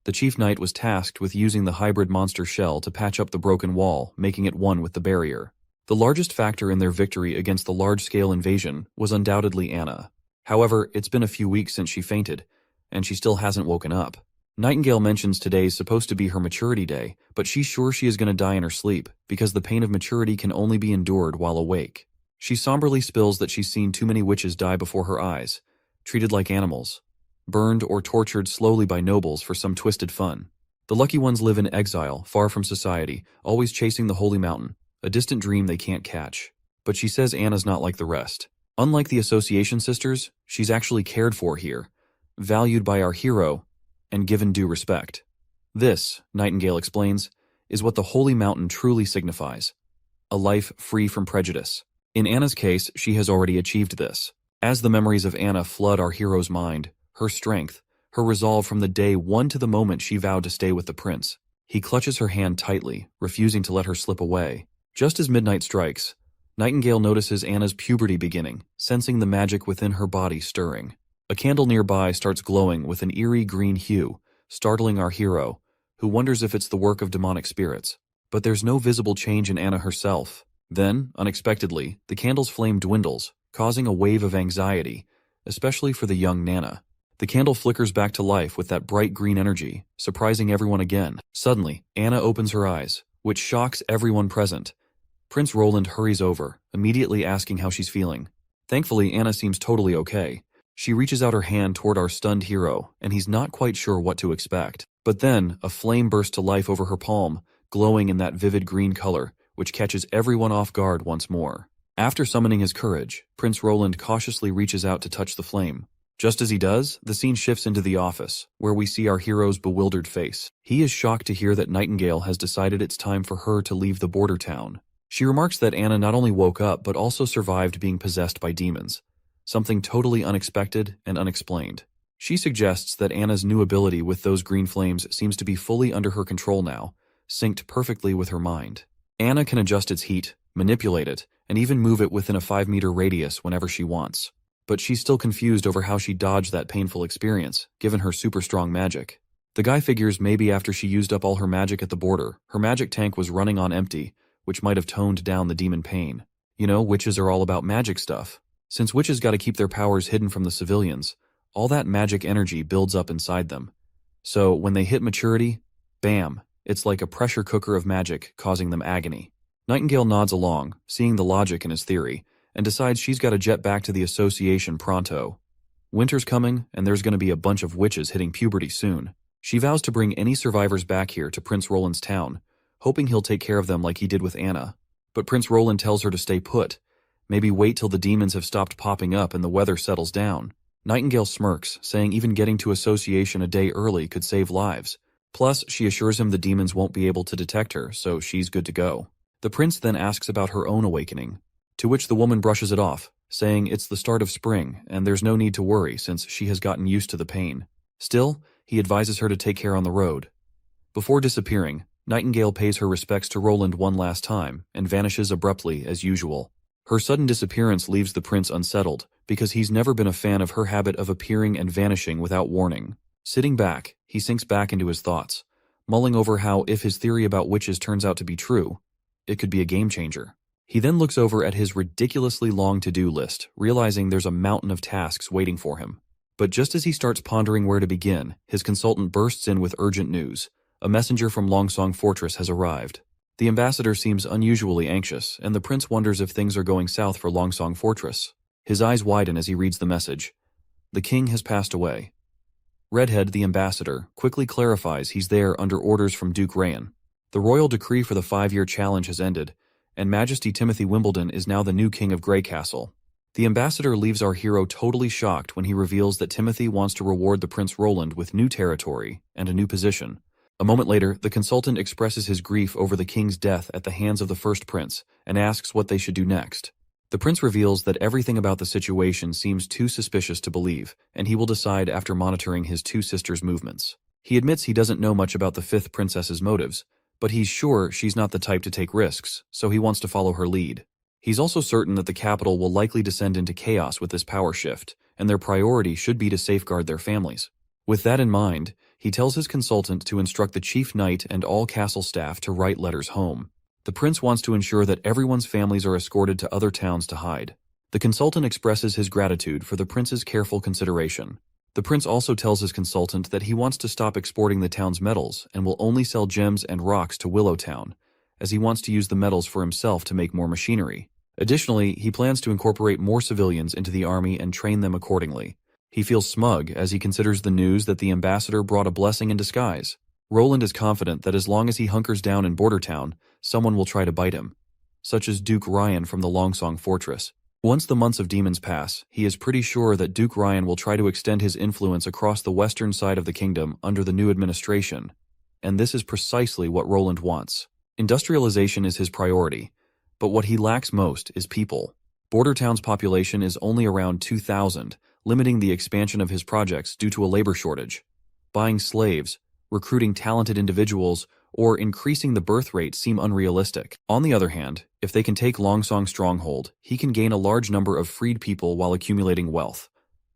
The chief knight was tasked with using the hybrid monster shell to patch up the broken wall, making it one with the barrier. The largest factor in their victory against the large-scale invasion was undoubtedly Anna. However, it's been a few weeks since she fainted, and she still hasn't woken up. Nightingale mentions today's supposed to be her maturity day, but she's sure she is going to die in her sleep, because the pain of maturity can only be endured while awake. She somberly spills that she's seen too many witches die before her eyes, treated like animals, burned or tortured slowly by nobles for some twisted fun. The lucky ones live in exile, far from society, always chasing the holy mountain, a distant dream they can't catch. But she says Anna's not like the rest. Unlike the Association sisters, she's actually cared for here, valued by our hero, and given due respect. This, Nightingale explains, is what the holy mountain truly signifies: a life free from prejudice. In Anna's case, she has already achieved this. As the memories of Anna flood our hero's mind, her strength, her resolve from the day one to the moment she vowed to stay with the prince, he clutches her hand tightly, refusing to let her slip away. Just as midnight strikes, Nightingale notices Anna's puberty beginning, sensing the magic within her body stirring. A candle nearby starts glowing with an eerie green hue, startling our hero, who wonders if it's the work of demonic spirits. But there's no visible change in Anna herself. Then, unexpectedly, the candle's flame dwindles, causing a wave of anxiety, especially for the young Nana. The candle flickers back to life with that bright green energy, surprising everyone again. Suddenly, Anna opens her eyes, which shocks everyone present. Prince Roland hurries over, immediately asking how she's feeling. Thankfully, Anna seems totally okay. She reaches out her hand toward our stunned hero, and he's not quite sure what to expect. But then, a flame bursts to life over her palm, glowing in that vivid green color, which catches everyone off guard once more. After summoning his courage, Prince Roland cautiously reaches out to touch the flame. Just as he does, the scene shifts into the office, where we see our hero's bewildered face. He is shocked to hear that Nightingale has decided it's time for her to leave the border town. She remarks that Anna not only woke up but also survived being possessed by demons, something totally unexpected and unexplained. She suggests that Anna's new ability with those green flames seems to be fully under her control now, synced perfectly with her mind. Anna can adjust its heat, manipulate it, and even move it within a 5-meter radius whenever she wants. But she's still confused over how she dodged that painful experience, given her super strong magic. The guy figures maybe after she used up all her magic at the border, her magic tank was running on empty, which might have toned down the demon pain. You know, witches are all about magic stuff. Since witches gotta keep their powers hidden from the civilians, all that magic energy builds up inside them. So when they hit maturity, bam, it's like a pressure cooker of magic causing them agony. Nightingale nods along, seeing the logic in his theory, and decides she's got to jet back to the association pronto. Winter's coming, and there's going to be a bunch of witches hitting puberty soon. She vows to bring any survivors back here to Prince Roland's town, hoping he'll take care of them like he did with Anna. But Prince Roland tells her to stay put, maybe wait till the demons have stopped popping up and the weather settles down. Nightingale smirks, saying even getting to association a day early could save lives. Plus, she assures him the demons won't be able to detect her, so she's good to go. The prince then asks about her own awakening, to which the woman brushes it off, saying it's the start of spring and there's no need to worry since she has gotten used to the pain. Still, he advises her to take care on the road. Before disappearing, Nightingale pays her respects to Roland one last time and vanishes abruptly as usual. Her sudden disappearance leaves the prince unsettled because he's never been a fan of her habit of appearing and vanishing without warning. Sitting back, he sinks back into his thoughts, mulling over how if his theory about witches turns out to be true, it could be a game changer. He then looks over at his ridiculously long to-do list, realizing there's a mountain of tasks waiting for him. But just as he starts pondering where to begin, his consultant bursts in with urgent news. A messenger from Longsong Fortress has arrived. The ambassador seems unusually anxious, and the prince wonders if things are going south for Longsong Fortress. His eyes widen as he reads the message. The king has passed away. Redhead, the ambassador, quickly clarifies he's there under orders from Duke Rayan. The royal decree for the 5-year challenge has ended, and Majesty Timothy Wimbledon is now the new king of Grey Castle. The ambassador leaves our hero totally shocked when he reveals that Timothy wants to reward the Prince Roland with new territory and a new position. A moment later, the consultant expresses his grief over the king's death at the hands of the first prince and asks what they should do next. The prince reveals that everything about the situation seems too suspicious to believe, and he will decide after monitoring his two sisters' movements. He admits he doesn't know much about the fifth princess's motives, but he's sure she's not the type to take risks, so he wants to follow her lead. He's also certain that the capital will likely descend into chaos with this power shift, and their priority should be to safeguard their families. With that in mind, he tells his consultant to instruct the chief knight and all castle staff to write letters home. The prince wants to ensure that everyone's families are escorted to other towns to hide. The consultant expresses his gratitude for the prince's careful consideration. The prince also tells his consultant that he wants to stop exporting the town's metals and will only sell gems and rocks to Willowtown, as he wants to use the metals for himself to make more machinery. Additionally, he plans to incorporate more civilians into the army and train them accordingly. He feels smug as he considers the news that the ambassador brought a blessing in disguise. Roland is confident that as long as he hunkers down in Border Town, someone will try to bite him, such as Duke Rayan from the Longsong Fortress. Once the months of demons pass, he is pretty sure that Duke Rayan will try to extend his influence across the western side of the kingdom under the new administration, and this is precisely what Roland wants. Industrialization is his priority, but what he lacks most is people. Border Town's population is only around 2,000, limiting the expansion of his projects due to a labor shortage. Buying slaves, recruiting talented individuals, or increasing the birth rate seem unrealistic. On the other hand, if they can take Longsong Stronghold, he can gain a large number of freed people while accumulating wealth.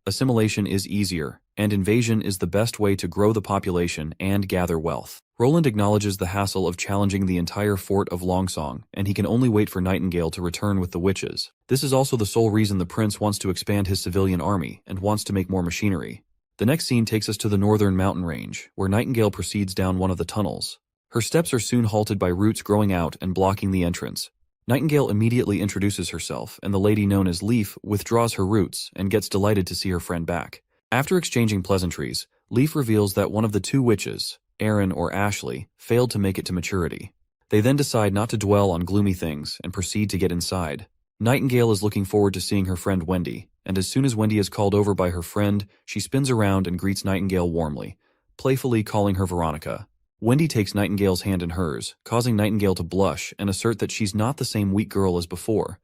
Assimilation is easier, and invasion is the best way to grow the population and gather wealth. Roland acknowledges the hassle of challenging the entire fort of Longsong, and he can only wait for Nightingale to return with the witches. This is also the sole reason the prince wants to expand his civilian army and wants to make more machinery. The next scene takes us to the northern mountain range, where Nightingale proceeds down one of the tunnels. Her steps are soon halted by roots growing out and blocking the entrance. Nightingale immediately introduces herself, and the lady known as Leaf withdraws her roots and gets delighted to see her friend back. After exchanging pleasantries, Leaf reveals that one of the two witches, Erin or Ashley, failed to make it to maturity. They then decide not to dwell on gloomy things and proceed to get inside. Nightingale is looking forward to seeing her friend Wendy, and as soon as Wendy is called over by her friend, she spins around and greets Nightingale warmly, playfully calling her Veronica. Wendy takes Nightingale's hand in hers, causing Nightingale to blush and assert that she's not the same weak girl as before,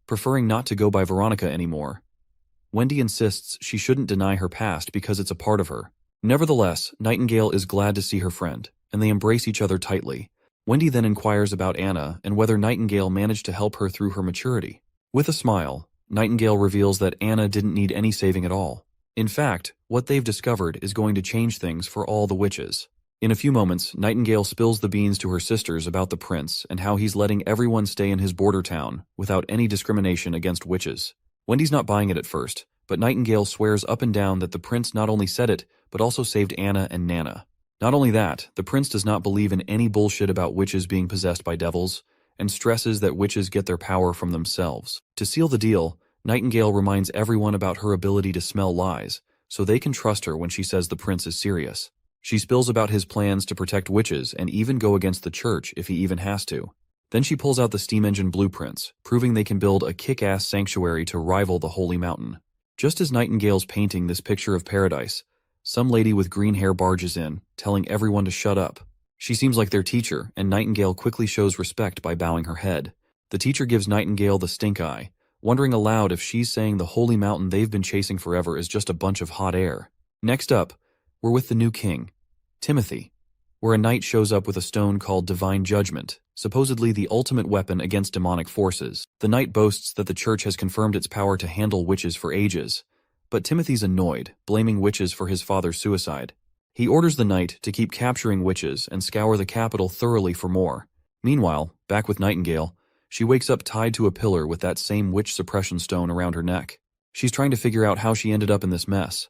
preferring not to go by Veronica anymore. Wendy insists she shouldn't deny her past because it's a part of her. Nevertheless, Nightingale is glad to see her friend, and they embrace each other tightly. Wendy then inquires about Anna and whether Nightingale managed to help her through her maturity. With a smile, Nightingale reveals that Anna didn't need any saving at all. In fact, what they've discovered is going to change things for all the witches. In a few moments, Nightingale spills the beans to her sisters about the prince and how he's letting everyone stay in his border town without any discrimination against witches. Wendy's not buying it at first, but Nightingale swears up and down that the prince not only said it, but also saved Anna and Nana. Not only that, the prince does not believe in any bullshit about witches being possessed by devils, and stresses that witches get their power from themselves. To seal the deal, Nightingale reminds everyone about her ability to smell lies, so they can trust her when she says the prince is serious. She spills about his plans to protect witches and even go against the church if he even has to. Then she pulls out the steam engine blueprints, proving they can build a kick-ass sanctuary to rival the Holy Mountain. Just as Nightingale's painting this picture of paradise, some lady with green hair barges in, telling everyone to shut up. She seems like their teacher, and Nightingale quickly shows respect by bowing her head. The teacher gives Nightingale the stink eye, wondering aloud if she's saying the Holy Mountain they've been chasing forever is just a bunch of hot air. Next up, we're with the new king, Timothy, where a knight shows up with a stone called Divine Judgment, supposedly the ultimate weapon against demonic forces. The knight boasts that the church has confirmed its power to handle witches for ages, but Timothy's annoyed, blaming witches for his father's suicide. He orders the knight to keep capturing witches and scour the capital thoroughly for more. Meanwhile, back with Nightingale, she wakes up tied to a pillar with that same witch suppression stone around her neck. She's trying to figure out how she ended up in this mess.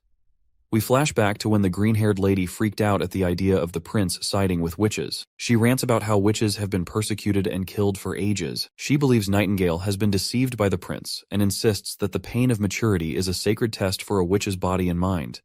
We flash back to when the green-haired lady freaked out at the idea of the prince siding with witches. She rants about how witches have been persecuted and killed for ages. She believes Nightingale has been deceived by the prince and insists that the pain of maturity is a sacred test for a witch's body and mind,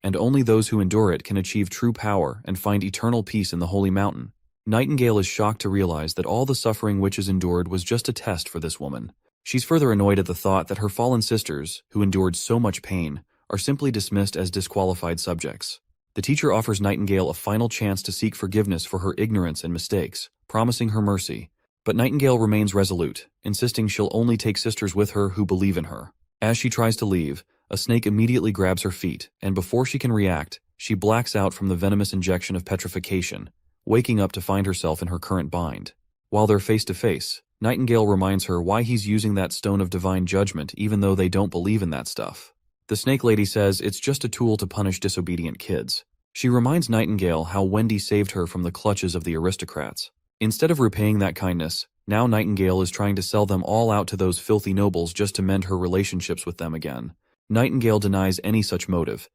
and only those who endure it can achieve true power and find eternal peace in the Holy Mountain. Nightingale is shocked to realize that all the suffering witches endured was just a test for this woman. She's further annoyed at the thought that her fallen sisters, who endured so much pain, are simply dismissed as disqualified subjects. The teacher offers Nightingale a final chance to seek forgiveness for her ignorance and mistakes, promising her mercy. But Nightingale remains resolute, insisting she'll only take sisters with her who believe in her. As she tries to leave, a snake immediately grabs her feet, and before she can react, she blacks out from the venomous injection of petrification, waking up to find herself in her current bind. While they're face to face, Nightingale reminds her why he's using that stone of divine judgment even though they don't believe in that stuff. The snake lady says it's just a tool to punish disobedient kids. She reminds Nightingale how Wendy saved her from the clutches of the aristocrats. Instead of repaying that kindness, now Nightingale is trying to sell them all out to those filthy nobles just to mend her relationships with them again. Nightingale denies any such motive,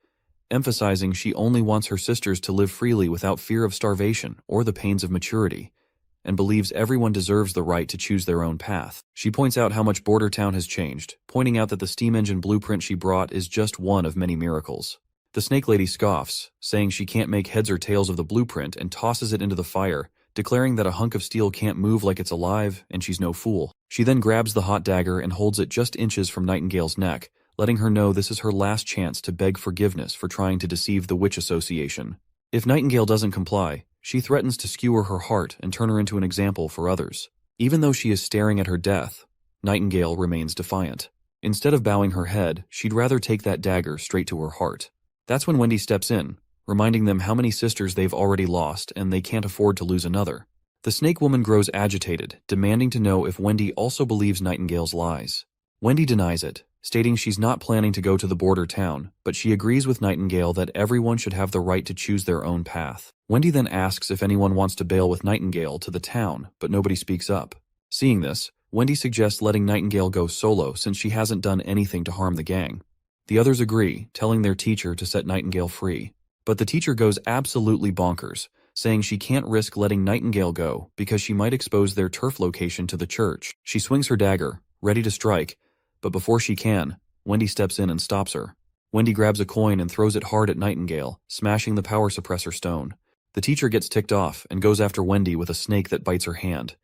emphasizing she only wants her sisters to live freely without fear of starvation or the pains of maturity, and believes everyone deserves the right to choose their own path. She points out how much Border Town has changed, pointing out that the steam engine blueprint she brought is just one of many miracles. The snake lady scoffs, saying she can't make heads or tails of the blueprint and tosses it into the fire, declaring that a hunk of steel can't move like it's alive and she's no fool. She then grabs the hot dagger and holds it just inches from Nightingale's neck, letting her know this is her last chance to beg forgiveness for trying to deceive the Witch Association. If Nightingale doesn't comply, she threatens to skewer her heart and turn her into an example for others. Even though she is staring at her death, Nightingale remains defiant. Instead of bowing her head, she'd rather take that dagger straight to her heart. That's when Wendy steps in, reminding them how many sisters they've already lost and they can't afford to lose another. The snake woman grows agitated, demanding to know if Wendy also believes Nightingale's lies. Wendy denies it, stating she's not planning to go to the border town, but she agrees with Nightingale that everyone should have the right to choose their own path. Wendy then asks if anyone wants to bail with Nightingale to the town, but nobody speaks up. Seeing this, Wendy suggests letting Nightingale go solo since she hasn't done anything to harm the gang. The others agree, telling their teacher to set Nightingale free. But the teacher goes absolutely bonkers, saying she can't risk letting Nightingale go because she might expose their turf location to the church. She swings her dagger, ready to strike, but before she can, Wendy steps in and stops her. Wendy grabs a coin and throws it hard at Nightingale, smashing the power suppressor stone. The teacher gets ticked off and goes after Wendy with a snake that bites her hand.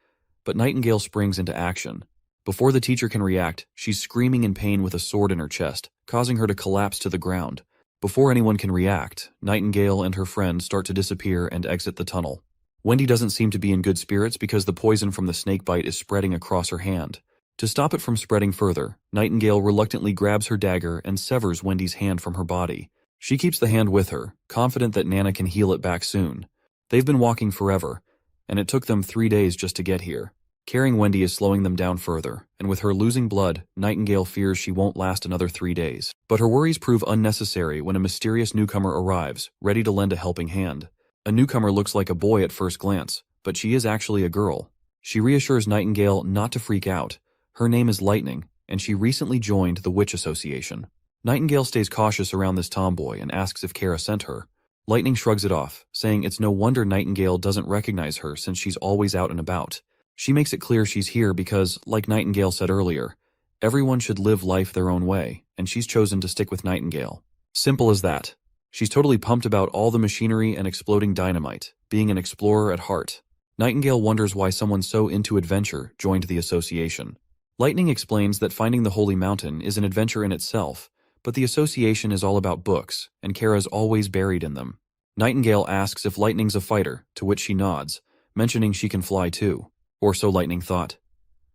But Nightingale springs into action. Before the teacher can react, she's screaming in pain with a sword in her chest, causing her to collapse to the ground. Before anyone can react, Nightingale and her friend start to disappear and exit the tunnel. Wendy doesn't seem to be in good spirits because the poison from the snake bite is spreading across her hand. To stop it from spreading further, Nightingale reluctantly grabs her dagger and severs Wendy's hand from her body. She keeps the hand with her, confident that Nana can heal it back soon. They've been walking forever, and it took them 3 days just to get here. Carrying Wendy is slowing them down further, and with her losing blood, Nightingale fears she won't last another 3 days. But her worries prove unnecessary when a mysterious newcomer arrives, ready to lend a helping hand. A newcomer looks like a boy at first glance, but she is actually a girl. She reassures Nightingale not to freak out. Her name is Lightning, and she recently joined the Witch Association. Nightingale stays cautious around this tomboy and asks if Kara sent her. Lightning shrugs it off, saying it's no wonder Nightingale doesn't recognize her since she's always out and about. She makes it clear she's here because, like Nightingale said earlier, everyone should live life their own way, and she's chosen to stick with Nightingale. Simple as that. She's totally pumped about all the machinery and exploding dynamite, being an explorer at heart. Nightingale wonders why someone so into adventure joined the association. Lightning explains that finding the Holy Mountain is an adventure in itself, but the association is all about books, and Kara's always buried in them. Nightingale asks if Lightning's a fighter, to which she nods, mentioning she can fly too, or so Lightning thought.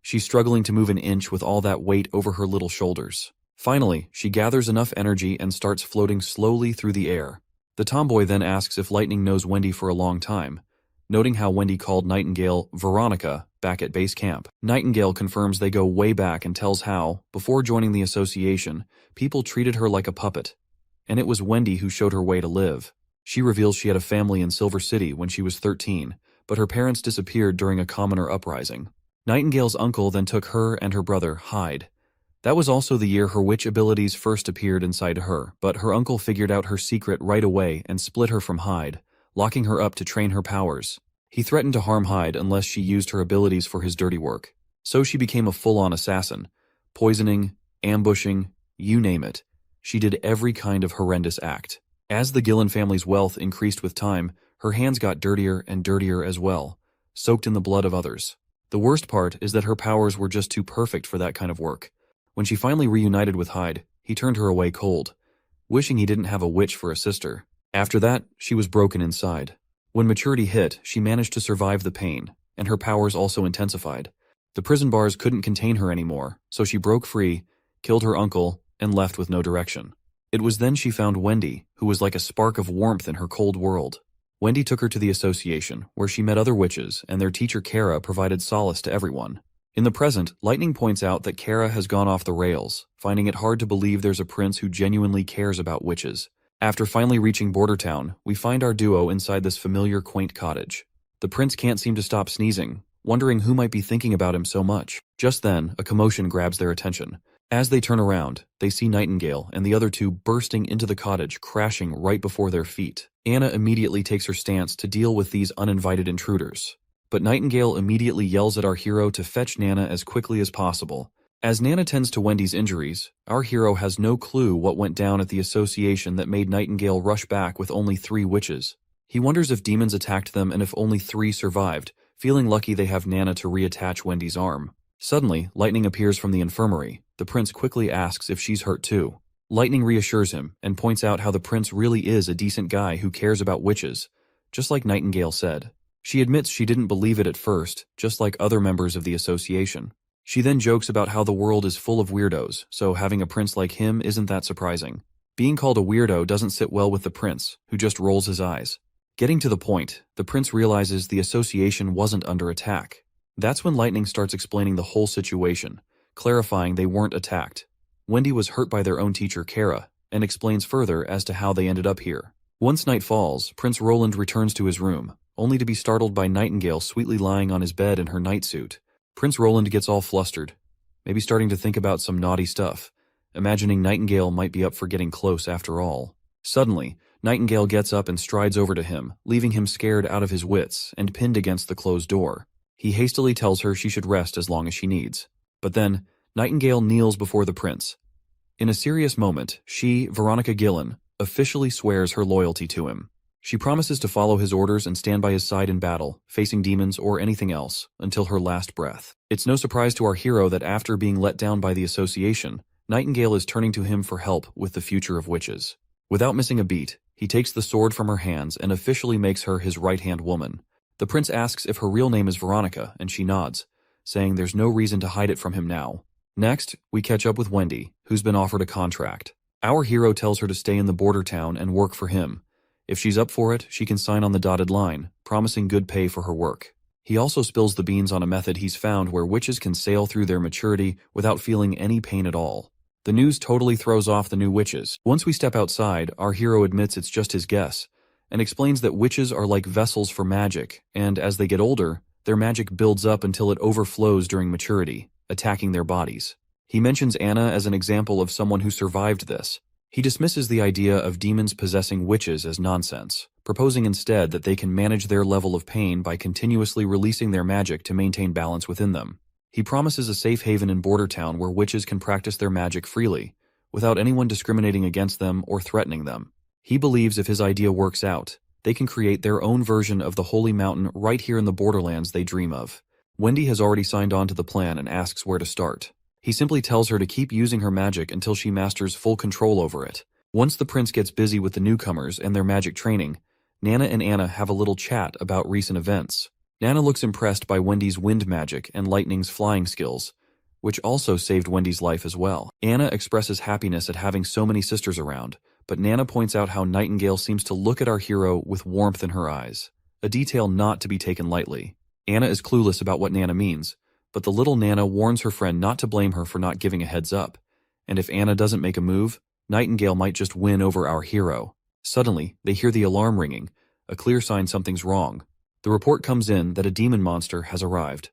She's struggling to move an inch with all that weight over her little shoulders. Finally, she gathers enough energy and starts floating slowly through the air. The tomboy then asks if Lightning knows Wendy for a long time, noting how Wendy called Nightingale Veronica back at base camp. Nightingale confirms they go way back and tells how, before joining the association, people treated her like a puppet, and it was Wendy who showed her way to live. She reveals she had a family in Silver City when she was 13, but her parents disappeared during a commoner uprising. Nightingale's uncle then took her and her brother, Hyde. That was also the year her witch abilities first appeared inside her, but her uncle figured out her secret right away and split her from Hyde, locking her up to train her powers. He threatened to harm Hyde unless she used her abilities for his dirty work. So she became a full-on assassin. Poisoning, ambushing, you name it. She did every kind of horrendous act. As the Gillen family's wealth increased with time, her hands got dirtier and dirtier as well, soaked in the blood of others. The worst part is that her powers were just too perfect for that kind of work. When she finally reunited with Hyde, he turned her away cold, wishing he didn't have a witch for a sister. After that, she was broken inside. When maturity hit, she managed to survive the pain, and her powers also intensified. The prison bars couldn't contain her anymore, so she broke free, killed her uncle, and left with no direction. It was then she found Wendy, who was like a spark of warmth in her cold world. Wendy took her to the association, where she met other witches, and their teacher Kara provided solace to everyone. In the present, Lightning points out that Kara has gone off the rails, finding it hard to believe there's a prince who genuinely cares about witches. After finally reaching Border Town, we find our duo inside this familiar, quaint cottage. The prince can't seem to stop sneezing, wondering who might be thinking about him so much. Just then, a commotion grabs their attention. As they turn around, they see Nightingale and the other two bursting into the cottage, crashing right before their feet. Anna immediately takes her stance to deal with these uninvited intruders. But Nightingale immediately yells at our hero to fetch Nana as quickly as possible. As Nana tends to Wendy's injuries, our hero has no clue what went down at the association that made Nightingale rush back with only 3 witches. He wonders if demons attacked them and if only 3 survived, feeling lucky they have Nana to reattach Wendy's arm. Suddenly, Lightning appears from the infirmary. The prince quickly asks if she's hurt too. Lightning reassures him and points out how the prince really is a decent guy who cares about witches, just like Nightingale said. She admits she didn't believe it at first, just like other members of the association. She then jokes about how the world is full of weirdos, so having a prince like him isn't that surprising. Being called a weirdo doesn't sit well with the prince, who just rolls his eyes. Getting to the point, the prince realizes the association wasn't under attack. That's when Lightning starts explaining the whole situation, clarifying they weren't attacked. Wendy was hurt by their own teacher Kara, and explains further as to how they ended up here. Once night falls, Prince Roland returns to his room, only to be startled by Nightingale sweetly lying on his bed in her nightsuit. Prince Roland gets all flustered, maybe starting to think about some naughty stuff, imagining Nightingale might be up for getting close after all. Suddenly, Nightingale gets up and strides over to him, leaving him scared out of his wits and pinned against the closed door. He hastily tells her she should rest as long as she needs. But then, Nightingale kneels before the prince. In a serious moment, she, Veronica Gillen, officially swears her loyalty to him. She promises to follow his orders and stand by his side in battle, facing demons or anything else, until her last breath. It's no surprise to our hero that after being let down by the association, Nightingale is turning to him for help with the future of witches. Without missing a beat, he takes the sword from her hands and officially makes her his right-hand woman. The prince asks if her real name is Veronica, and she nods, saying there's no reason to hide it from him now. Next, we catch up with Wendy, who's been offered a contract. Our hero tells her to stay in the border town and work for him. If she's up for it, she can sign on the dotted line, promising good pay for her work. He also spills the beans on a method he's found where witches can sail through their maturity without feeling any pain at all. The news totally throws off the new witches. Once we step outside, our hero admits it's just his guess, and explains that witches are like vessels for magic, and as they get older, their magic builds up until it overflows during maturity, attacking their bodies. He mentions Anna as an example of someone who survived this. He dismisses the idea of demons possessing witches as nonsense, proposing instead that they can manage their level of pain by continuously releasing their magic to maintain balance within them. He promises a safe haven in Border Town where witches can practice their magic freely, without anyone discriminating against them or threatening them. He believes if his idea works out, they can create their own version of the Holy Mountain right here in the borderlands they dream of. Wendy has already signed on to the plan and asks where to start. He simply tells her to keep using her magic until she masters full control over it. Once the prince gets busy with the newcomers and their magic training, Nana and Anna have a little chat about recent events. Nana looks impressed by Wendy's wind magic and Lightning's flying skills, which also saved Wendy's life as well. Anna expresses happiness at having so many sisters around, but Nana points out how Nightingale seems to look at our hero with warmth in her eyes, a detail not to be taken lightly. Anna is clueless about what Nana means, but the little Nana warns her friend not to blame her for not giving a heads up, and if Anna doesn't make a move, Nightingale might just win over our hero. Suddenly, they hear the alarm ringing, a clear sign something's wrong. The report comes in that a demon monster has arrived.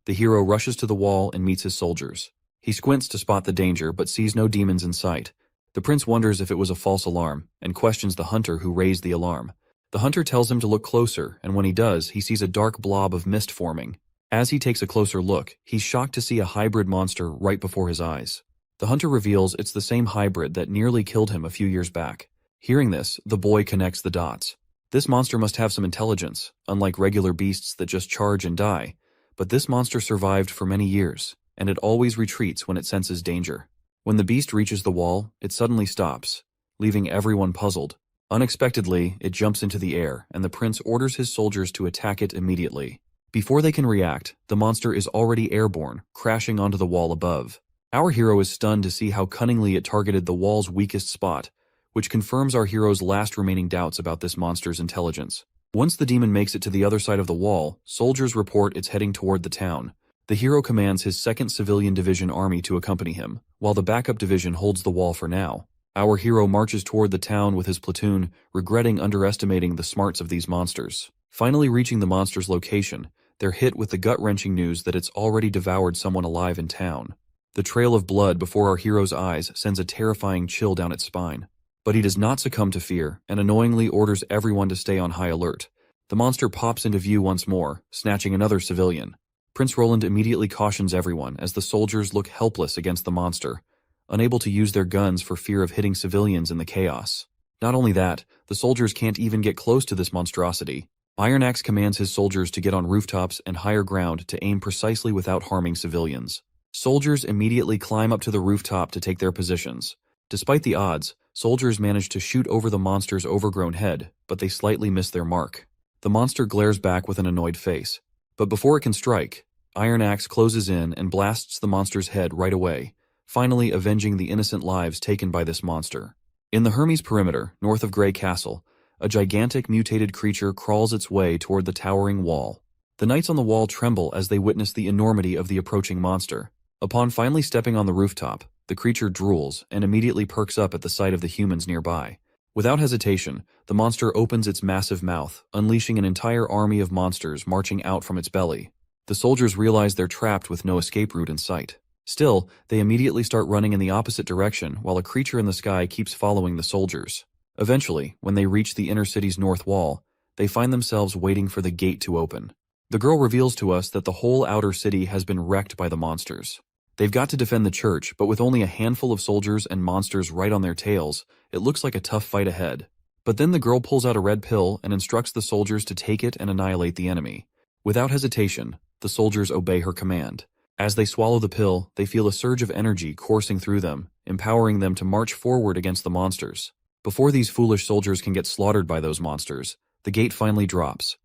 The hero rushes to the wall and meets his soldiers. He squints to spot the danger but sees no demons in sight. The prince wonders if it was a false alarm and questions the hunter who raised the alarm. The hunter tells him to look closer, and when he does, he sees a dark blob of mist forming. As he takes a closer look, he's shocked to see a hybrid monster right before his eyes. The hunter reveals it's the same hybrid that nearly killed him a few years back. Hearing this, the boy connects the dots. This monster must have some intelligence, unlike regular beasts that just charge and die. But this monster survived for many years, and it always retreats when it senses danger. When the beast reaches the wall, it suddenly stops, leaving everyone puzzled. Unexpectedly, it jumps into the air, and the prince orders his soldiers to attack it immediately. Before they can react, the monster is already airborne, crashing onto the wall above. Our hero is stunned to see how cunningly it targeted the wall's weakest spot, which confirms our hero's last remaining doubts about this monster's intelligence. Once the demon makes it to the other side of the wall, soldiers report it's heading toward the town. The hero commands his 2nd Civilian Division army to accompany him, while the backup division holds the wall for now. Our hero marches toward the town with his platoon, regretting underestimating the smarts of these monsters. Finally reaching the monster's location, they're hit with the gut-wrenching news that it's already devoured someone alive in town. The trail of blood before our hero's eyes sends a terrifying chill down its spine. But he does not succumb to fear, and annoyingly orders everyone to stay on high alert. The monster pops into view once more, snatching another civilian. Prince Roland immediately cautions everyone as the soldiers look helpless against the monster, unable to use their guns for fear of hitting civilians in the chaos. Not only that, the soldiers can't even get close to this monstrosity. Iron Axe commands his soldiers to get on rooftops and higher ground to aim precisely without harming civilians. Soldiers immediately climb up to the rooftop to take their positions. Despite the odds, soldiers manage to shoot over the monster's overgrown head, but they slightly miss their mark. The monster glares back with an annoyed face. But before it can strike, Iron Axe closes in and blasts the monster's head right away, finally avenging the innocent lives taken by this monster. In the Hermes perimeter, north of Grey Castle, a gigantic mutated creature crawls its way toward the towering wall. The knights on the wall tremble as they witness the enormity of the approaching monster. Upon finally stepping on the rooftop, the creature drools and immediately perks up at the sight of the humans nearby. Without hesitation, the monster opens its massive mouth, unleashing an entire army of monsters marching out from its belly. The soldiers realize they're trapped with no escape route in sight. Still, they immediately start running in the opposite direction while a creature in the sky keeps following the soldiers. Eventually, when they reach the inner city's north wall, they find themselves waiting for the gate to open. The girl reveals to us that the whole outer city has been wrecked by the monsters. They've got to defend the church, but with only a handful of soldiers and monsters right on their tails, it looks like a tough fight ahead. But then the girl pulls out a red pill and instructs the soldiers to take it and annihilate the enemy. Without hesitation, the soldiers obey her command. As they swallow the pill, they feel a surge of energy coursing through them, empowering them to march forward against the monsters. Before these foolish soldiers can get slaughtered by those monsters, the gate finally drops,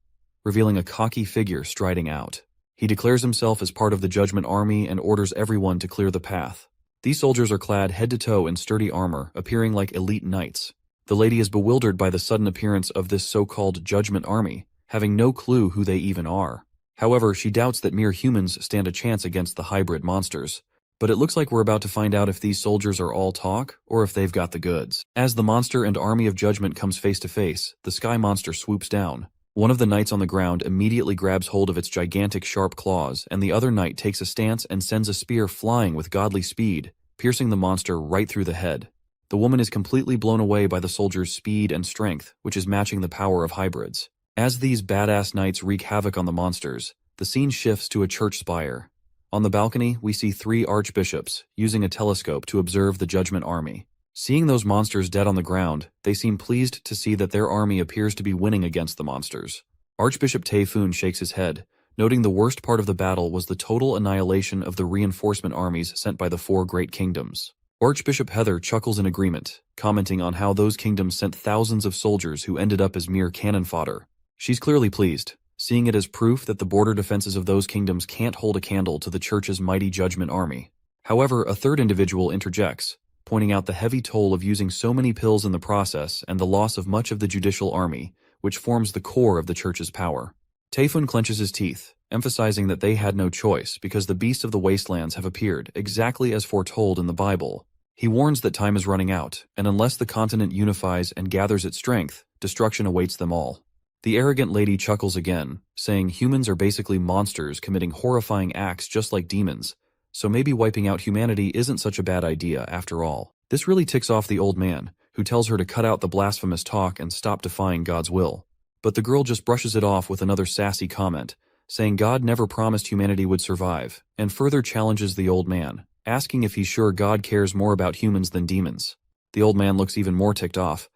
revealing a cocky figure striding out. He declares himself as part of the Judgment Army and orders everyone to clear the path. These soldiers are clad head to toe in sturdy armor, appearing like elite knights. The lady is bewildered by the sudden appearance of this so-called Judgment Army, having no clue who they even are. However, she doubts that mere humans stand a chance against the hybrid monsters. But it looks like we're about to find out if these soldiers are all talk, or if they've got the goods. As the monster and army of judgment comes face to face, the sky monster swoops down. One of the knights on the ground immediately grabs hold of its gigantic sharp claws, and the other knight takes a stance and sends a spear flying with godly speed, piercing the monster right through the head. The woman is completely blown away by the soldiers' speed and strength, which is matching the power of hybrids. As these badass knights wreak havoc on the monsters, the scene shifts to a church spire. On the balcony, we see 3 archbishops using a telescope to observe the Judgment Army. Seeing those monsters dead on the ground, they seem pleased to see that their army appears to be winning against the monsters. Archbishop Taefun shakes his head, noting the worst part of the battle was the total annihilation of the reinforcement armies sent by the 4 great kingdoms. Archbishop Heather chuckles in agreement, commenting on how those kingdoms sent thousands of soldiers who ended up as mere cannon fodder. She's clearly pleased, seeing it as proof that the border defenses of those kingdoms can't hold a candle to the church's mighty Judgment Army. However, a third individual interjects, pointing out the heavy toll of using so many pills in the process and the loss of much of the judicial army, which forms the core of the church's power. Taefun clenches his teeth, emphasizing that they had no choice because the beasts of the wastelands have appeared exactly as foretold in the Bible. He warns that time is running out, and unless the continent unifies and gathers its strength, destruction awaits them all. The arrogant lady chuckles again, saying humans are basically monsters committing horrifying acts just like demons, so maybe wiping out humanity isn't such a bad idea after all. This really ticks off the old man, who tells her to cut out the blasphemous talk and stop defying God's will. But the girl just brushes it off with another sassy comment, saying God never promised humanity would survive, and further challenges the old man, asking if he's sure God cares more about humans than demons. The old man looks even more ticked off,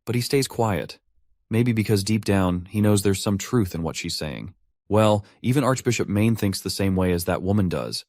but he stays quiet. Maybe because deep down, he knows there's some truth in what she's saying. Well, even Archbishop Maine thinks the same way as that woman does,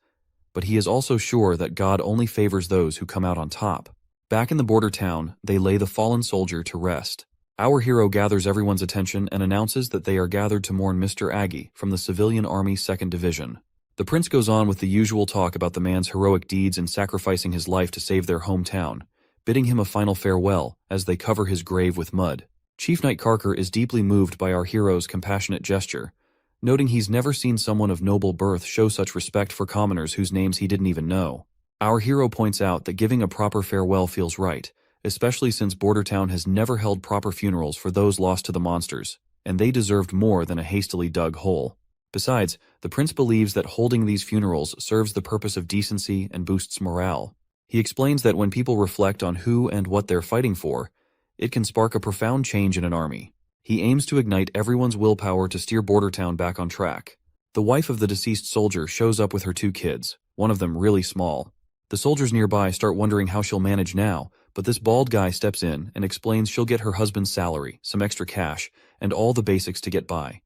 but he is also sure that God only favors those who come out on top. Back in the border town, they lay the fallen soldier to rest. Our hero gathers everyone's attention and announces that they are gathered to mourn Mr. Aggie from the Civilian Army 2nd Division. The prince goes on with the usual talk about the man's heroic deeds in sacrificing his life to save their hometown, bidding him a final farewell as they cover his grave with mud. Chief Knight Carker is deeply moved by our hero's compassionate gesture, noting he's never seen someone of noble birth show such respect for commoners whose names he didn't even know. Our hero points out that giving a proper farewell feels right, especially since Bordertown has never held proper funerals for those lost to the monsters, and they deserved more than a hastily dug hole. Besides, the prince believes that holding these funerals serves the purpose of decency and boosts morale. He explains that when people reflect on who and what they're fighting for, it can spark a profound change in an army. He aims to ignite everyone's willpower to steer Bordertown back on track. The wife of the deceased soldier shows up with her 2 kids, one of them really small. The soldiers nearby start wondering how she'll manage now, but this bald guy steps in and explains she'll get her husband's salary, some extra cash, and all the basics to get by.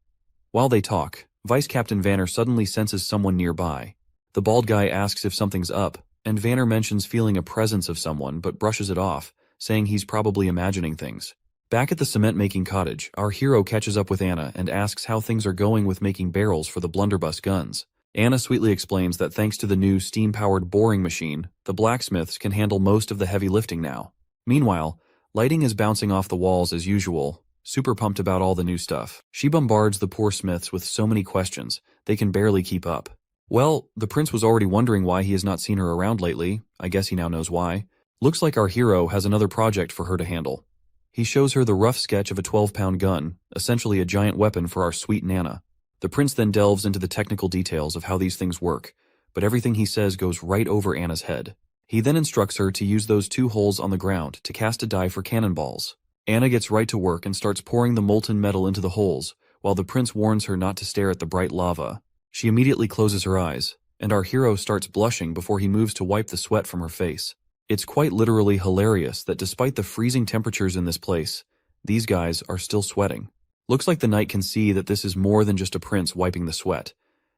While they talk, Vice Captain Vanner suddenly senses someone nearby. The bald guy asks if something's up, and Vanner mentions feeling a presence of someone but brushes it off, saying he's probably imagining things. Back at the cement-making cottage, our hero catches up with Anna and asks how things are going with making barrels for the blunderbuss guns. Anna sweetly explains that thanks to the new steam-powered boring machine, the blacksmiths can handle most of the heavy lifting now. Meanwhile, lighting is bouncing off the walls as usual, super pumped about all the new stuff. She bombards the poor smiths with so many questions, they can barely keep up. Well, the prince was already wondering why he has not seen her around lately. I guess he now knows why. Looks like our hero has another project for her to handle. He shows her the rough sketch of a 12-pound gun, essentially a giant weapon for our sweet Nana. The prince then delves into the technical details of how these things work, but everything he says goes right over Anna's head. He then instructs her to use those 2 holes on the ground to cast a die for cannonballs. Anna gets right to work and starts pouring the molten metal into the holes, while the prince warns her not to stare at the bright lava. She immediately closes her eyes, and our hero starts blushing before he moves to wipe the sweat from her face. It's quite literally hilarious that despite the freezing temperatures in this place, these guys are still sweating. Looks like the knight can see that this is more than just a prince wiping the sweat,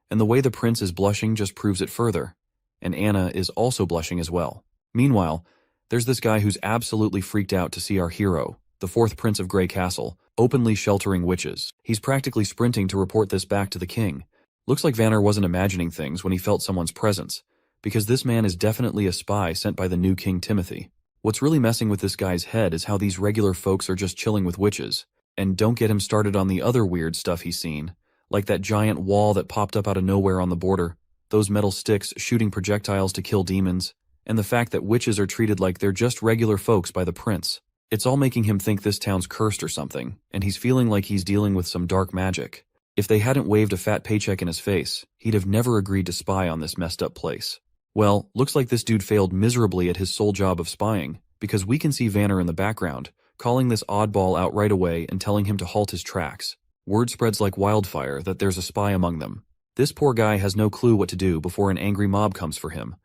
and the way the prince is blushing just proves it further, and Anna is also blushing as well. Meanwhile, there's this guy who's absolutely freaked out to see our hero, the 4th Prince of Grey Castle, openly sheltering witches. He's practically sprinting to report this back to the king. Looks like Vanner wasn't imagining things when he felt someone's presence, because this man is definitely a spy sent by the new King Timothy. What's really messing with this guy's head is how these regular folks are just chilling with witches. And don't get him started on the other weird stuff he's seen, like that giant wall that popped up out of nowhere on the border, those metal sticks shooting projectiles to kill demons, and the fact that witches are treated like they're just regular folks by the prince. It's all making him think this town's cursed or something, and he's feeling like he's dealing with some dark magic. If they hadn't waved a fat paycheck in his face, he'd have never agreed to spy on this messed up place. Well, looks like this dude failed miserably at his sole job of spying, because we can see Vanner in the background, calling this oddball out right away and telling him to halt his tracks. Word spreads like wildfire that there's a spy among them. This poor guy has no clue what to do before an angry mob comes for him.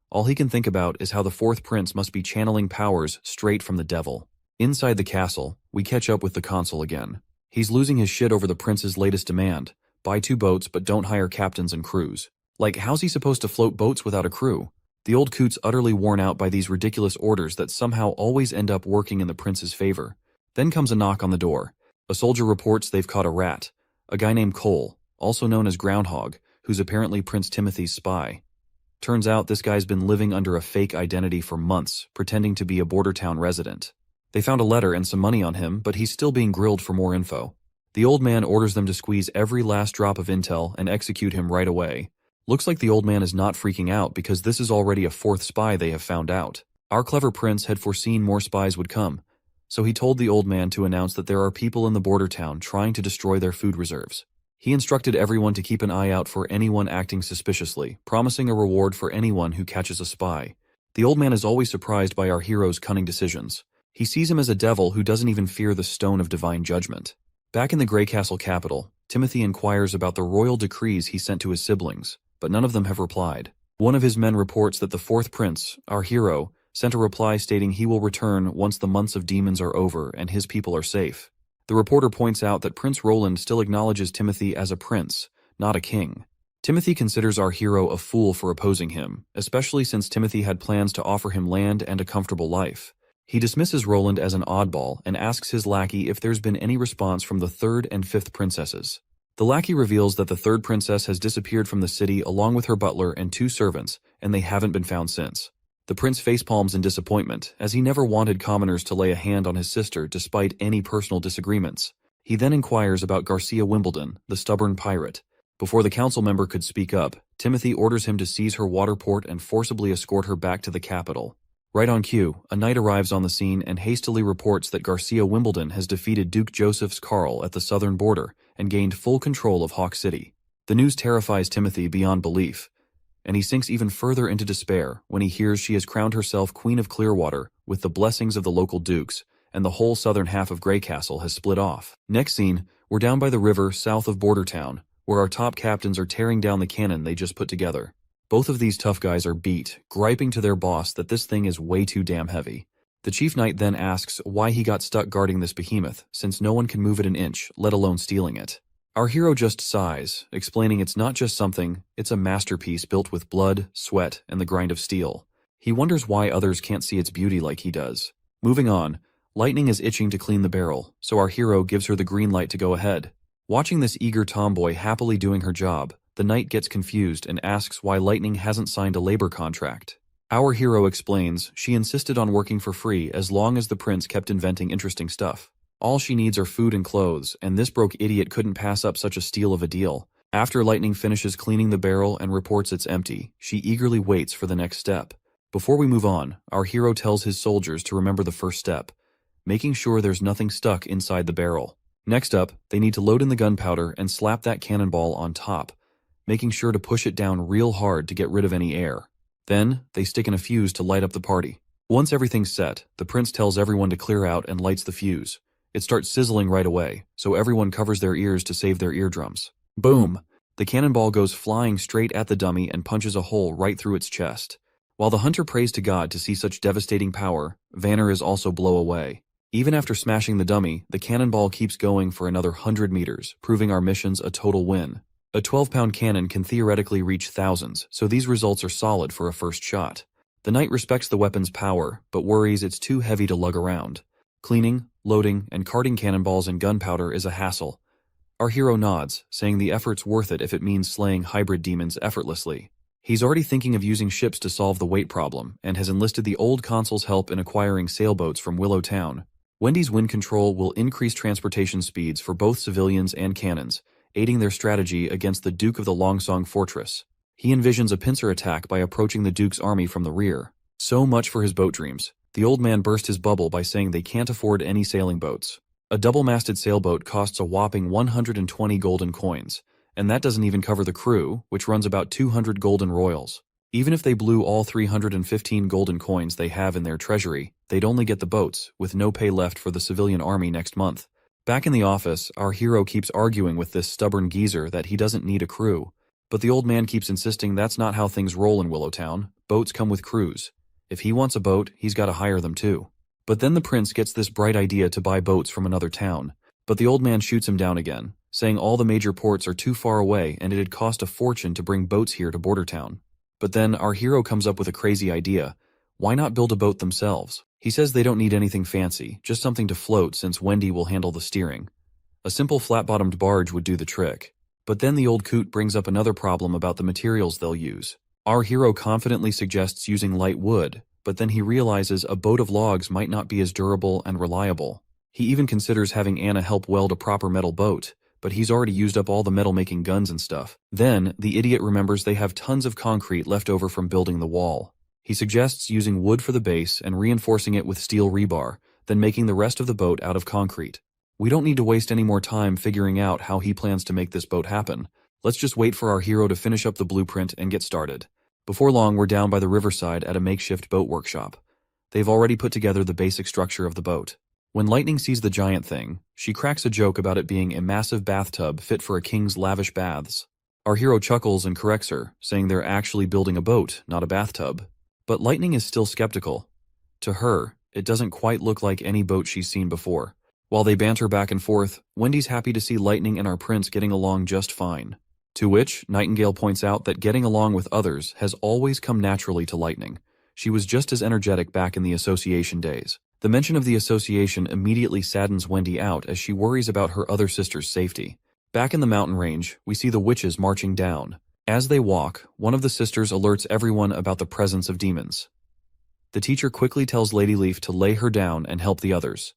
All he can think about is how the fourth prince must be channeling powers straight from the devil. Inside the castle, we catch up with the consul again. He's losing his shit over the prince's latest demand: buy 2 boats but don't hire captains and crews. Like, how's he supposed to float boats without a crew? The old coot's utterly worn out by these ridiculous orders that somehow always end up working in the prince's favor. Then comes a knock on the door. A soldier reports they've caught a rat, a guy named Cole, also known as Groundhog, who's apparently Prince Timothy's spy. Turns out this guy's been living under a fake identity for months, pretending to be a border town resident. They found a letter and some money on him, but he's still being grilled for more info. The old man orders them to squeeze every last drop of intel and execute him right away. Looks like the old man is not freaking out because this is already a 4th spy they have found out. Our clever prince had foreseen more spies would come, so he told the old man to announce that there are people in the border town trying to destroy their food reserves. He instructed everyone to keep an eye out for anyone acting suspiciously, promising a reward for anyone who catches a spy. The old man is always surprised by our hero's cunning decisions. He sees him as a devil who doesn't even fear the stone of divine judgment. Back in the Grey Castle capital, Timothy inquires about the royal decrees he sent to his siblings, but none of them have replied. One of his men reports that the 4th prince, our hero, sent a reply stating he will return once the months of demons are over and his people are safe. The reporter points out that Prince Roland still acknowledges Timothy as a prince, not a king. Timothy considers our hero a fool for opposing him, especially since Timothy had plans to offer him land and a comfortable life. He dismisses Roland as an oddball and asks his lackey if there's been any response from the 3rd and 5th princesses. The lackey reveals that the 3rd princess has disappeared from the city along with her butler and 2 servants, and they haven't been found since. The prince facepalms in disappointment, as he never wanted commoners to lay a hand on his sister despite any personal disagreements. He then inquires about Garcia Wimbledon, the stubborn pirate. Before the council member could speak up, Timothy orders him to seize her water port and forcibly escort her back to the capital. Right on cue, a knight arrives on the scene and hastily reports that Garcia Wimbledon has defeated Duke Joseph's Carl at the southern border and gained full control of Hawk City. The news terrifies Timothy beyond belief, and he sinks even further into despair when he hears she has crowned herself Queen of Clearwater with the blessings of the local dukes, and the whole southern half of Grey Castle has split off. Next scene, we're down by the river south of Border Town, where our top captains are tearing down the cannon they just put together. Both of these tough guys are beat, griping to their boss that this thing is way too damn heavy. The chief knight then asks why he got stuck guarding this behemoth, since no one can move it an inch, let alone stealing it. Our hero just sighs, explaining it's not just something, it's a masterpiece built with blood, sweat, and the grind of steel. He wonders why others can't see its beauty like he does. Moving on, Lightning is itching to clean the barrel, so our hero gives her the green light to go ahead. Watching this eager tomboy happily doing her job, the knight gets confused and asks why Lightning hasn't signed a labor contract. Our hero explains she insisted on working for free as long as the prince kept inventing interesting stuff. All she needs are food and clothes, and this broke idiot couldn't pass up such a steal of a deal. After Lightning finishes cleaning the barrel and reports it's empty, she eagerly waits for the next step. Before we move on, our hero tells his soldiers to remember the first step, making sure there's nothing stuck inside the barrel. Next up, they need to load in the gunpowder and slap that cannonball on top, making sure to push it down real hard to get rid of any air. Then, they stick in a fuse to light up the party. Once everything's set, the prince tells everyone to clear out and lights the fuse. It starts sizzling right away, so everyone covers their ears to save their eardrums. Boom! The cannonball goes flying straight at the dummy and punches a hole right through its chest. While the hunter prays to God to see such devastating power, Vanner is also blown away. Even after smashing the dummy, the cannonball keeps going for another 100 meters, proving our mission's a total win. A 12-pound cannon can theoretically reach thousands, so these results are solid for a first shot. The knight respects the weapon's power, but worries it's too heavy to lug around. Cleaning, loading, and carting cannonballs and gunpowder is a hassle. Our hero nods, saying the effort's worth it if it means slaying hybrid demons effortlessly. He's already thinking of using ships to solve the weight problem, and has enlisted the old consul's help in acquiring sailboats from Willow Town. Wendy's wind control will increase transportation speeds for both civilians and cannons, aiding their strategy against the Duke of the Longsong Fortress. He envisions a pincer attack by approaching the Duke's army from the rear. So much for his boat dreams. The old man burst his bubble by saying they can't afford any sailing boats. A double-masted sailboat costs a whopping 120 golden coins, and that doesn't even cover the crew, which runs about 200 golden royals. Even if they blew all 315 golden coins they have in their treasury, they'd only get the boats, with no pay left for the civilian army next month. Back in the office, our hero keeps arguing with this stubborn geezer that he doesn't need a crew. But the old man keeps insisting that's not how things roll in Willowtown. Boats come with crews. If he wants a boat, he's got to hire them too. But then the prince gets this bright idea to buy boats from another town. But the old man shoots him down again, saying all the major ports are too far away and it'd cost a fortune to bring boats here to Border Town. But then our hero comes up with a crazy idea. Why not build a boat themselves? He says they don't need anything fancy, just something to float since Wendy will handle the steering. A simple flat-bottomed barge would do the trick. But then the old coot brings up another problem about the materials they'll use. Our hero confidently suggests using light wood, but then he realizes a boat of logs might not be as durable and reliable. He even considers having Anna help weld a proper metal boat, but he's already used up all the metal-making guns and stuff. Then, the idiot remembers they have tons of concrete left over from building the wall. He suggests using wood for the base and reinforcing it with steel rebar, then making the rest of the boat out of concrete. We don't need to waste any more time figuring out how he plans to make this boat happen. Let's just wait for our hero to finish up the blueprint and get started. Before long, we're down by the riverside at a makeshift boat workshop. They've already put together the basic structure of the boat. When Lightning sees the giant thing, she cracks a joke about it being a massive bathtub fit for a king's lavish baths. Our hero chuckles and corrects her, saying they're actually building a boat, not a bathtub. But Lightning is still skeptical. To her, it doesn't quite look like any boat she's seen before. While they banter back and forth, Wendy's happy to see Lightning and our prince getting along just fine. To which, Nightingale points out that getting along with others has always come naturally to Lightning. She was just as energetic back in the association days. The mention of the association immediately saddens Wendy out as she worries about her other sister's safety. Back in the mountain range, we see the witches marching down. As they walk, one of the sisters alerts everyone about the presence of demons. The teacher quickly tells Lady Leaf to lay her down and help the others.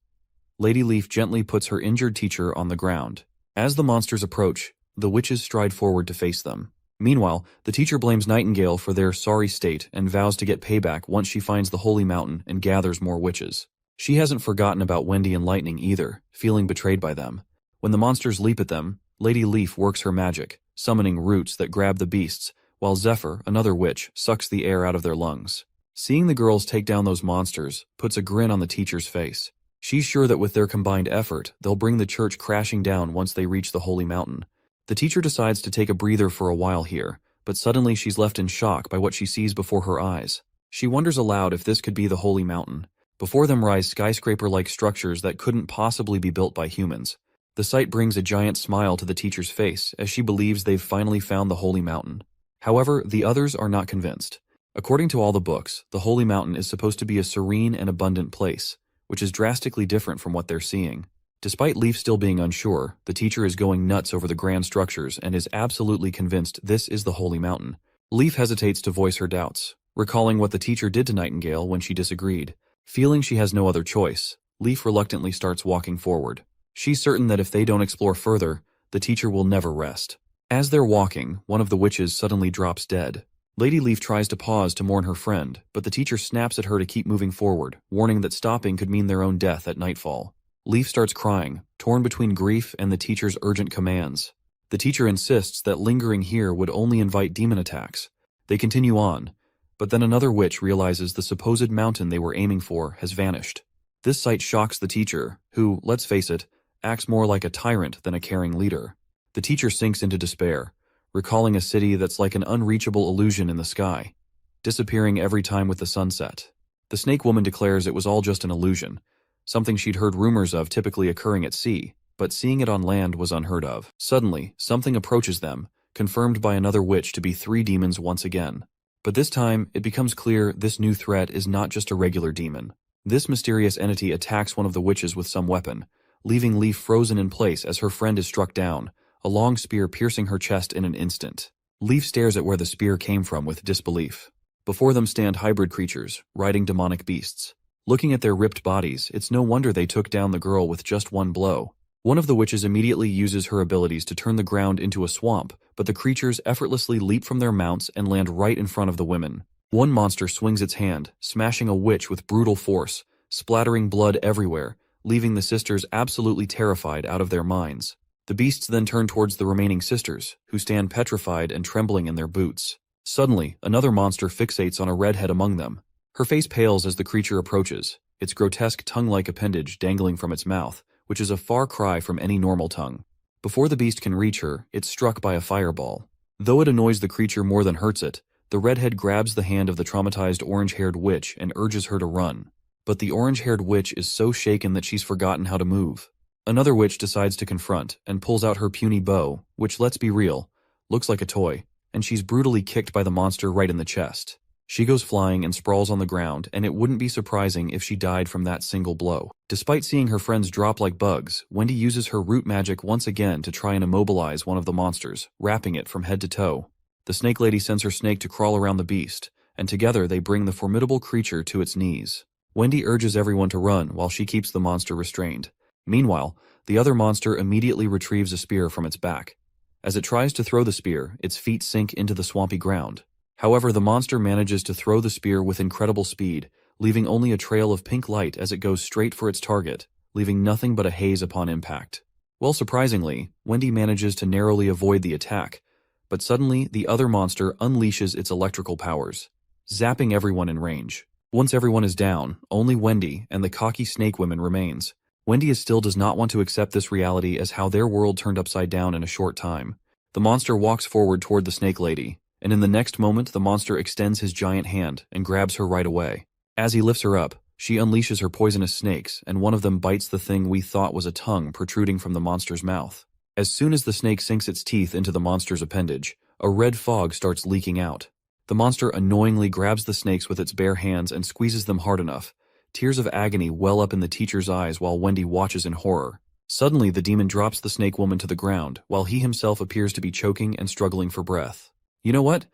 Lady Leaf gently puts her injured teacher on the ground. As the monsters approach, the witches stride forward to face them. Meanwhile, the teacher blames Nightingale for their sorry state and vows to get payback once she finds the holy mountain and gathers more witches. She hasn't forgotten about Wendy and Lightning either, feeling betrayed by them. When the monsters leap at them, Lady Leaf works her magic, summoning roots that grab the beasts, while Zephyr, another witch, sucks the air out of their lungs. Seeing the girls take down those monsters puts a grin on the teacher's face. She's sure that with their combined effort, they'll bring the church crashing down once they reach the holy mountain. The teacher decides to take a breather for a while here, but suddenly she's left in shock by what she sees before her eyes. She wonders aloud if this could be the holy mountain. Before them rise skyscraper-like structures that couldn't possibly be built by humans. The sight brings a giant smile to the teacher's face as she believes they've finally found the holy mountain. However, the others are not convinced. According to all the books, the holy mountain is supposed to be a serene and abundant place, which is drastically different from what they're seeing. Despite Leaf still being unsure, the teacher is going nuts over the grand structures and is absolutely convinced this is the holy mountain. Leaf hesitates to voice her doubts, recalling what the teacher did to Nightingale when she disagreed. Feeling she has no other choice, Leaf reluctantly starts walking forward. She's certain that if they don't explore further, the teacher will never rest. As they're walking, one of the witches suddenly drops dead. Lady Leaf tries to pause to mourn her friend, but the teacher snaps at her to keep moving forward, warning that stopping could mean their own death at nightfall. Leaf starts crying, torn between grief and the teacher's urgent commands. The teacher insists that lingering here would only invite demon attacks. They continue on, but then another witch realizes the supposed mountain they were aiming for has vanished. This sight shocks the teacher, who, let's face it, acts more like a tyrant than a caring leader. The teacher sinks into despair, recalling a city that's like an unreachable illusion in the sky, disappearing every time with the sunset. The snake woman declares it was all just an illusion, something she'd heard rumors of typically occurring at sea, but seeing it on land was unheard of. Suddenly, something approaches them, confirmed by another witch to be 3 demons once again. But this time, it becomes clear this new threat is not just a regular demon. This mysterious entity attacks one of the witches with some weapon, leaving Leaf frozen in place as her friend is struck down, a long spear piercing her chest in an instant. Leaf stares at where the spear came from with disbelief. Before them stand hybrid creatures, riding demonic beasts. Looking at their ripped bodies, it's no wonder they took down the girl with just one blow. One of the witches immediately uses her abilities to turn the ground into a swamp, but the creatures effortlessly leap from their mounts and land right in front of the women. One monster swings its hand, smashing a witch with brutal force, splattering blood everywhere, leaving the sisters absolutely terrified out of their minds. The beasts then turn towards the remaining sisters, who stand petrified and trembling in their boots. Suddenly, another monster fixates on a redhead among them. Her face pales as the creature approaches, its grotesque tongue-like appendage dangling from its mouth, which is a far cry from any normal tongue. Before the beast can reach her, it's struck by a fireball. Though it annoys the creature more than hurts it, the redhead grabs the hand of the traumatized orange-haired witch and urges her to run. But the orange-haired witch is so shaken that she's forgotten how to move. Another witch decides to confront and pulls out her puny bow, which, let's be real, looks like a toy, and she's brutally kicked by the monster right in the chest. She goes flying and sprawls on the ground, and it wouldn't be surprising if she died from that single blow. Despite seeing her friends drop like bugs, Wendy uses her root magic once again to try and immobilize one of the monsters, wrapping it from head to toe. The snake lady sends her snake to crawl around the beast, and together they bring the formidable creature to its knees. Wendy urges everyone to run while she keeps the monster restrained. Meanwhile, the other monster immediately retrieves a spear from its back. As it tries to throw the spear, its feet sink into the swampy ground. However, the monster manages to throw the spear with incredible speed, leaving only a trail of pink light as it goes straight for its target, leaving nothing but a haze upon impact. Well, surprisingly, Wendy manages to narrowly avoid the attack, but suddenly the other monster unleashes its electrical powers, zapping everyone in range. Once everyone is down, only Wendy and the cocky snake woman remains. Wendy still does not want to accept this reality as how their world turned upside down in a short time. The monster walks forward toward the snake lady, and in the next moment the monster extends his giant hand and grabs her right away. As he lifts her up, she unleashes her poisonous snakes, and one of them bites the thing we thought was a tongue protruding from the monster's mouth. As soon as the snake sinks its teeth into the monster's appendage, a red fog starts leaking out. The monster annoyingly grabs the snakes with its bare hands and squeezes them hard enough. Tears of agony well up in the teacher's eyes while Wendy watches in horror. Suddenly, the demon drops the snake woman to the ground, while he himself appears to be choking and struggling for breath. You know what?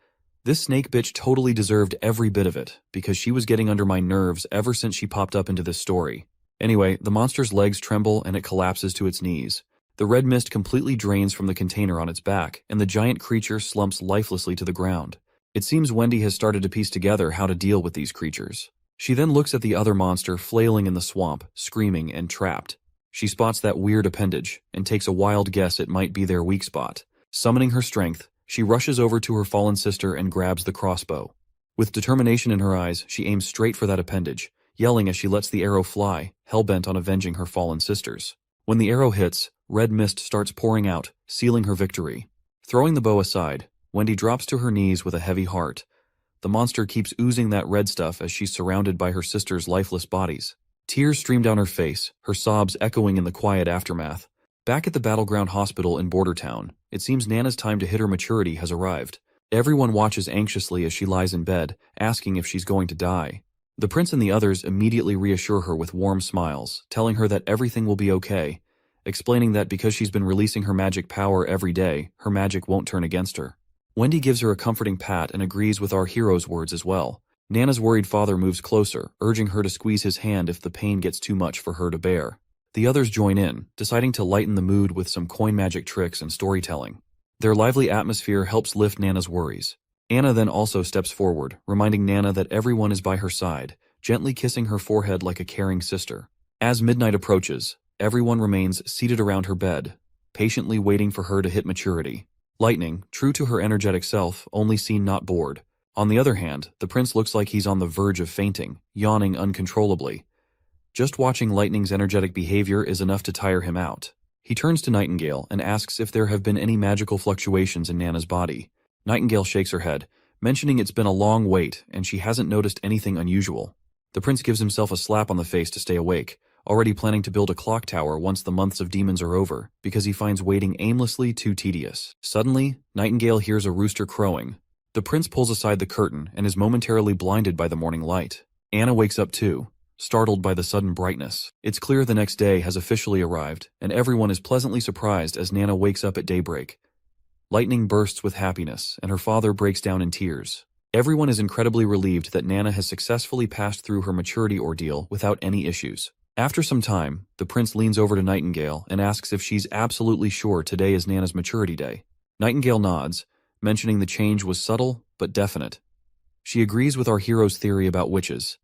This snake bitch totally deserved every bit of it, because she was getting under my nerves ever since she popped up into this story. Anyway, the monster's legs tremble and it collapses to its knees. The red mist completely drains from the container on its back, and the giant creature slumps lifelessly to the ground. It seems Wendy has started to piece together how to deal with these creatures. She then looks at the other monster flailing in the swamp, screaming and trapped. She spots that weird appendage, and takes a wild guess it might be their weak spot. Summoning her strength, she rushes over to her fallen sister and grabs the crossbow. With determination in her eyes, she aims straight for that appendage, yelling as she lets the arrow fly, hell-bent on avenging her fallen sisters. When the arrow hits, red mist starts pouring out, sealing her victory. Throwing the bow aside, Wendy drops to her knees with a heavy heart. The monster keeps oozing that red stuff as she's surrounded by her sisters' lifeless bodies. Tears stream down her face, her sobs echoing in the quiet aftermath. Back at the Battleground Hospital in Bordertown, it seems Nana's time to hit her maturity has arrived. Everyone watches anxiously as she lies in bed, asking if she's going to die. The prince and the others immediately reassure her with warm smiles, telling her that everything will be okay, explaining that because she's been releasing her magic power every day, her magic won't turn against her. Wendy gives her a comforting pat and agrees with our hero's words as well. Nana's worried father moves closer, urging her to squeeze his hand if the pain gets too much for her to bear. The others join in, deciding to lighten the mood with some coin magic tricks and storytelling. Their lively atmosphere helps lift Nana's worries. Anna then also steps forward, reminding Nana that everyone is by her side, gently kissing her forehead like a caring sister. As midnight approaches, everyone remains seated around her bed, patiently waiting for her to hit maturity. Lightning, true to her energetic self, only seen not bored. On the other hand, the prince looks like he's on the verge of fainting, yawning uncontrollably. Just watching Lightning's energetic behavior is enough to tire him out. He turns to Nightingale and asks if there have been any magical fluctuations in Nana's body. Nightingale shakes her head, mentioning it's been a long wait and she hasn't noticed anything unusual. The prince gives himself a slap on the face to stay awake, already planning to build a clock tower once the months of demons are over, because he finds waiting aimlessly too tedious. Suddenly, Nightingale hears a rooster crowing. The prince pulls aside the curtain and is momentarily blinded by the morning light. Anna wakes up too, startled by the sudden brightness. It's clear the next day has officially arrived, and everyone is pleasantly surprised as Nana wakes up at daybreak. Lightning bursts with happiness, and her father breaks down in tears. Everyone is incredibly relieved that Nana has successfully passed through her maturity ordeal without any issues. After some time, the prince leans over to Nightingale and asks if she's absolutely sure today is Nana's maturity day. Nightingale nods, mentioning the change was subtle but definite. She agrees with our hero's theory about witches,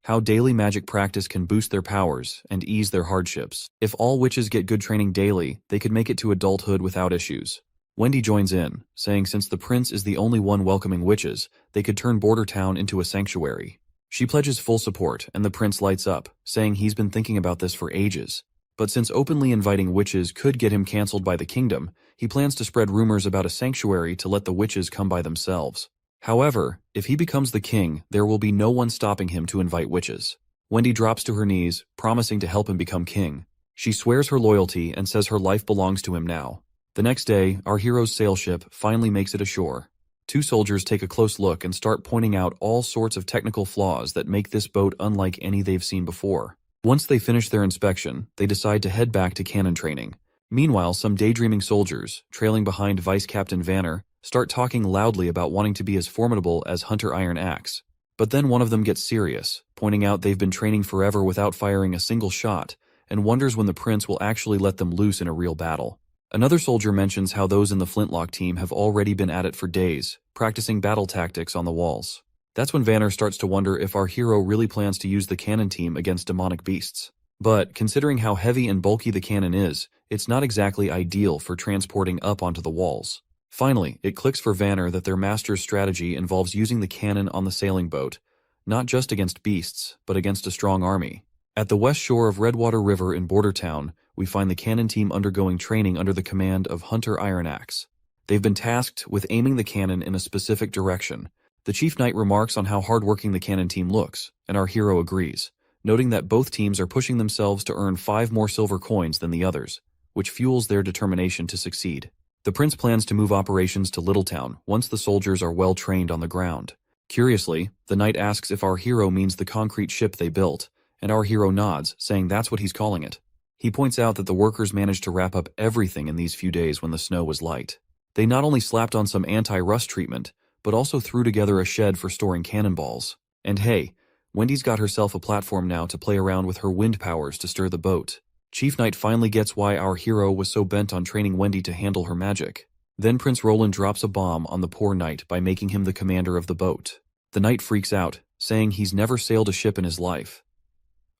how daily magic practice can boost their powers and ease their hardships. If all witches get good training daily, they could make it to adulthood without issues. Wendy joins in, saying since the prince is the only one welcoming witches, they could turn Border Town into a sanctuary. She pledges full support, and the prince lights up, saying he's been thinking about this for ages. But since openly inviting witches could get him cancelled by the kingdom, he plans to spread rumors about a sanctuary to let the witches come by themselves. However, if he becomes the king, there will be no one stopping him to invite witches. Wendy drops to her knees, promising to help him become king. She swears her loyalty and says her life belongs to him now. The next day, our hero's sail ship finally makes it ashore. Two soldiers take a close look and start pointing out all sorts of technical flaws that make this boat unlike any they've seen before. Once they finish their inspection, they decide to head back to cannon training. Meanwhile, some daydreaming soldiers, trailing behind Vice Captain Vanner, start talking loudly about wanting to be as formidable as Hunter Iron Axe. But then one of them gets serious, pointing out they've been training forever without firing a single shot, and wonders when the prince will actually let them loose in a real battle. Another soldier mentions how those in the Flintlock team have already been at it for days, practicing battle tactics on the walls. That's when Vanner starts to wonder if our hero really plans to use the cannon team against demonic beasts. But, considering how heavy and bulky the cannon is, it's not exactly ideal for transporting up onto the walls. Finally, it clicks for Vanner that their master's strategy involves using the cannon on the sailing boat, not just against beasts, but against a strong army. At the west shore of Redwater River in Border Town, we find the cannon team undergoing training under the command of Hunter Iron Axe. They've been tasked with aiming the cannon in a specific direction. The chief knight remarks on how hardworking the cannon team looks, and our hero agrees, noting that both teams are pushing themselves to earn 5 more silver coins than the others, which fuels their determination to succeed. The prince plans to move operations to Littletown once the soldiers are well trained on the ground. Curiously, the knight asks if our hero means the concrete ship they built, and our hero nods, saying that's what he's calling it. He points out that the workers managed to wrap up everything in these few days when the snow was light. They not only slapped on some anti-rust treatment, but also threw together a shed for storing cannonballs. And hey, Wendy's got herself a platform now to play around with her wind powers to stir the boat. Chief Knight finally gets why our hero was so bent on training Wendy to handle her magic. Then Prince Roland drops a bomb on the poor knight by making him the commander of the boat. The knight freaks out, saying he's never sailed a ship in his life.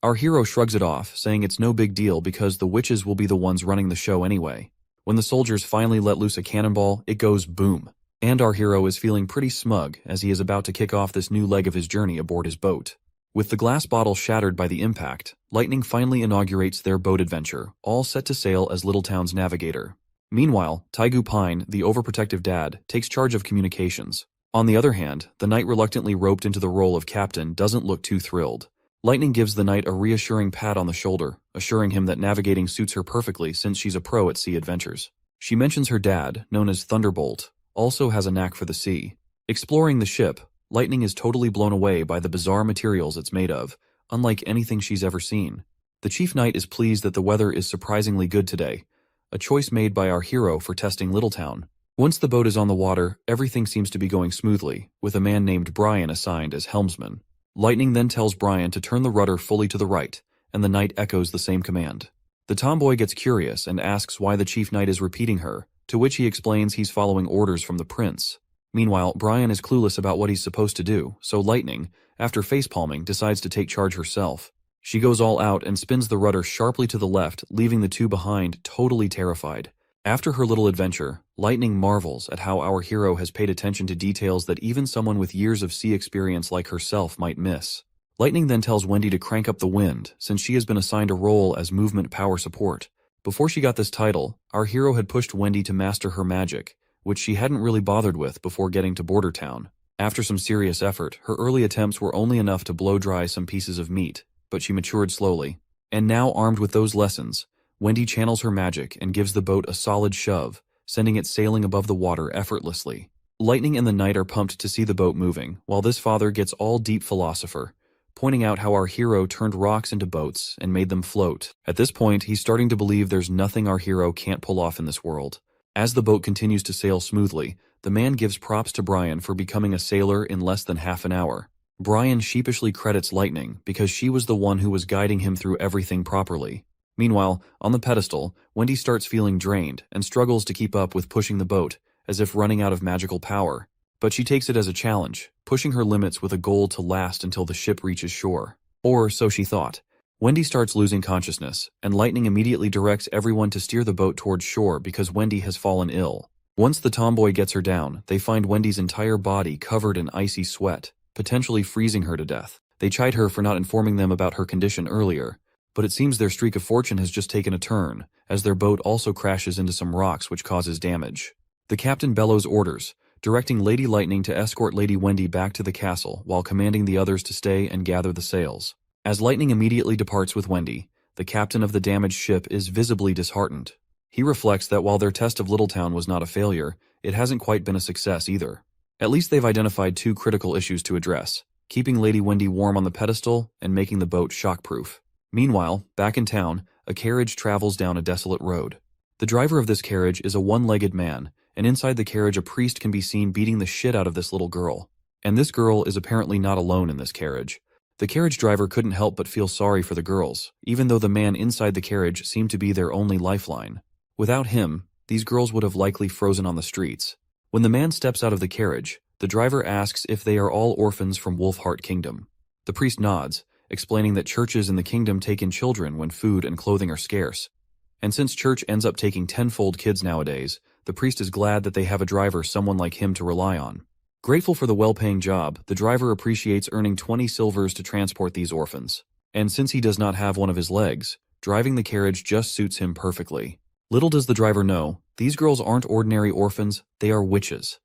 Our hero shrugs it off, saying it's no big deal because the witches will be the ones running the show anyway. When the soldiers finally let loose a cannonball, it goes boom. And our hero is feeling pretty smug as he is about to kick off this new leg of his journey aboard his boat. With the glass bottle shattered by the impact, Lightning finally inaugurates their boat adventure, all set to sail as Littletown's navigator. Meanwhile, Taigu Pine, the overprotective dad, takes charge of communications. On the other hand, the knight reluctantly roped into the role of captain doesn't look too thrilled. Lightning gives the knight a reassuring pat on the shoulder, assuring him that navigating suits her perfectly since she's a pro at sea adventures. She mentions her dad, known as Thunderbolt, also has a knack for the sea. Exploring the ship, Lightning is totally blown away by the bizarre materials it's made of, unlike anything she's ever seen. The chief knight is pleased that the weather is surprisingly good today, a choice made by our hero for testing Littletown. Once the boat is on the water, everything seems to be going smoothly, with a man named Brian assigned as helmsman. Lightning then tells Brian to turn the rudder fully to the right, and the knight echoes the same command. The tomboy gets curious and asks why the chief knight is repeating her, to which he explains he's following orders from the prince. Meanwhile, Brian is clueless about what he's supposed to do, so Lightning, after facepalming, decides to take charge herself. She goes all out and spins the rudder sharply to the left, leaving the two behind totally terrified. After her little adventure, Lightning marvels at how our hero has paid attention to details that even someone with years of sea experience like herself might miss. Lightning then tells Wendy to crank up the wind, since she has been assigned a role as movement power support. Before she got this title, our hero had pushed Wendy to master her magic, which she hadn't really bothered with before getting to Border Town. After some serious effort, her early attempts were only enough to blow dry some pieces of meat, but she matured slowly. And now, armed with those lessons, Wendy channels her magic and gives the boat a solid shove, sending it sailing above the water effortlessly. Lightning and the knight are pumped to see the boat moving, while this father gets all deep philosopher, pointing out how our hero turned rocks into boats and made them float. At this point, he's starting to believe there's nothing our hero can't pull off in this world. As the boat continues to sail smoothly, the man gives props to Brian for becoming a sailor in less than half an hour. Brian sheepishly credits Lightning because she was the one who was guiding him through everything properly. Meanwhile, on the pedestal, Wendy starts feeling drained and struggles to keep up with pushing the boat, as if running out of magical power. But she takes it as a challenge, pushing her limits with a goal to last until the ship reaches shore. Or so she thought. Wendy starts losing consciousness, and Lightning immediately directs everyone to steer the boat towards shore because Wendy has fallen ill. Once the tomboy gets her down, they find Wendy's entire body covered in icy sweat, potentially freezing her to death. They chide her for not informing them about her condition earlier, but it seems their streak of fortune has just taken a turn, as their boat also crashes into some rocks which causes damage. The captain bellows orders, directing Lady Lightning to escort Lady Wendy back to the castle while commanding the others to stay and gather the sails. As Lightning immediately departs with Wendy, the captain of the damaged ship is visibly disheartened. He reflects that while their test of Littletown was not a failure, it hasn't quite been a success either. At least they've identified two critical issues to address: keeping Lady Wendy warm on the pedestal and making the boat shockproof. Meanwhile, back in town, a carriage travels down a desolate road. The driver of this carriage is a one-legged man, and inside the carriage a priest can be seen beating the shit out of this little girl. And this girl is apparently not alone in this carriage. The carriage driver couldn't help but feel sorry for the girls, even though the man inside the carriage seemed to be their only lifeline. Without him, these girls would have likely frozen on the streets. When the man steps out of the carriage, the driver asks if they are all orphans from Wolfheart Kingdom. The priest nods, explaining that churches in the kingdom take in children when food and clothing are scarce. And since church ends up taking tenfold kids nowadays, the priest is glad that they have a driver someone like him to rely on. Grateful for the well-paying job, the driver appreciates earning 20 silvers to transport these orphans. And since he does not have one of his legs, driving the carriage just suits him perfectly. Little does the driver know, these girls aren't ordinary orphans, they are witches.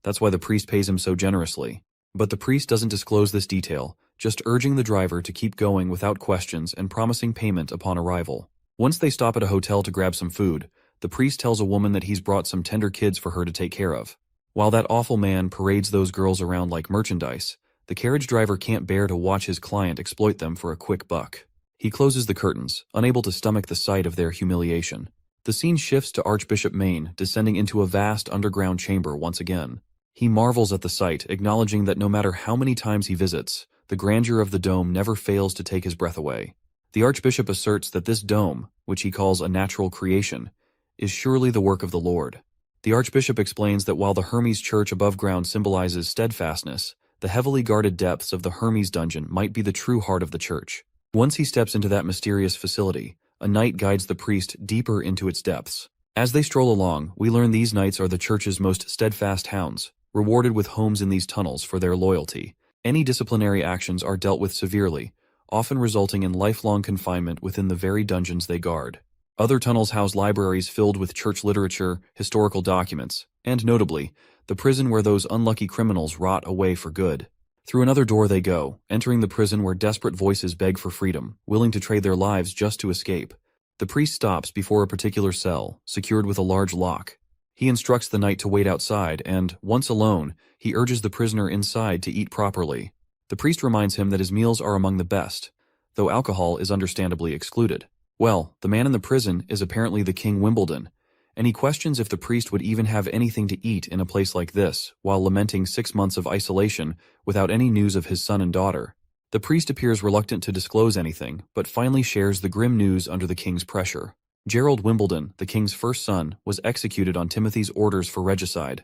That's why the priest pays him so generously. But the priest doesn't disclose this detail, just urging the driver to keep going without questions and promising payment upon arrival. Once they stop at a hotel to grab some food, the priest tells a woman that he's brought some tender kids for her to take care of. While that awful man parades those girls around like merchandise, the carriage driver can't bear to watch his client exploit them for a quick buck. He closes the curtains, unable to stomach the sight of their humiliation. The scene shifts to Archbishop Maine descending into a vast underground chamber once again. He marvels at the sight, acknowledging that no matter how many times he visits, the grandeur of the dome never fails to take his breath away. The Archbishop asserts that this dome, which he calls a natural creation, is surely the work of the Lord. The Archbishop explains that while the Hermes Church above ground symbolizes steadfastness, the heavily guarded depths of the Hermes dungeon might be the true heart of the church. Once he steps into that mysterious facility, a knight guides the priest deeper into its depths. As they stroll along, we learn these knights are the church's most steadfast hounds, rewarded with homes in these tunnels for their loyalty. Any disciplinary actions are dealt with severely, often resulting in lifelong confinement within the very dungeons they guard. Other tunnels house libraries filled with church literature, historical documents, and notably, the prison where those unlucky criminals rot away for good. Through another door they go, entering the prison where desperate voices beg for freedom, willing to trade their lives just to escape. The priest stops before a particular cell, secured with a large lock. He instructs the knight to wait outside and, once alone, he urges the prisoner inside to eat properly. The priest reminds him that his meals are among the best, though alcohol is understandably excluded. Well, the man in the prison is apparently the King Wimbledon, and he questions if the priest would even have anything to eat in a place like this, while lamenting 6 months of isolation without any news of his son and daughter. The priest appears reluctant to disclose anything, but finally shares the grim news under the king's pressure. Gerald Wimbledon, the king's first son, was executed on Timothy's orders for regicide.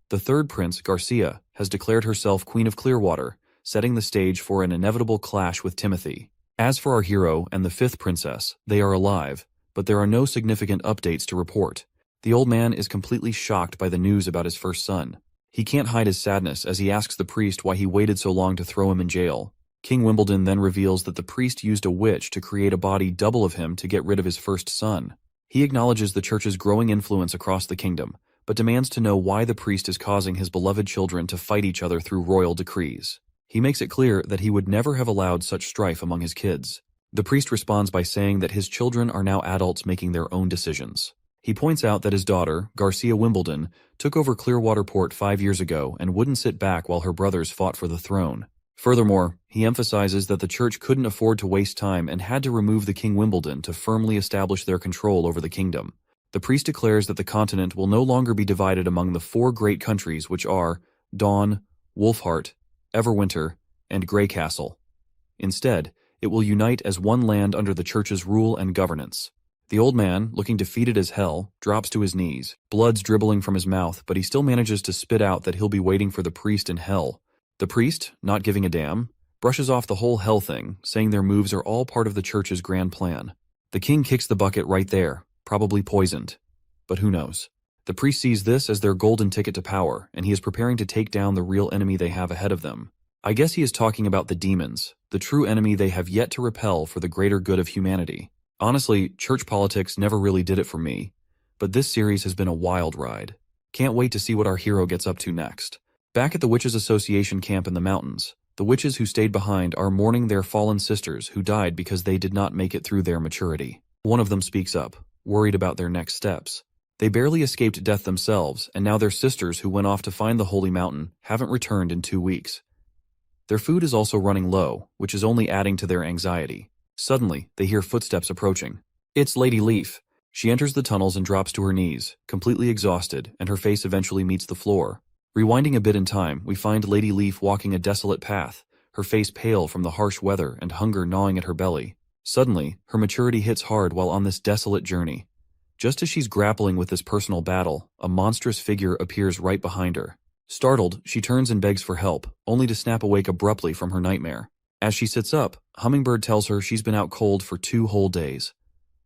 The third prince, Garcia, has declared herself Queen of Clearwater, setting the stage for an inevitable clash with Timothy. As for our hero and the fifth princess, they are alive, but there are no significant updates to report. The old man is completely shocked by the news about his first son. He can't hide his sadness as he asks the priest why he waited so long to throw him in jail. King Wimbledon then reveals that the priest used a witch to create a body double of him to get rid of his first son. He acknowledges the church's growing influence across the kingdom, but demands to know why the priest is causing his beloved children to fight each other through royal decrees. He makes it clear that he would never have allowed such strife among his kids. The priest responds by saying that his children are now adults making their own decisions. He points out that his daughter, Garcia Wimbledon, took over Clearwater Port 5 years ago and wouldn't sit back while her brothers fought for the throne. Furthermore, he emphasizes that the church couldn't afford to waste time and had to remove the King Wimbledon to firmly establish their control over the kingdom. The priest declares that the continent will no longer be divided among the 4 great countries which are Dawn, Wolfheart, Everwinter, and Greycastle. Instead, it will unite as one land under the church's rule and governance. The old man, looking defeated as hell, drops to his knees, blood's dribbling from his mouth, but he still manages to spit out that he'll be waiting for the priest in hell. The priest, not giving a damn, brushes off the whole hell thing, saying their moves are all part of the church's grand plan. The king kicks the bucket right there, probably poisoned. But who knows? The priest sees this as their golden ticket to power, and he is preparing to take down the real enemy they have ahead of them. I guess he is talking about the demons, the true enemy they have yet to repel for the greater good of humanity. Honestly, church politics never really did it for me, but this series has been a wild ride. Can't wait to see what our hero gets up to next. Back at the Witches Association camp in the mountains, the witches who stayed behind are mourning their fallen sisters who died because they did not make it through their maturity. One of them speaks up, worried about their next steps. They barely escaped death themselves, and now their sisters who went off to find the holy mountain haven't returned in 2 weeks. Their food is also running low, which is only adding to their anxiety. Suddenly, they hear footsteps approaching. It's Lady Leaf. She enters the tunnels and drops to her knees, completely exhausted, and her face eventually meets the floor. Rewinding a bit in time, we find Lady Leaf walking a desolate path, her face pale from the harsh weather and hunger gnawing at her belly. Suddenly, her maturity hits hard while on this desolate journey. Just as she's grappling with this personal battle, a monstrous figure appears right behind her. Startled, she turns and begs for help, only to snap awake abruptly from her nightmare. As she sits up, Hummingbird tells her she's been out cold for 2 whole days.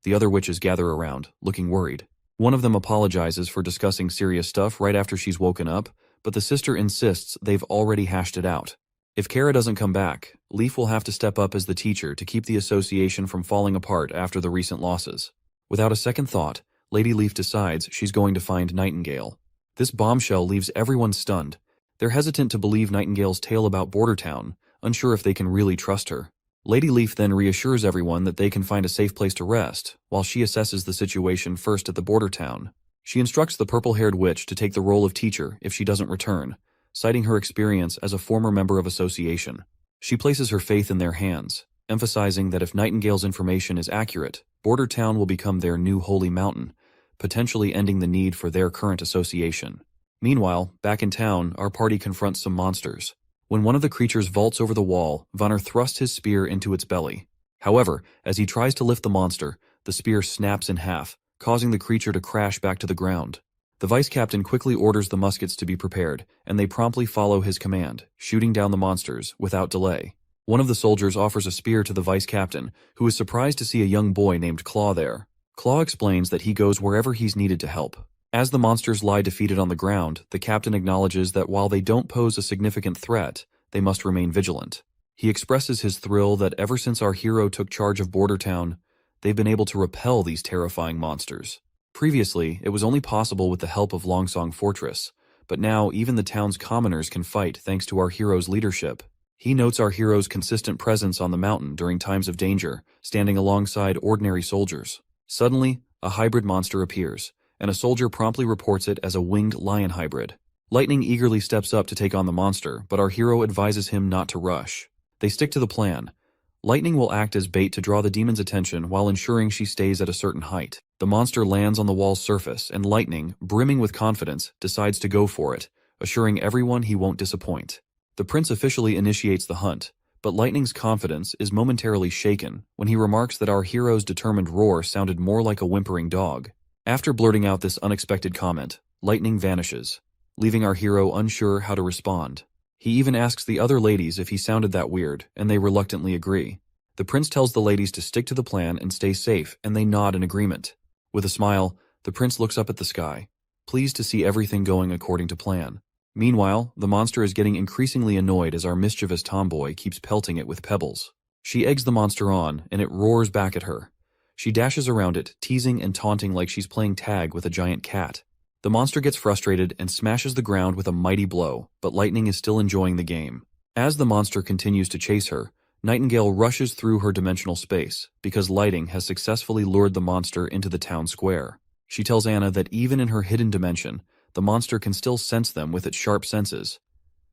The other witches gather around, looking worried. One of them apologizes for discussing serious stuff right after she's woken up, but the sister insists they've already hashed it out. If Kara doesn't come back, Leaf will have to step up as the teacher to keep the association from falling apart after the recent losses. Without a second thought, Lady Leaf decides she's going to find Nightingale. This bombshell leaves everyone stunned. They're hesitant to believe Nightingale's tale about Border Town, unsure if they can really trust her. Lady Leaf then reassures everyone that they can find a safe place to rest, while she assesses the situation first at the Border Town. She instructs the purple-haired witch to take the role of teacher if she doesn't return, citing her experience as a former member of association. She places her faith in their hands, emphasizing that if Nightingale's information is accurate, Border Town will become their new holy mountain, potentially ending the need for their current association. Meanwhile, back in town, our party confronts some monsters. When one of the creatures vaults over the wall, Vanner thrusts his spear into its belly. However, as he tries to lift the monster, the spear snaps in half, causing the creature to crash back to the ground. The vice captain quickly orders the muskets to be prepared, and they promptly follow his command, shooting down the monsters without delay. One of the soldiers offers a spear to the vice captain, who is surprised to see a young boy named Claw there. Claw explains that he goes wherever he's needed to help. As the monsters lie defeated on the ground, the captain acknowledges that while they don't pose a significant threat, they must remain vigilant. He expresses his thrill that ever since our hero took charge of Border Town, they've been able to repel these terrifying monsters. Previously, it was only possible with the help of Longsong Fortress, but now even the town's commoners can fight thanks to our hero's leadership. He notes our hero's consistent presence on the mountain during times of danger, standing alongside ordinary soldiers. Suddenly, a hybrid monster appears, and a soldier promptly reports it as a winged lion hybrid. Lightning eagerly steps up to take on the monster, but our hero advises him not to rush. They stick to the plan. Lightning will act as bait to draw the demon's attention while ensuring she stays at a certain height. The monster lands on the wall's surface, and Lightning, brimming with confidence, decides to go for it, assuring everyone he won't disappoint. The prince officially initiates the hunt, but Lightning's confidence is momentarily shaken when he remarks that our hero's determined roar sounded more like a whimpering dog. After blurting out this unexpected comment, Lightning vanishes, leaving our hero unsure how to respond. He even asks the other ladies if he sounded that weird, and they reluctantly agree. The prince tells the ladies to stick to the plan and stay safe, and they nod in agreement. With a smile, the prince looks up at the sky, pleased to see everything going according to plan. Meanwhile, the monster is getting increasingly annoyed as our mischievous tomboy keeps pelting it with pebbles. She eggs the monster on, and it roars back at her. She dashes around it, teasing and taunting like she's playing tag with a giant cat. The monster gets frustrated and smashes the ground with a mighty blow, but Lightning is still enjoying the game. As the monster continues to chase her, Nightingale rushes through her dimensional space, because Lightning has successfully lured the monster into the town square. She tells Anna that even in her hidden dimension, the monster can still sense them with its sharp senses.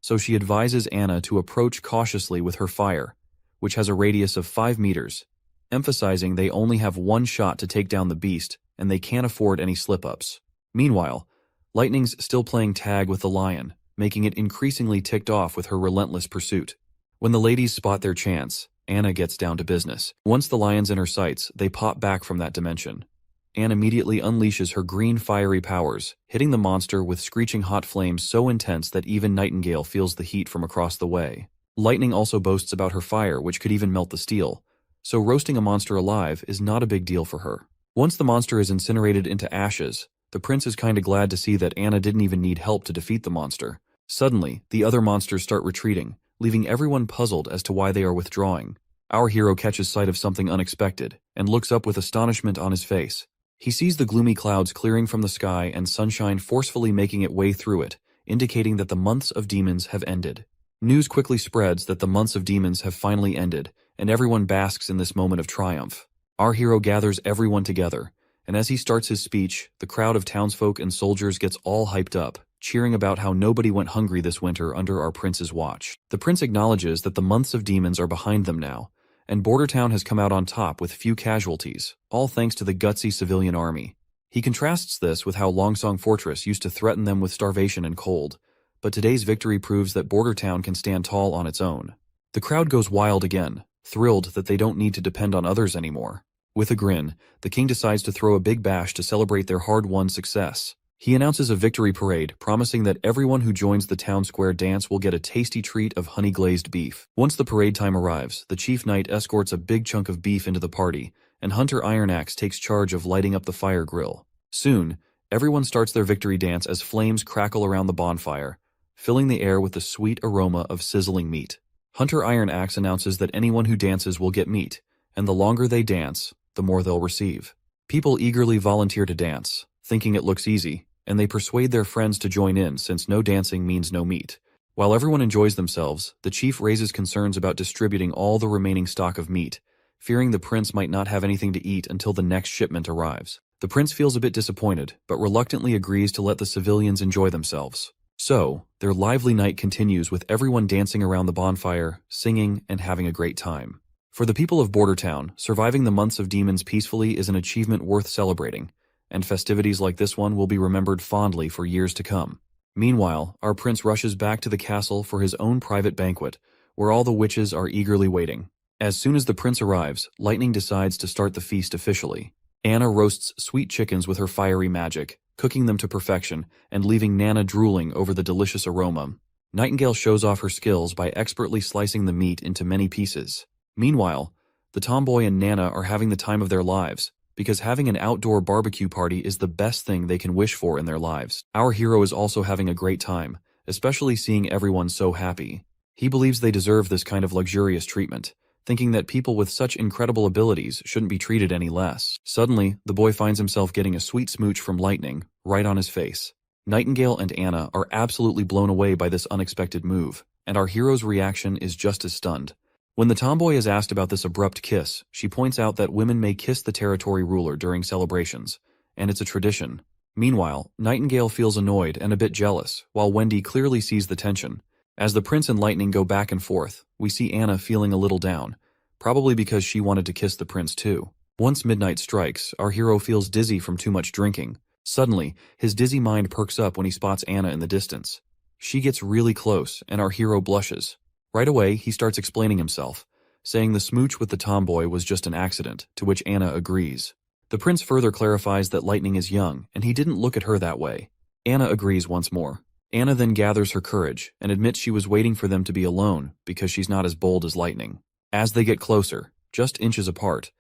So she advises Anna to approach cautiously with her fire, which has a radius of 5 meters, emphasizing they only have one shot to take down the beast, and they can't afford any slip-ups. Meanwhile, Lightning's still playing tag with the lion, making it increasingly ticked off with her relentless pursuit. When the ladies spot their chance, Anna gets down to business. Once the lion's in her sights, they pop back from that dimension. Anne immediately unleashes her green fiery powers, hitting the monster with screeching hot flames so intense that even Nightingale feels the heat from across the way. Lightning also boasts about her fire, which could even melt the steel, so roasting a monster alive is not a big deal for her. Once the monster is incinerated into ashes, The prince is kinda glad to see that Anna didn't even need help to defeat the monster. Suddenly, the other monsters start retreating, leaving everyone puzzled as to why they are withdrawing. Our hero catches sight of something unexpected, and looks up with astonishment on his face. He sees the gloomy clouds clearing from the sky and sunshine forcefully making its way through it, indicating that the months of demons have ended. News quickly spreads that the months of demons have finally ended, and everyone basks in this moment of triumph. Our hero gathers everyone together, and as he starts his speech, the crowd of townsfolk and soldiers gets all hyped up, cheering about how nobody went hungry this winter under our prince's watch. The prince acknowledges that the months of demons are behind them now, and Bordertown has come out on top with few casualties, all thanks to the gutsy civilian army. He contrasts this with how Longsong Fortress used to threaten them with starvation and cold, but today's victory proves that Bordertown can stand tall on its own. The crowd goes wild again, thrilled that they don't need to depend on others anymore. With a grin, the king decides to throw a big bash to celebrate their hard-won success. He announces a victory parade, promising that everyone who joins the town square dance will get a tasty treat of honey-glazed beef. Once the parade time arrives, the chief knight escorts a big chunk of beef into the party, and Hunter Ironaxe takes charge of lighting up the fire grill. Soon, everyone starts their victory dance as flames crackle around the bonfire, filling the air with the sweet aroma of sizzling meat. Hunter Ironaxe announces that anyone who dances will get meat, and the longer they dance, the more they'll receive. People eagerly volunteer to dance, thinking it looks easy, and they persuade their friends to join in since no dancing means no meat. While everyone enjoys themselves, the chief raises concerns about distributing all the remaining stock of meat, fearing the prince might not have anything to eat until the next shipment arrives. The prince feels a bit disappointed, but reluctantly agrees to let the civilians enjoy themselves. So, their lively night continues with everyone dancing around the bonfire, singing, and having a great time. For the people of Bordertown, surviving the months of demons peacefully is an achievement worth celebrating, and festivities like this one will be remembered fondly for years to come. Meanwhile, our prince rushes back to the castle for his own private banquet, where all the witches are eagerly waiting. As soon as the prince arrives, Lightning decides to start the feast officially. Anna roasts sweet chickens with her fiery magic, cooking them to perfection and leaving Nana drooling over the delicious aroma. Nightingale shows off her skills by expertly slicing the meat into many pieces. Meanwhile, the tomboy and Nana are having the time of their lives, because having an outdoor barbecue party is the best thing they can wish for in their lives. Our hero is also having a great time, especially seeing everyone so happy. He believes they deserve this kind of luxurious treatment, thinking that people with such incredible abilities shouldn't be treated any less. Suddenly, the boy finds himself getting a sweet smooch from Lightning, right on his face. Nightingale and Anna are absolutely blown away by this unexpected move, and our hero's reaction is just as stunned. When the tomboy is asked about this abrupt kiss, she points out that women may kiss the territory ruler during celebrations, and it's a tradition. Meanwhile, Nightingale feels annoyed and a bit jealous, while Wendy clearly sees the tension. As the prince and Lightning go back and forth, we see Anna feeling a little down, probably because she wanted to kiss the prince too. Once midnight strikes, our hero feels dizzy from too much drinking. Suddenly, his dizzy mind perks up when he spots Anna in the distance. She gets really close, and our hero blushes. Right away, he starts explaining himself, saying the smooch with the tomboy was just an accident, to which Anna agrees. The prince further clarifies that Lightning is young, and he didn't look at her that way. Anna agrees once more. Anna then gathers her courage, and admits she was waiting for them to be alone, because she's not as bold as Lightning. As they get closer, just inches apart,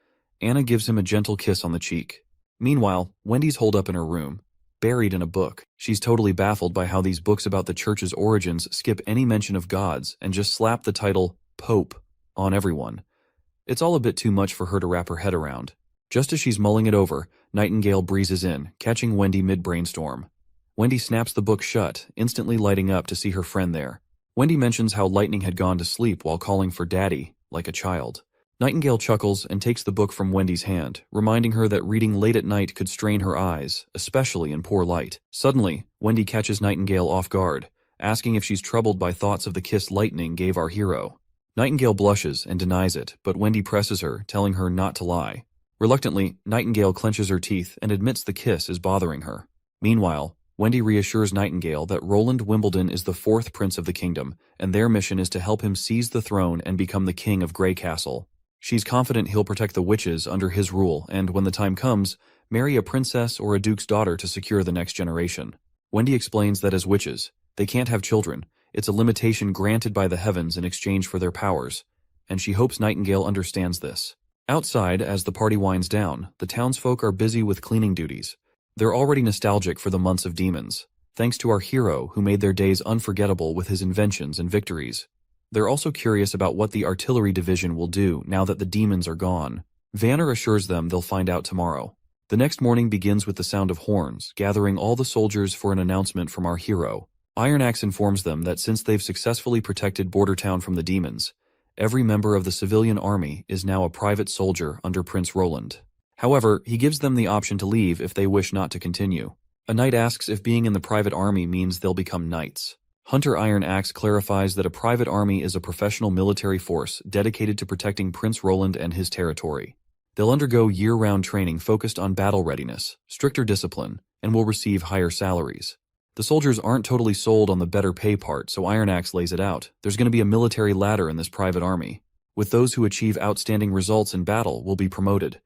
Anna gives him a gentle kiss on the cheek. Meanwhile, Wendy's holed up in her room, buried in a book. She's totally baffled by how these books about the church's origins skip any mention of gods and just slap the title, Pope, on everyone. It's all a bit too much for her to wrap her head around. Just as she's mulling it over, Nightingale breezes in, catching Wendy mid-brainstorm. Wendy snaps the book shut, instantly lighting up to see her friend there. Wendy mentions how Lightning had gone to sleep while calling for Daddy, like a child. Nightingale chuckles and takes the book from Wendy's hand, reminding her that reading late at night could strain her eyes, especially in poor light. Suddenly, Wendy catches Nightingale off guard, asking if she's troubled by thoughts of the kiss Lightning gave our hero. Nightingale blushes and denies it, but Wendy presses her, telling her not to lie. Reluctantly, Nightingale clenches her teeth and admits the kiss is bothering her. Meanwhile, Wendy reassures Nightingale that Roland Wimbledon is the fourth prince of the kingdom, and their mission is to help him seize the throne and become the king of Grey Castle. She's confident he'll protect the witches under his rule and, when the time comes, marry a princess or a duke's daughter to secure the next generation. Wendy explains that as witches, they can't have children. It's a limitation granted by the heavens in exchange for their powers, and she hopes Nightingale understands this. Outside, as the party winds down, the townsfolk are busy with cleaning duties. They're already nostalgic for the months of demons, thanks to our hero who made their days unforgettable with his inventions and victories. They're also curious about what the artillery division will do now that the demons are gone. Vanner assures them they'll find out tomorrow. The next morning begins with the sound of horns, gathering all the soldiers for an announcement from our hero. Iron Axe informs them that since they've successfully protected Bordertown from the demons, every member of the civilian army is now a private soldier under Prince Roland. However, he gives them the option to leave if they wish not to continue. A knight asks if being in the private army means they'll become knights. Hunter Iron Axe clarifies that a private army is a professional military force dedicated to protecting Prince Roland and his territory. They'll undergo year-round training focused on battle readiness, stricter discipline, and will receive higher salaries. The soldiers aren't totally sold on the better pay part, so Iron Axe lays it out. There's going to be a military ladder in this private army. With those who achieve outstanding results in battle will be promoted.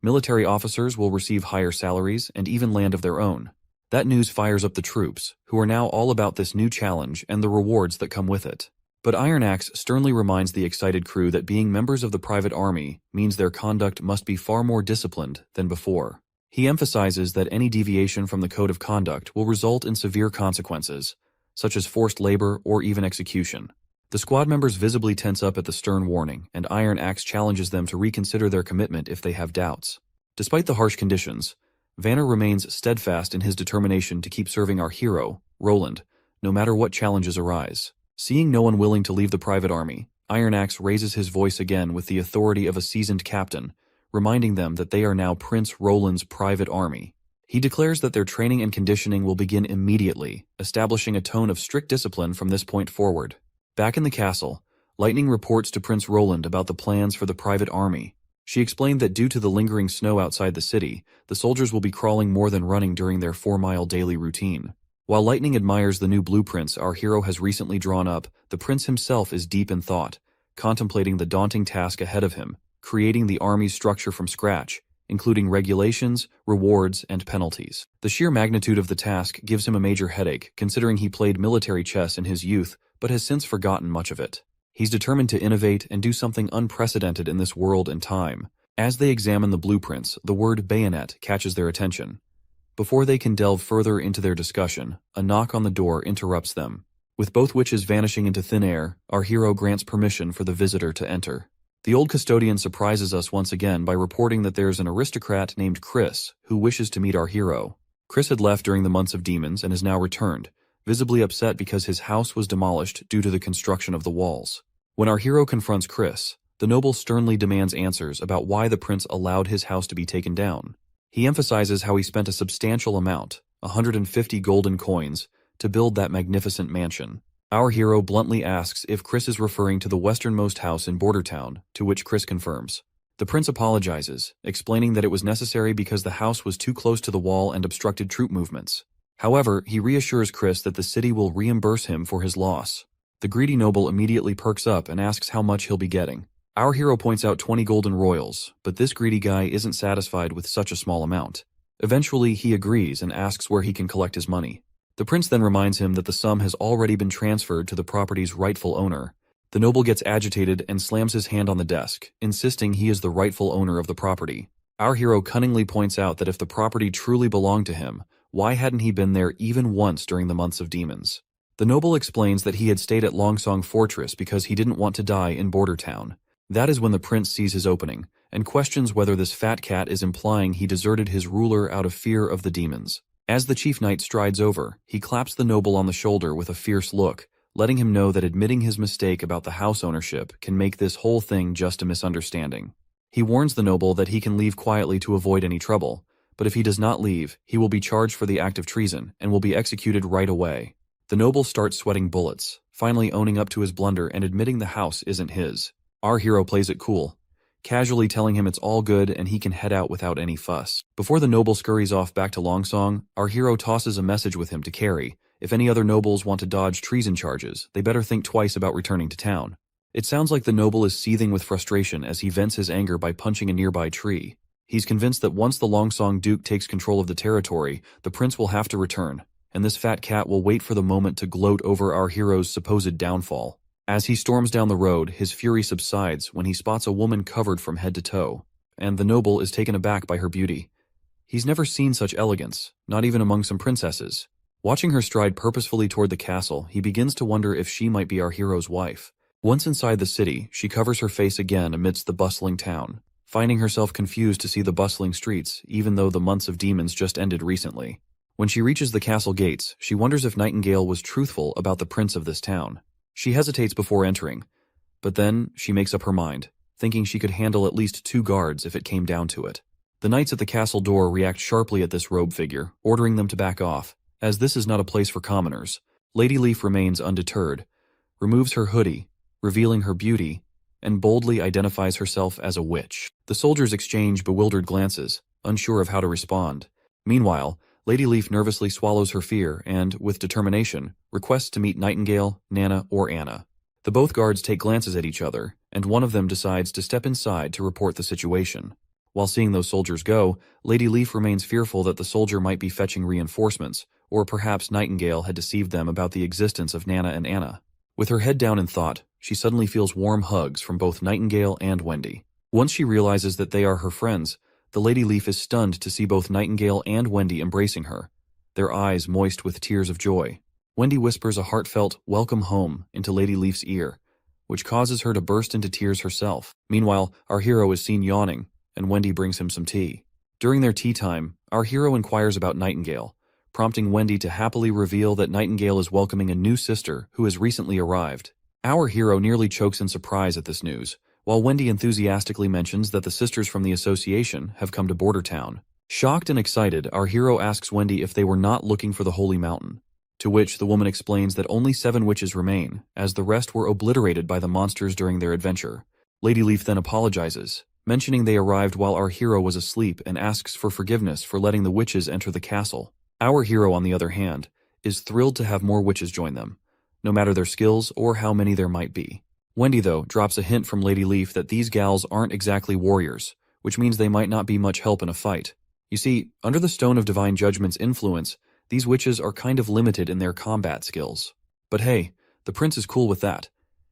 Military officers will receive higher salaries and even land of their own. That news fires up the troops, who are now all about this new challenge and the rewards that come with it. But Iron Axe sternly reminds the excited crew that being members of the private army means their conduct must be far more disciplined than before. He emphasizes that any deviation from the code of conduct will result in severe consequences, such as forced labor or even execution. The squad members visibly tense up at the stern warning, and Iron Axe challenges them to reconsider their commitment if they have doubts. Despite the harsh conditions, Vanner remains steadfast in his determination to keep serving our hero, Roland, no matter what challenges arise. Seeing no one willing to leave the private army, Iron Axe raises his voice again with the authority of a seasoned captain, reminding them that they are now Prince Roland's private army. He declares that their training and conditioning will begin immediately, establishing a tone of strict discipline from this point forward. Back in the castle, Lightning reports to Prince Roland about the plans for the private army. She explained that due to the lingering snow outside the city, the soldiers will be crawling more than running during their 4-mile daily routine. While Lightning admires the new blueprints our hero has recently drawn up, the prince himself is deep in thought, contemplating the daunting task ahead of him, creating the army's structure from scratch, including regulations, rewards, and penalties. The sheer magnitude of the task gives him a major headache, considering he played military chess in his youth, but has since forgotten much of it. He's determined to innovate and do something unprecedented in this world and time. As they examine the blueprints, the word bayonet catches their attention. Before they can delve further into their discussion, a knock on the door interrupts them. With both witches vanishing into thin air, our hero grants permission for the visitor to enter. The old custodian surprises us once again by reporting that there's an aristocrat named Chris who wishes to meet our hero. Chris had left during the months of demons and has now returned, visibly upset because his house was demolished due to the construction of the walls. When our hero confronts Chris, the noble sternly demands answers about why the prince allowed his house to be taken down. He emphasizes how he spent a substantial amount, 150 golden coins, to build that magnificent mansion. Our hero bluntly asks if Chris is referring to the westernmost house in Bordertown, to which Chris confirms. The prince apologizes, explaining that it was necessary because the house was too close to the wall and obstructed troop movements. However, he reassures Chris that the city will reimburse him for his loss. The greedy noble immediately perks up and asks how much he'll be getting. Our hero points out 20 golden royals, but this greedy guy isn't satisfied with such a small amount. Eventually, he agrees and asks where he can collect his money. The prince then reminds him that the sum has already been transferred to the property's rightful owner. The noble gets agitated and slams his hand on the desk, insisting he is the rightful owner of the property. Our hero cunningly points out that if the property truly belonged to him, why hadn't he been there even once during the months of demons? The noble explains that he had stayed at Longsong Fortress because he didn't want to die in Bordertown. That is when the prince sees his opening, and questions whether this fat cat is implying he deserted his ruler out of fear of the demons. As the chief knight strides over, he claps the noble on the shoulder with a fierce look, letting him know that admitting his mistake about the house ownership can make this whole thing just a misunderstanding. He warns the noble that he can leave quietly to avoid any trouble, but if he does not leave, he will be charged for the act of treason and will be executed right away. The noble starts sweating bullets, finally owning up to his blunder and admitting the house isn't his. Our hero plays it cool, casually telling him it's all good and he can head out without any fuss. Before the noble scurries off back to Longsong, our hero tosses a message with him to carry. If any other nobles want to dodge treason charges, they better think twice about returning to town. It sounds like the noble is seething with frustration as he vents his anger by punching a nearby tree. He's convinced that once the Longsong Duke takes control of the territory, the prince will have to return, and this fat cat will wait for the moment to gloat over our hero's supposed downfall. As he storms down the road, his fury subsides when he spots a woman covered from head to toe, and the noble is taken aback by her beauty. He's never seen such elegance, not even among some princesses. Watching her stride purposefully toward the castle, he begins to wonder if she might be our hero's wife. Once inside the city, she covers her face again amidst the bustling town, finding herself confused to see the bustling streets, even though the months of demons just ended recently. When she reaches the castle gates, she wonders if Nightingale was truthful about the prince of this town. She hesitates before entering, but then she makes up her mind, thinking she could handle at least 2 guards if it came down to it. The knights at the castle door react sharply at this robe figure, ordering them to back off, as this is not a place for commoners. Lady Leaf remains undeterred, removes her hoodie, revealing her beauty, and boldly identifies herself as a witch. The soldiers exchange bewildered glances, unsure of how to respond. Meanwhile, Lady Leaf nervously swallows her fear and, with determination, requests to meet Nightingale, Nana, or Anna. The both guards take glances at each other, and one of them decides to step inside to report the situation. While seeing those soldiers go, Lady Leaf remains fearful that the soldier might be fetching reinforcements, or perhaps Nightingale had deceived them about the existence of Nana and Anna. With her head down in thought, she suddenly feels warm hugs from both Nightingale and Wendy. Once she realizes that they are her friends, the Lady Leaf is stunned to see both Nightingale and Wendy embracing her, their eyes moist with tears of joy. Wendy whispers a heartfelt "welcome home" into Lady Leaf's ear, which causes her to burst into tears herself. Meanwhile, our hero is seen yawning, and Wendy brings him some tea. During their tea time, our hero inquires about Nightingale, prompting Wendy to happily reveal that Nightingale is welcoming a new sister who has recently arrived. Our hero nearly chokes in surprise at this news, while Wendy enthusiastically mentions that the sisters from the association have come to Border Town. Shocked and excited, our hero asks Wendy if they were not looking for the Holy Mountain, to which the woman explains that only 7 witches remain, as the rest were obliterated by the monsters during their adventure. Lady Leaf then apologizes, mentioning they arrived while our hero was asleep, and asks for forgiveness for letting the witches enter the castle. Our hero, on the other hand, is thrilled to have more witches join them, no matter their skills or how many there might be. Wendy, though, drops a hint from Lady Leaf that these gals aren't exactly warriors, which means they might not be much help in a fight. You see, under the Stone of Divine Judgment's influence, these witches are kind of limited in their combat skills. But hey, the prince is cool with that.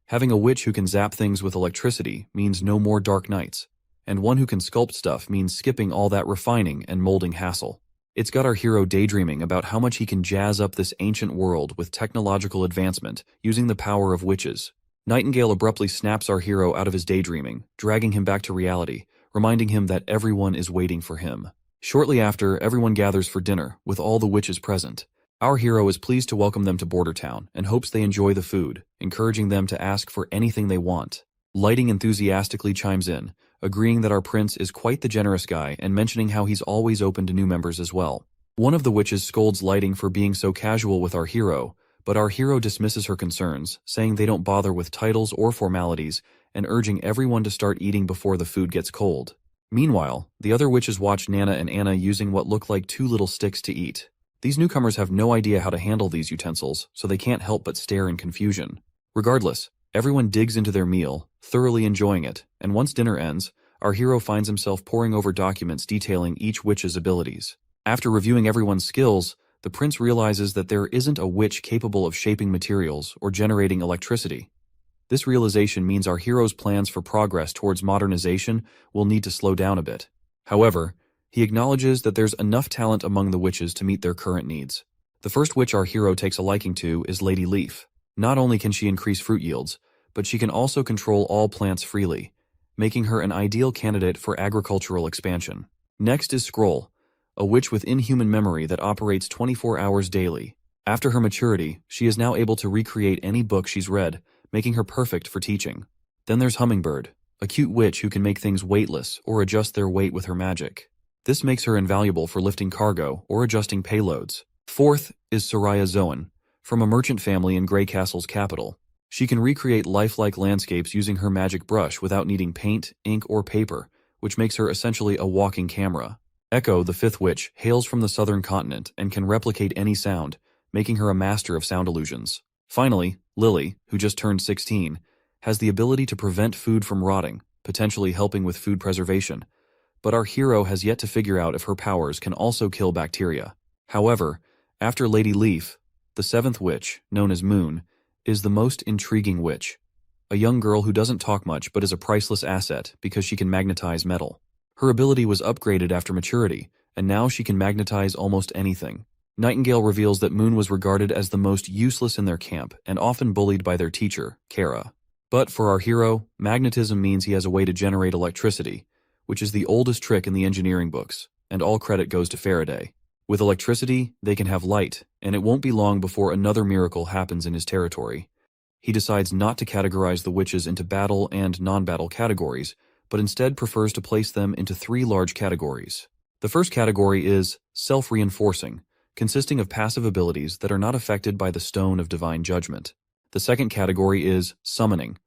Having a witch who can zap things with electricity means no more dark nights, and one who can sculpt stuff means skipping all that refining and molding hassle. It's got our hero daydreaming about how much he can jazz up this ancient world with technological advancement using the power of witches. Nightingale abruptly snaps our hero out of his daydreaming, dragging him back to reality, reminding him that everyone is waiting for him. Shortly after, everyone gathers for dinner, with all the witches present. Our hero is pleased to welcome them to Border Town and hopes they enjoy the food, encouraging them to ask for anything they want. Lighting enthusiastically chimes in, agreeing that our prince is quite the generous guy and mentioning how he's always open to new members as well. One of the witches scolds Lighting for being so casual with our hero, but our hero dismisses her concerns, saying they don't bother with titles or formalities, and urging everyone to start eating before the food gets cold. Meanwhile, the other witches watch Nana and Anna using what look like 2 little sticks to eat. These newcomers have no idea how to handle these utensils, so they can't help but stare in confusion. Regardless, everyone digs into their meal, thoroughly enjoying it, and once dinner ends, our hero finds himself poring over documents detailing each witch's abilities. After reviewing everyone's skills, the prince realizes that there isn't a witch capable of shaping materials or generating electricity. This realization means our hero's plans for progress towards modernization will need to slow down a bit. However, he acknowledges that there's enough talent among the witches to meet their current needs. The first witch our hero takes a liking to is Lady Leaf. Not only can she increase fruit yields, but she can also control all plants freely, making her an ideal candidate for agricultural expansion. Next is Scroll, a witch with inhuman memory that operates 24 hours daily. After her maturity, she is now able to recreate any book she's read, making her perfect for teaching. Then there's Hummingbird, a cute witch who can make things weightless or adjust their weight with her magic. This makes her invaluable for lifting cargo or adjusting payloads. Fourth is Soraya Zoan, from a merchant family in Grey Castle's capital. She can recreate lifelike landscapes using her magic brush without needing paint, ink, or paper, which makes her essentially a walking camera. Echo, the 5th witch, hails from the southern continent and can replicate any sound, making her a master of sound illusions. Finally, Lily, who just turned 16, has the ability to prevent food from rotting, potentially helping with food preservation. But our hero has yet to figure out if her powers can also kill bacteria. However, after Lady Leaf, the 7th witch, known as Moon, is the most intriguing witch. A young girl who doesn't talk much but is a priceless asset because she can magnetize metal. Her ability was upgraded after maturity, and now she can magnetize almost anything. Nightingale reveals that Moon was regarded as the most useless in their camp and often bullied by their teacher, Kara. But for our hero, magnetism means he has a way to generate electricity, which is the oldest trick in the engineering books, and all credit goes to Faraday. With electricity, they can have light, and it won't be long before another miracle happens in his territory. He decides not to categorize the witches into battle and non-battle categories, but instead prefers to place them into 3 large categories. The first category is self-reinforcing, consisting of passive abilities that are not affected by the Stone of Divine Judgment. The second category is summoning,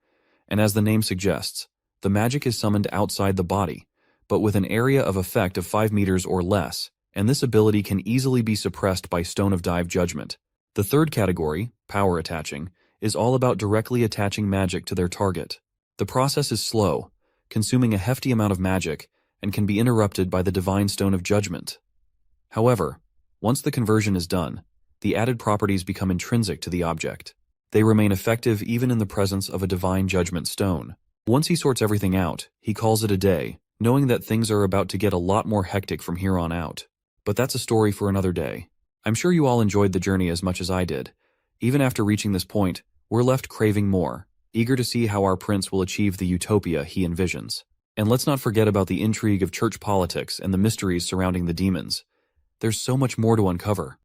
and as the name suggests, the magic is summoned outside the body, but with an area of effect of 5 meters or less, and this ability can easily be suppressed by Stone of Dive Judgment. The third category, power attaching, is all about directly attaching magic to their target. The process is slow, consuming a hefty amount of magic, and can be interrupted by the Divine Stone of Judgment. However, once the conversion is done, the added properties become intrinsic to the object. They remain effective even in the presence of a Divine Judgment stone. Once he sorts everything out, he calls it a day, knowing that things are about to get a lot more hectic from here on out. But that's a story for another day. I'm sure you all enjoyed the journey as much as I did. Even after reaching this point, we're left craving more, eager to see how our prince will achieve the utopia he envisions. And let's not forget about the intrigue of church politics and the mysteries surrounding the demons. There's so much more to uncover.